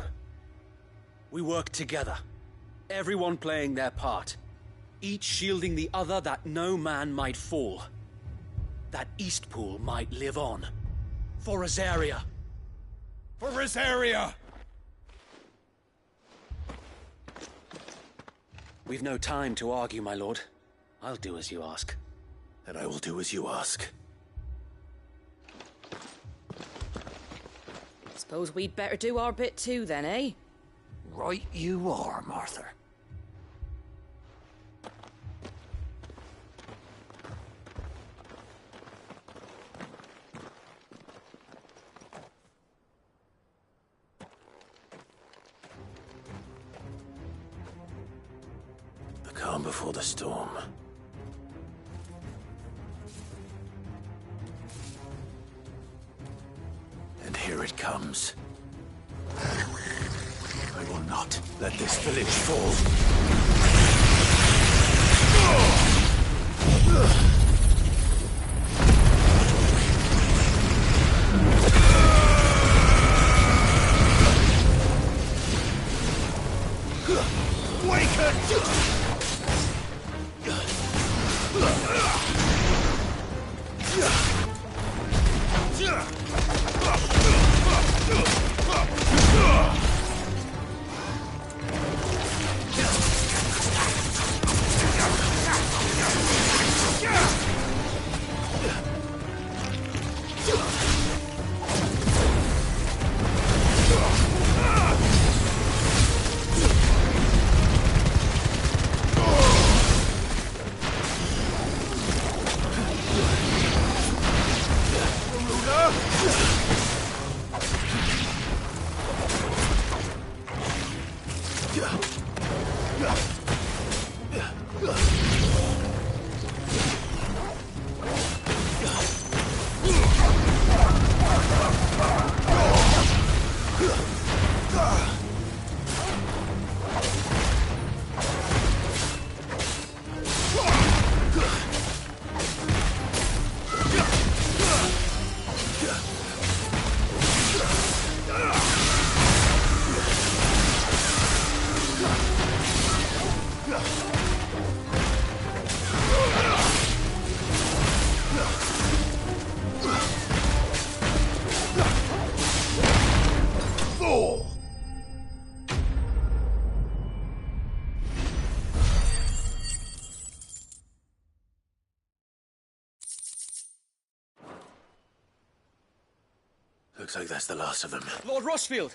N: We work together, everyone playing their part, each shielding the other that no man might fall, that Eastpool might live on. For Rosaria!
A: For Rosaria!
N: We've no time to argue, my lord. I'll do as you ask.
E: And I will do as you ask.
C: Suppose we'd better do our bit too, then, eh?
T: Right you are, Martha.
E: The calm before the storm. And here it comes. I will not let this village fall. Looks like that's the last of them.
N: Lord Rossfield!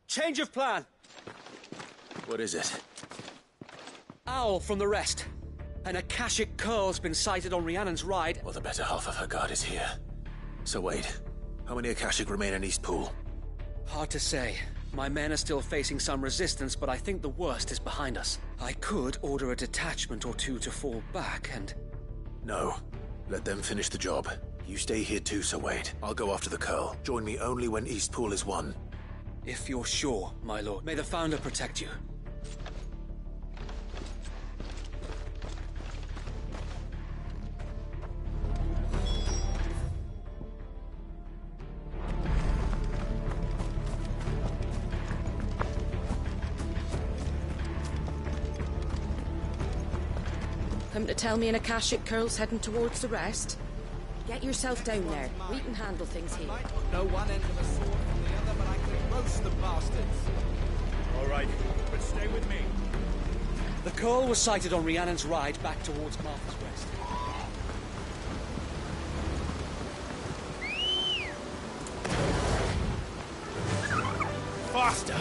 N: Change of plan!
E: What is it?
N: Owl from the rest. An Akashic curl's been sighted on Rhiannon's ride.
E: Well, the better half of her guard is here. So Wade, how many Akashic remain in Eastpool?
N: Hard to say. My men are still facing some resistance, but I think the worst is behind us. I could order a detachment or two to fall back and...
E: No. Let them finish the job. You stay here too, Sir Wade. I'll go after the Curl. Join me only when Eastpool is won.
N: If you're sure, my lord. May the Founder protect you.
C: Come to tell me an Akashic curl's heading towards the rest? Get yourself down there. We can handle things here.
S: No one end of a sword from the other, but I can roast the bastards.
I: All right, but stay with me.
N: The curl was sighted on Rhiannon's ride back towards Martha's Rest.
U: faster!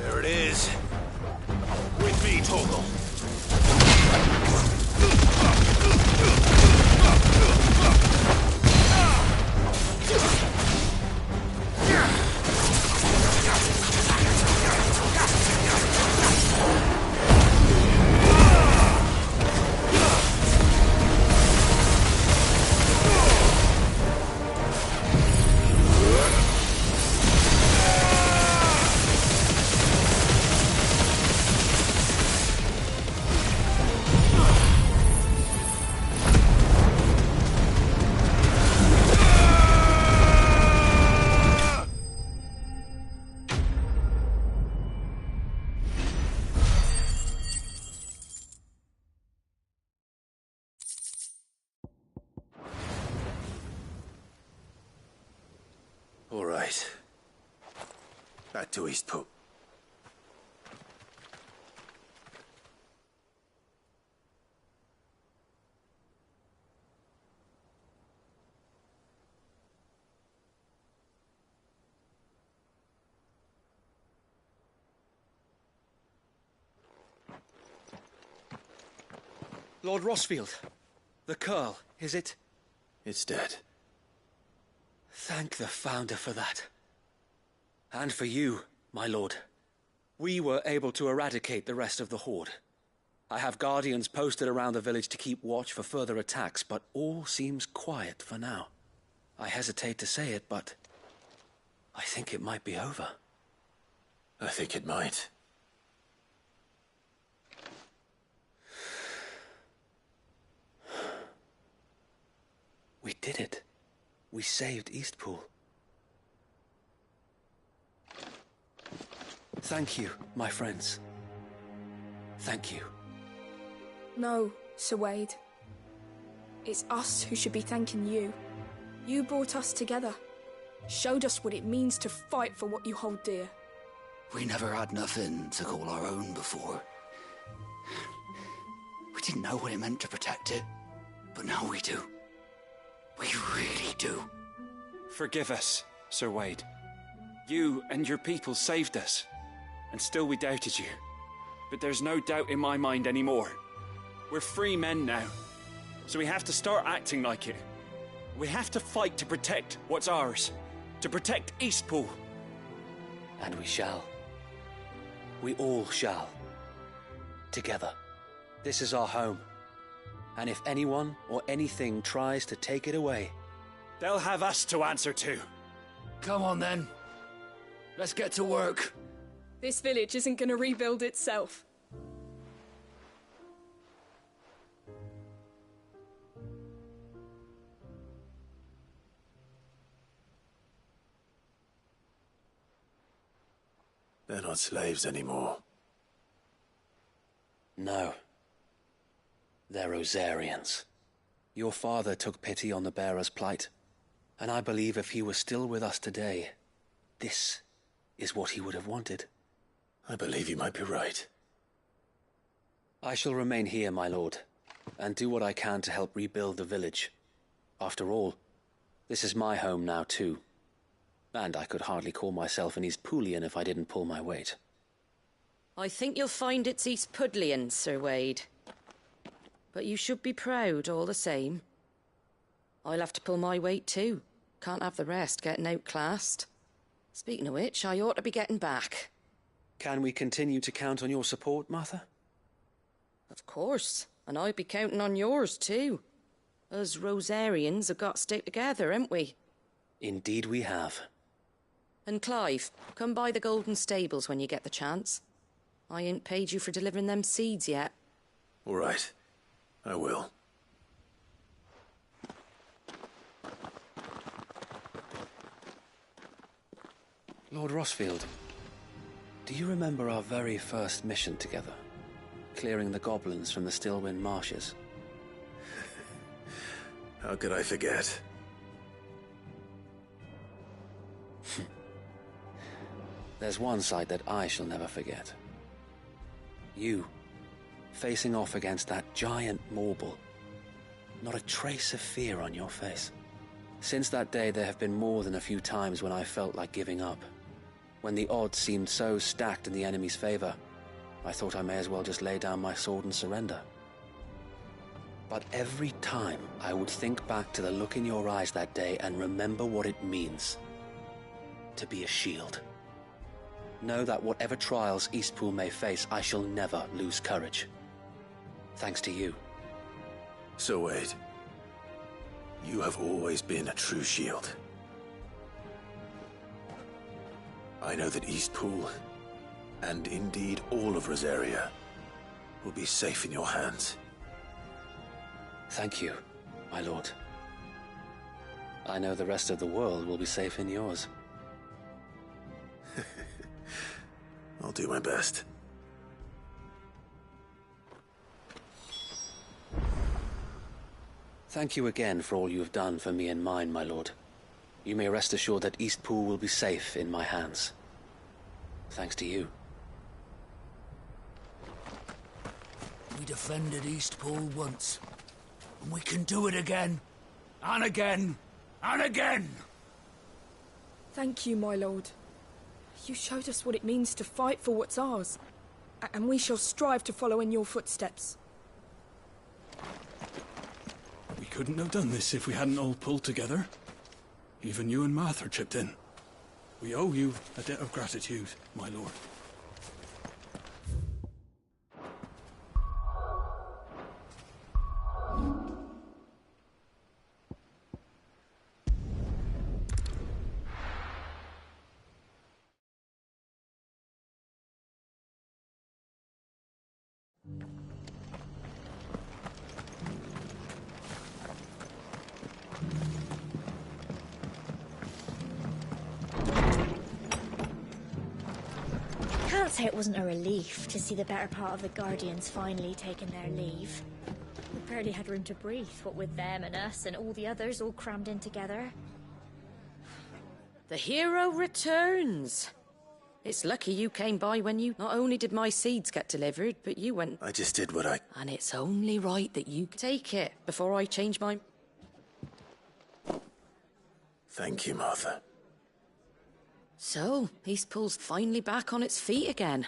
U: There it is. With me, Torgal. All right. Back to Eastpool.
N: Lord Rosfield, the Curl, is it?
E: It's dead.
N: Thank the Founder for that. And for you, my lord. We were able to eradicate the rest of the Horde. I have guardians posted around the village to keep watch for further attacks, but all seems quiet for now. I hesitate to say it, but I think it might be over.
E: I think it might.
N: We did it. We saved Eastpool. Thank you, my friends. Thank you.
Q: No, Sir Wade. It's us who should be thanking you. You brought us together. Showed us what it means to fight for what you hold dear.
H: We never had nothing to call our own before. We didn't know what it meant to protect it, but now we do. We really do.
F: Forgive us, Sir Wade. You and your people saved us, and still we doubted you. But there's no doubt in my mind anymore. We're free men now, so we have to start acting like it. We have to fight to protect what's ours, to protect Eastpool.
N: And we shall. We all shall. Together. This is our home. And if anyone or anything tries to take it away,
F: they'll have us to answer to.
H: Come on then. Let's get to work.
Q: This village isn't gonna rebuild itself.
E: They're not slaves anymore.
N: No. They're Rosarians. Your father took pity on the bearer's plight, and I believe if he was still with us today, this is what he would have wanted.
E: I believe you might be right.
N: I shall remain here, my lord, and do what I can to help rebuild the village. After all, this is my home now too. And I could hardly call myself an Eastpoolian if I didn't pull my weight.
C: I think you'll find it's Eastpudlian, Sir Wade. But you should be proud all the same. I'll have to pull my weight too. Can't have the rest getting outclassed. Speaking of which, I ought to be getting back.
N: Can we continue to count on your support, Martha?
C: Of course, and I'd be counting on yours too. Us Rosarians have got to stick together, haven't we?
N: Indeed we have.
C: And Clive, come by the Golden Stables when you get the chance. I ain't paid you for delivering them seeds yet.
E: All right. I will.
N: Lord Rosfield, do you remember our very first mission together? Clearing the goblins from the Stillwind marshes?
E: How could I forget?
N: There's one sight that I shall never forget. You, facing off against that giant Morble. Not a trace of fear on your face. Since that day, there have been more than a few times when I felt like giving up. When the odds seemed so stacked in the enemy's favor, I thought I may as well just lay down my sword and surrender. But every time, I would think back to the look in your eyes that day and remember what it means to be a shield. Know that whatever trials Eastpool may face, I shall never lose courage. Thanks to you.
E: So Wade, you have always been a true shield. I know that Eastpool, and indeed all of Rosaria, will be safe in your hands.
N: Thank you, my lord. I know the rest of the world will be safe in yours.
E: I'll do my best.
N: Thank you again for all you have done for me and mine, my lord. You may rest assured that Eastpool will be safe in my hands. Thanks to you.
H: We defended Eastpool once, and we can do it again, and again, and again!
Q: Thank you, my lord. You showed us what it means to fight for what's ours, and we shall strive to follow in your footsteps.
A: We couldn't have done this if we hadn't all pulled together. Even you and Martha chipped in. We owe you a debt of gratitude, my lord.
O: Can't say it wasn't a relief to see the better part of the Guardians finally taking their leave. We barely had room to breathe, what with them and us and all the others all crammed in together.
C: The hero returns. It's lucky you came by when you... Not only did my seeds get delivered, but you went...
E: I just did what I...
C: And it's only right that you take it before I change my...
E: Thank you, Martha.
C: So, Eastpool's finally back on its feet again.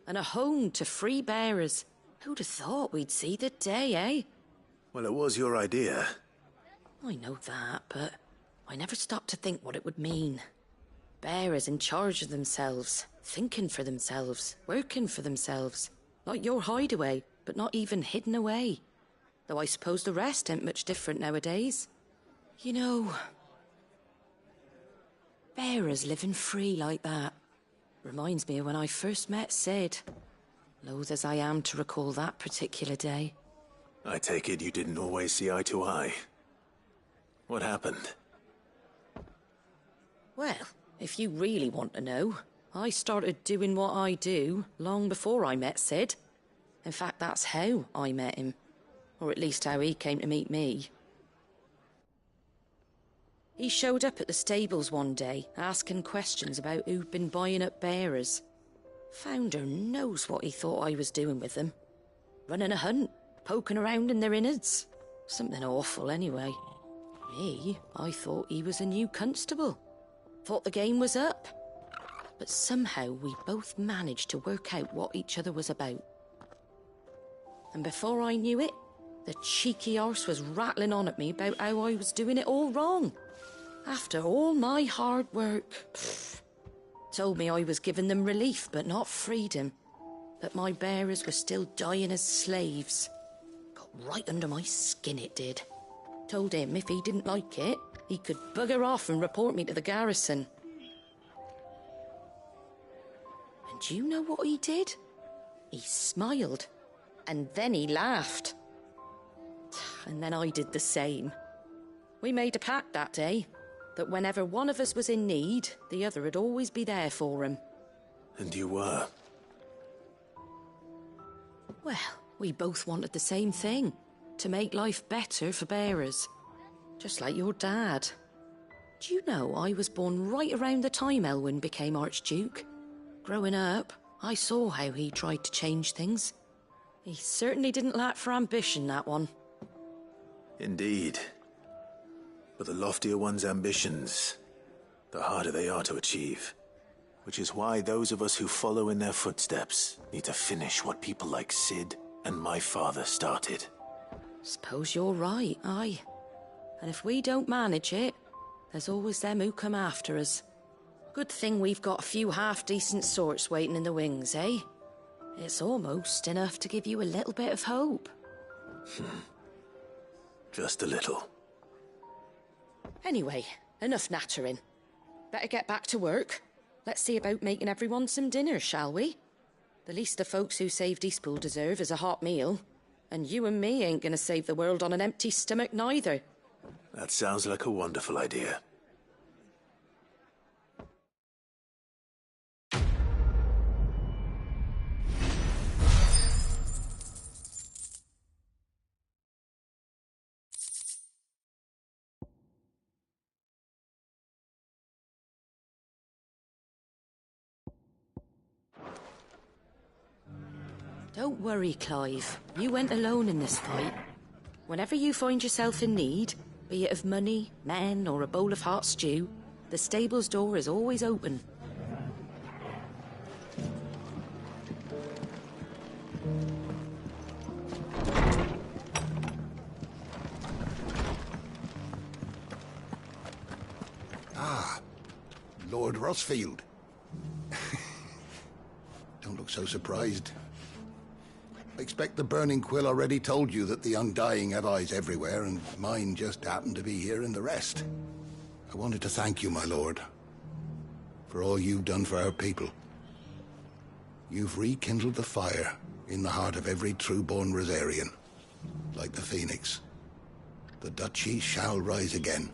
C: And a home to free bearers. Who'd have thought we'd see the day, eh?
E: Well, it was your idea.
C: I know that, but I never stopped to think what it would mean. Bearers in charge of themselves, thinking for themselves, working for themselves. Like your hideaway, but not even hidden away. Though I suppose the rest ain't much different nowadays. You know... bearers living free like that. Reminds me of when I first met Sid. Loath as I am to recall that particular day.
E: I take it you didn't always see eye to eye. What happened?
C: Well, if you really want to know, I started doing what I do long before I met Sid. In fact, that's how I met him. Or at least how he came to meet me. He showed up at the stables one day, asking questions about who'd been buying up bearers. Founder knows what he thought I was doing with them. Running a hunt, poking around in their innards. Something awful, anyway. Me, I thought he was a new constable. Thought the game was up. But somehow we both managed to work out what each other was about. And before I knew it, the cheeky arse was rattling on at me about how I was doing it all wrong. After all my hard work. Told me I was giving them relief, but not freedom. That my bearers were still dying as slaves. Got right under my skin, it did. Told him if he didn't like it, he could bugger off and report me to the garrison. And do you know what he did? He smiled. And then he laughed. And then I did the same. We made a pact that day, that whenever one of us was in need, the other would always be there for him.
E: And you were?
C: Well, we both wanted the same thing. To make life better for bearers. Just like your dad. Do you know I was born right around the time Elwyn became Archduke? Growing up, I saw how he tried to change things. He certainly didn't lack for ambition, that one.
E: Indeed. But the loftier one's ambitions, the harder they are to achieve. Which is why those of us who follow in their footsteps need to finish what people like Sid and my father started.
C: Suppose you're right, aye. And if we don't manage it, there's always them who come after us. Good thing we've got a few half-decent sorts waiting in the wings, eh? It's almost enough to give you a little bit of hope.
E: Just a little.
C: Anyway, enough nattering. Better get back to work. Let's see about making everyone some dinner, shall we? The least the folks who saved Eastpool deserve is a hot meal. And you and me ain't gonna save the world on an empty stomach neither.
E: That sounds like a wonderful idea.
C: Don't worry, Clive. You went alone in this fight. Whenever you find yourself in need, be it of money, men, or a bowl of hot stew, the stable's door is always open.
J: Ah, Lord Rossfield. Don't look so surprised. I expect the Burning Quill already told you that the Undying have eyes everywhere, and mine just happened to be here in the rest. I wanted to thank you, my lord, for all you've done for our people. You've rekindled the fire in the heart of every true-born Rosarian, like the Phoenix. The Duchy shall rise again.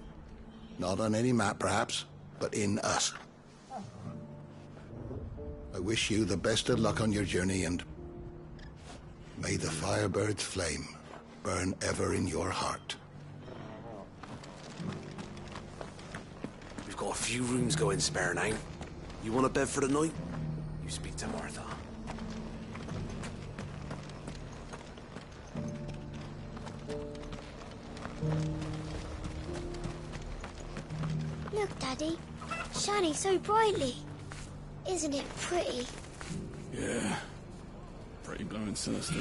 J: Not on any map, perhaps, but in us. I wish you the best of luck on your journey, and may the Firebird's flame burn ever in your heart.
T: We've got a few rooms going spare now. You want a bed for the night? You speak to Martha.
O: Look, Daddy. Shining so brightly. Isn't it pretty?
A: Yeah. Pretty blowing sinister.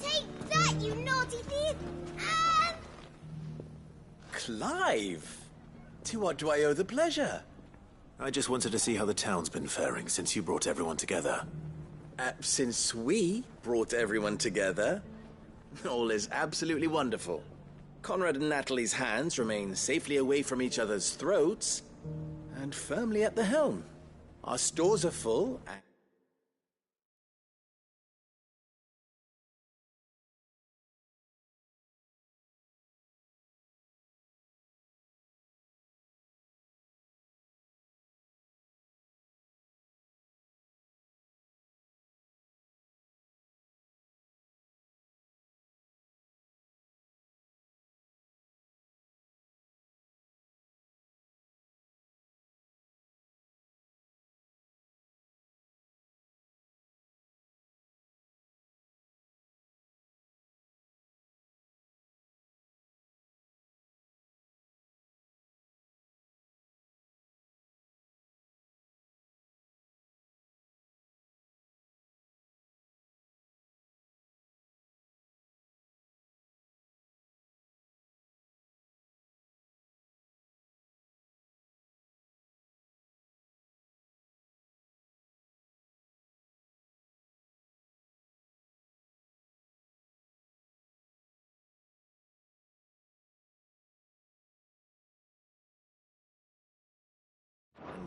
O: Take that, you naughty thief! Ah!
E: Clive! To what do I owe the pleasure? I just wanted to see how the town's been faring since you brought everyone together.
M: Since we brought everyone together, all is absolutely wonderful. Conrad and Natalie's hands remain safely away from each other's throats and firmly at the helm. Our stores are full,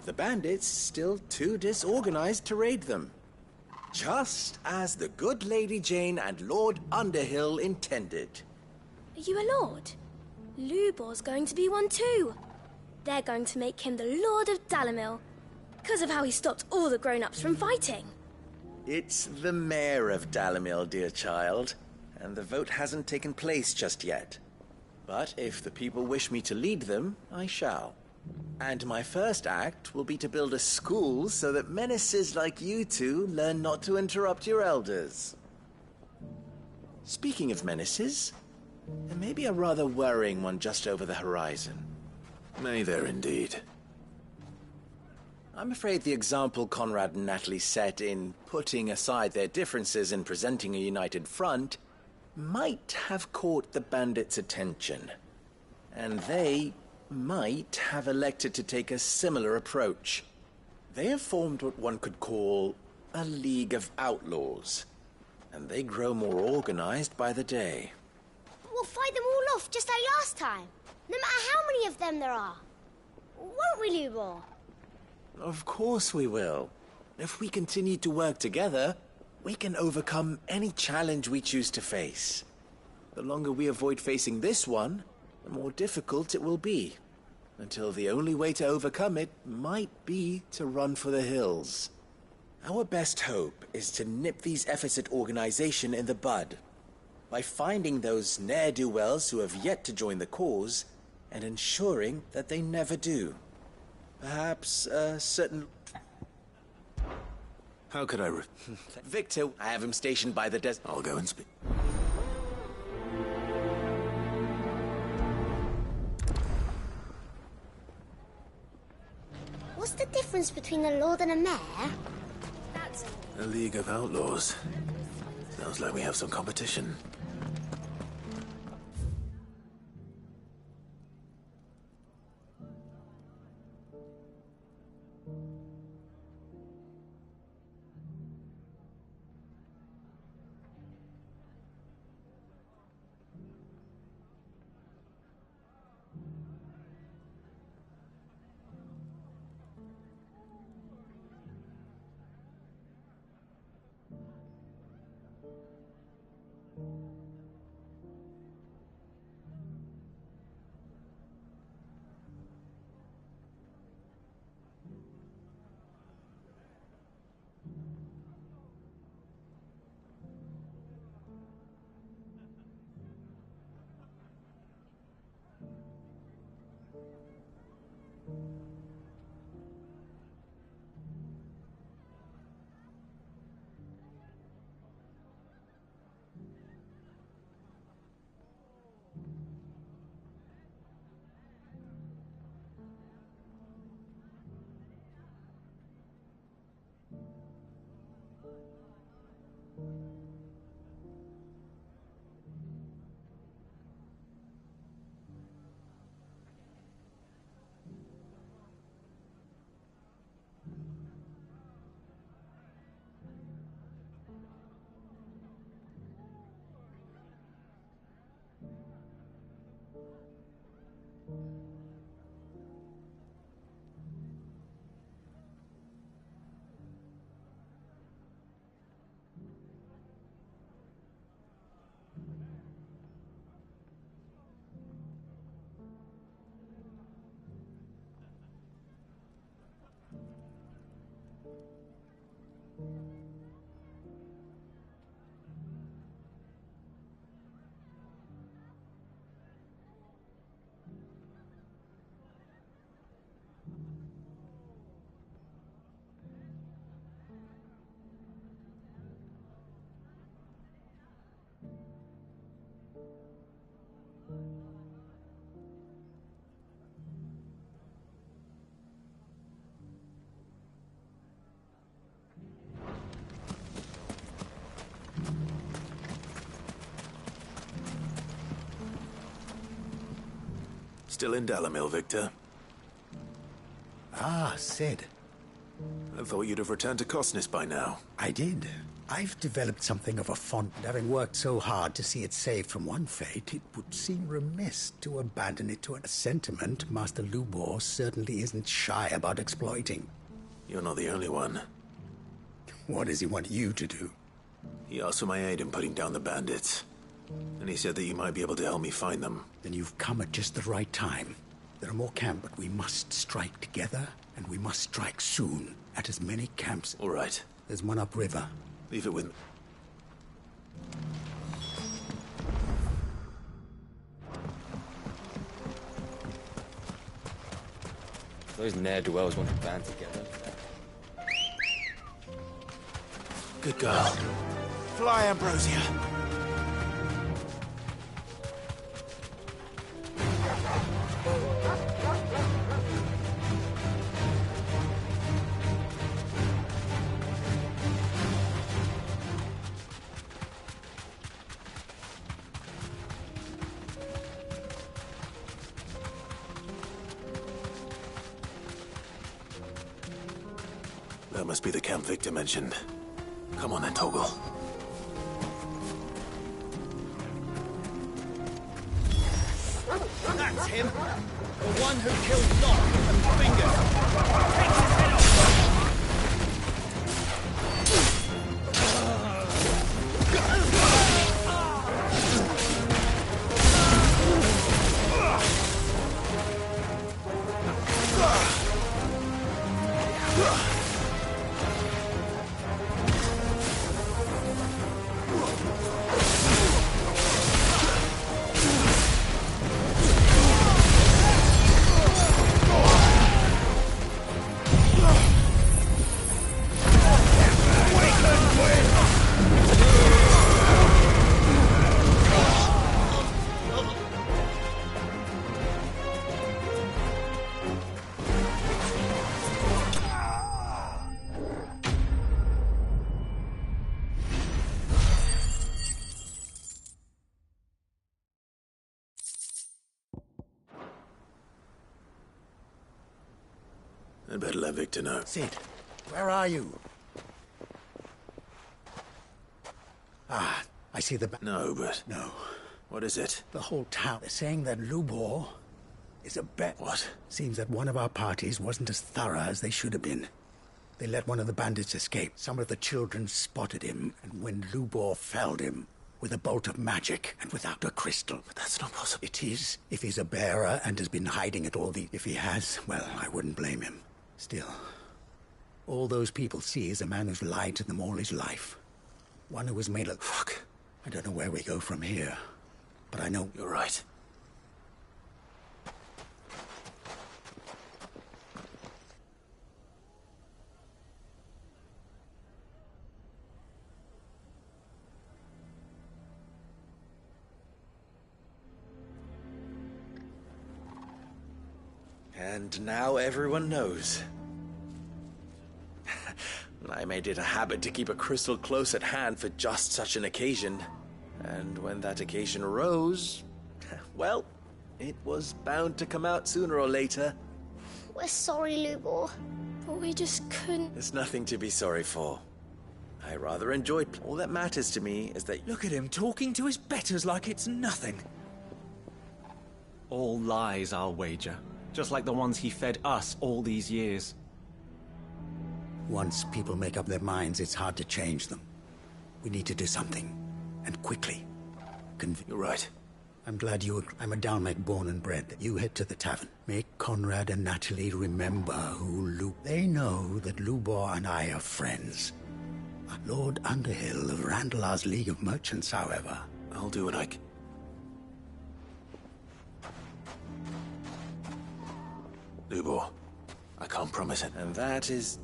M: the bandits still too disorganized to raid them. Just as the good Lady Jane and Lord Underhill intended.
D: Are you a lord? Lubor's going to be one too. They're going to make him the Lord of Dalamil, because of how he stopped all the grown-ups from fighting.
M: It's the mayor of Dalamil, dear child, and the vote hasn't taken place just yet. But if the people wish me to lead them, I shall. And my first act will be to build a school so that menaces like you two learn not to interrupt your elders. Speaking of menaces, there may be a rather worrying one just over the horizon.
E: May there indeed.
M: I'm afraid the example Conrad and Natalie set in putting aside their differences and presenting a united front might have caught the bandits' attention. And they might have elected to take a similar approach. They have formed what one could call a League of Outlaws, and they grow more organized by the day.
O: We'll fight them all off just like last time, no matter how many of them there are. Won't we, Lubor?
M: Of course we will. If we continue to work together, we can overcome any challenge we choose to face. The longer we avoid facing this one, the more difficult it will be. Until the only way to overcome it might be to run for the hills. Our best hope is to nip these efforts at organization in the bud, by finding those ne'er-do-wells who have yet to join the cause, and ensuring that they never do. Perhaps a certain...
E: How could I
M: Victor, I have him stationed by the desk.
E: I'll go and speak.
O: What's the difference between a lord and a mayor?
E: A League of Outlaws. Sounds like we have some competition. Still in Dalamil, Victor?
J: Ah, Sid.
E: I thought you'd have returned to Cosnes by now.
J: I did.
K: I've developed something of a fond, having worked so hard to see it saved from one fate, it would seem remiss to abandon it to a sentiment Master Lubor certainly isn't shy about exploiting.
E: You're not the only one.
K: What does he want you to do?
E: He asked for my aid in putting down the bandits. And he said that you might be able to help me find them.
K: Then you've come at just the right time. There are more camps, but we must strike together, and we must strike soon, at as many camps.
E: All right.
K: There's one upriver.
E: Leave it with me.
R: Those ne'er-do-wells want to band together.
E: Good girl. Fly, Ambrosia. That must be the camp Victor mentioned. Come on then, Toggle.
V: That's him! The one who killed Locke and Fingers! Take his head
E: I'd better let Victor know.
K: Sid, where are you? Ah, I see the...
E: No, but...
K: No.
E: What is it?
K: The whole town. They're saying that Lubor is a bet.
E: What?
K: Seems that one of our parties wasn't as thorough as they should have been. They let one of the bandits escape. Some of the children spotted him, and when Lubor felled him with a bolt of magic and without a crystal.
E: But that's not possible.
K: It is, if he's a bearer and has been hiding it all the... If he has, well, I wouldn't blame him. Still, all those people see is a man who's lied to them all his life. One who has made a...
E: Fuck.
K: I don't know where we go from here, but I know...
E: You're right.
M: And now everyone knows. I made it a habit to keep a crystal close at hand for just such an occasion. And when that occasion arose, well, it was bound to come out sooner or later.
D: We're sorry, Lubor, but we just couldn't...
M: There's nothing to be sorry for. I rather enjoyed... All that matters to me is that...
X: Look at him talking to his betters like it's nothing.
Y: All lies, I'll wager. Just like the ones he fed us all these years.
K: Once people make up their minds, it's hard to change them. We need to do something. And quickly.
E: You're right.
K: I'm glad you agree. I'm a Dalmec born and bred. You head to the tavern. Make Conrad and Natalie remember who They know that Lubor and I are friends. Lord Underhill of Randalar's League of Merchants, however.
E: I'll do what I can. Lubor, I can't promise it.
M: And that is...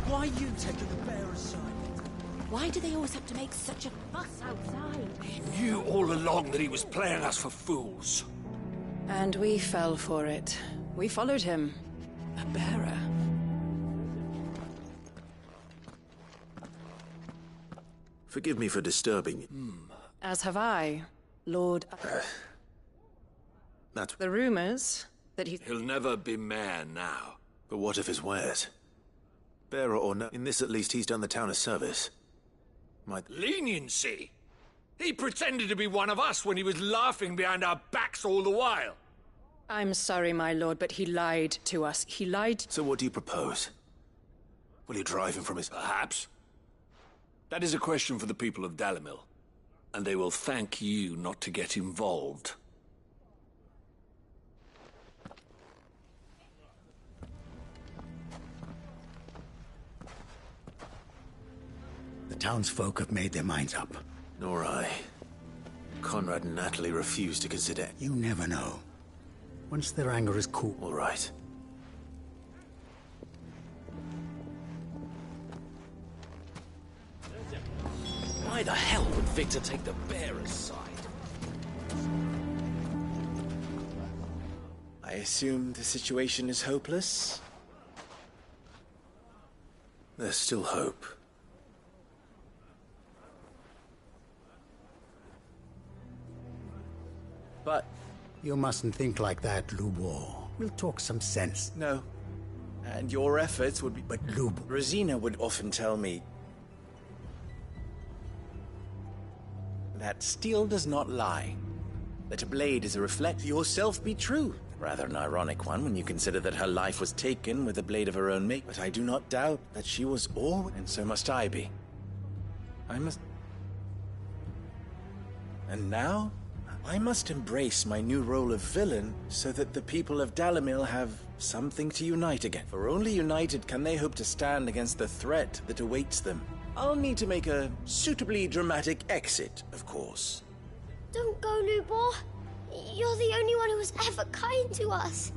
V: Why are you taking the bearer's side?
O: Why do they always have to make such a fuss outside?
I: He knew all along that he was playing us for fools.
W: And we fell for it. We followed him. A bearer.
E: Forgive me for disturbing you.
W: As have I, Lord...
E: That's...
W: The rumors,
C: that he's...
B: He'll never be mayor now.
E: But what of his wares? Bearer or no, in this at least he's done the town a service.
B: Leniency? He pretended to be one of us when he was laughing behind our backs all the while.
C: I'm sorry, my lord, but he lied to us. He lied...
E: So what do you propose? Will you drive him from his...
B: Perhaps. That is a question for the people of Dalimil. And they will thank you not to get involved.
K: The townsfolk have made their minds up.
E: Nor I. Conrad and Natalie refuse to consider...
K: You never know. Once their anger is cool...
E: All right.
N: Why the hell would Victor take the bearer's side?
M: I assume the situation is hopeless?
E: There's still hope.
M: But...
K: You mustn't think like that, Lubor. We'll talk some sense.
M: No. And your efforts would be...
K: But Lubor...
M: Rosina would often tell me that steel does not lie. That a blade is a reflection. Yourself be true. Rather an ironic one when you consider that her life was taken with the blade of her own make. But I do not doubt that she was all, and so must I be. I must... And now, I must embrace my new role of villain so that the people of Dalimil have something to unite again. For only united can they hope to stand against the threat that awaits them. I'll need to make a suitably dramatic exit, of course.
D: Don't go, Lubor. You're the only one who was ever kind to us.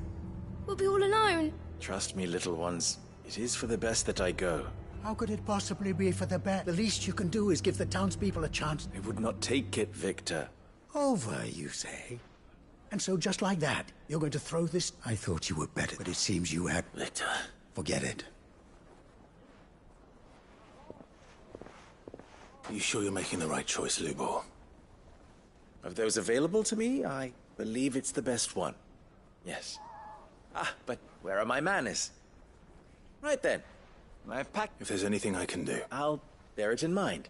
D: We'll be all alone.
M: Trust me, little ones. It is for the best that I go.
K: How could it possibly be for the best? The least you can do is give the townspeople a chance.
M: They would not take it, Victor.
K: Over, you say? And so just like that, you're going to throw this... I thought you were better, but it seems you had...
E: Victor.
K: Forget it.
E: Are you sure you're making the right choice, Lubor?
M: Of those available to me, I believe it's the best one. Yes. Ah, but where are my manners? Right then. I've packed...
E: If there's anything I can do...
M: I'll bear it in mind.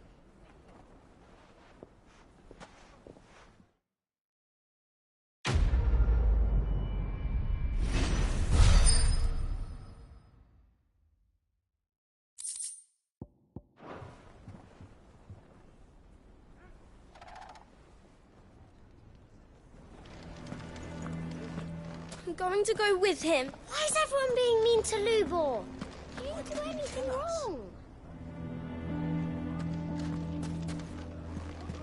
D: I'm going to go with him. Why is everyone being mean to Lubor? He didn't do anything wrong.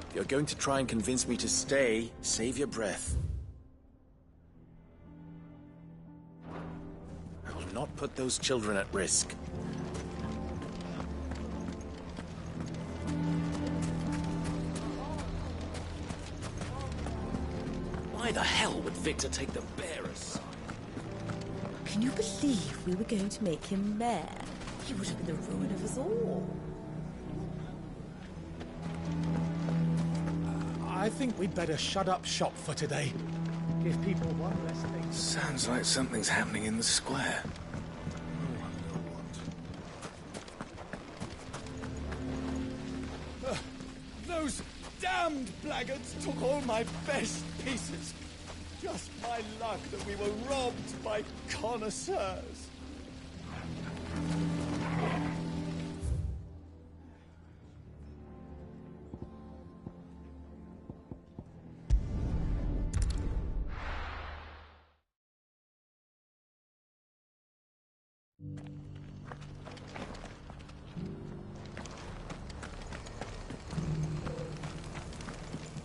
M: If you're going to try and convince me to stay, save your breath. I will not put those children at risk.
N: Why the hell would Victor take the bearer's side?
G: Can you believe we were going to make him mayor? He would have been the ruin of us all.
I: I think we'd better shut up shop for today. Give people one less thing.
E: Sounds like something's happening in the square.
V: Those damned blackguards took all my best pieces. Just my luck that we were robbed by connoisseurs.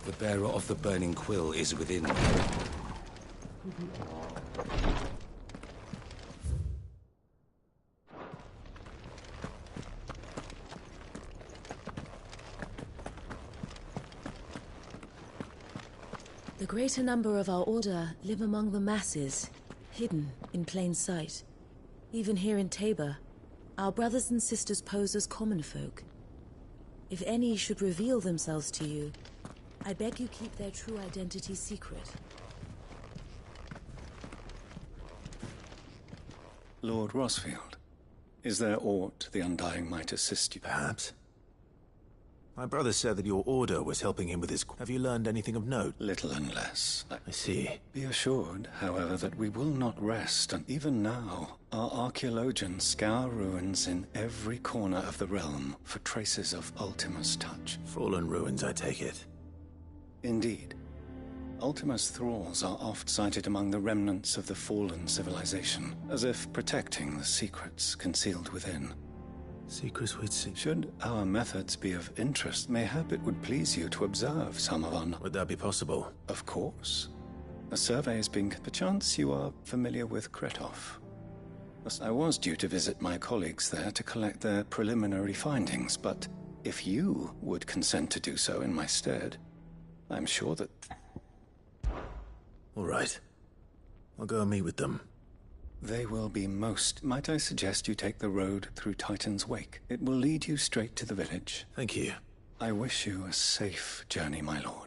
L: The bearer of the burning quill is within.
G: The greater number of our order live among the masses, hidden in plain sight. Even here in Tabor, our brothers and sisters pose as common folk. If any should reveal themselves to you, I beg you keep their true identity secret.
L: Lord Rosfield, is there aught the Undying might assist you?
E: Perhaps. My brother said that your order was helping him with his... Have you learned anything of note?
L: Little unless.
E: I see.
L: Be assured, however, that we will not rest, and even now, our archaeologians scour ruins in every corner of the realm for traces of Ultima's touch.
E: Fallen ruins, I take it.
L: Indeed. Ultima's thralls are oft sighted among the remnants of the fallen civilization, as if protecting the secrets concealed within.
E: Secrets we'd see.
L: Should our methods be of interest, mayhap it would please you to observe some of our...
E: Would that be possible?
L: Of course. A survey is being... Perchance you are familiar with Kretov. I was due to visit my colleagues there to collect their preliminary findings, but if you would consent to do so in my stead, I'm sure that...
E: All right. I'll go and meet with them.
L: They will be most... Might I suggest you take the road through Titan's Wake? It will lead you straight to the village.
E: Thank you.
L: I wish you a safe journey, my lord.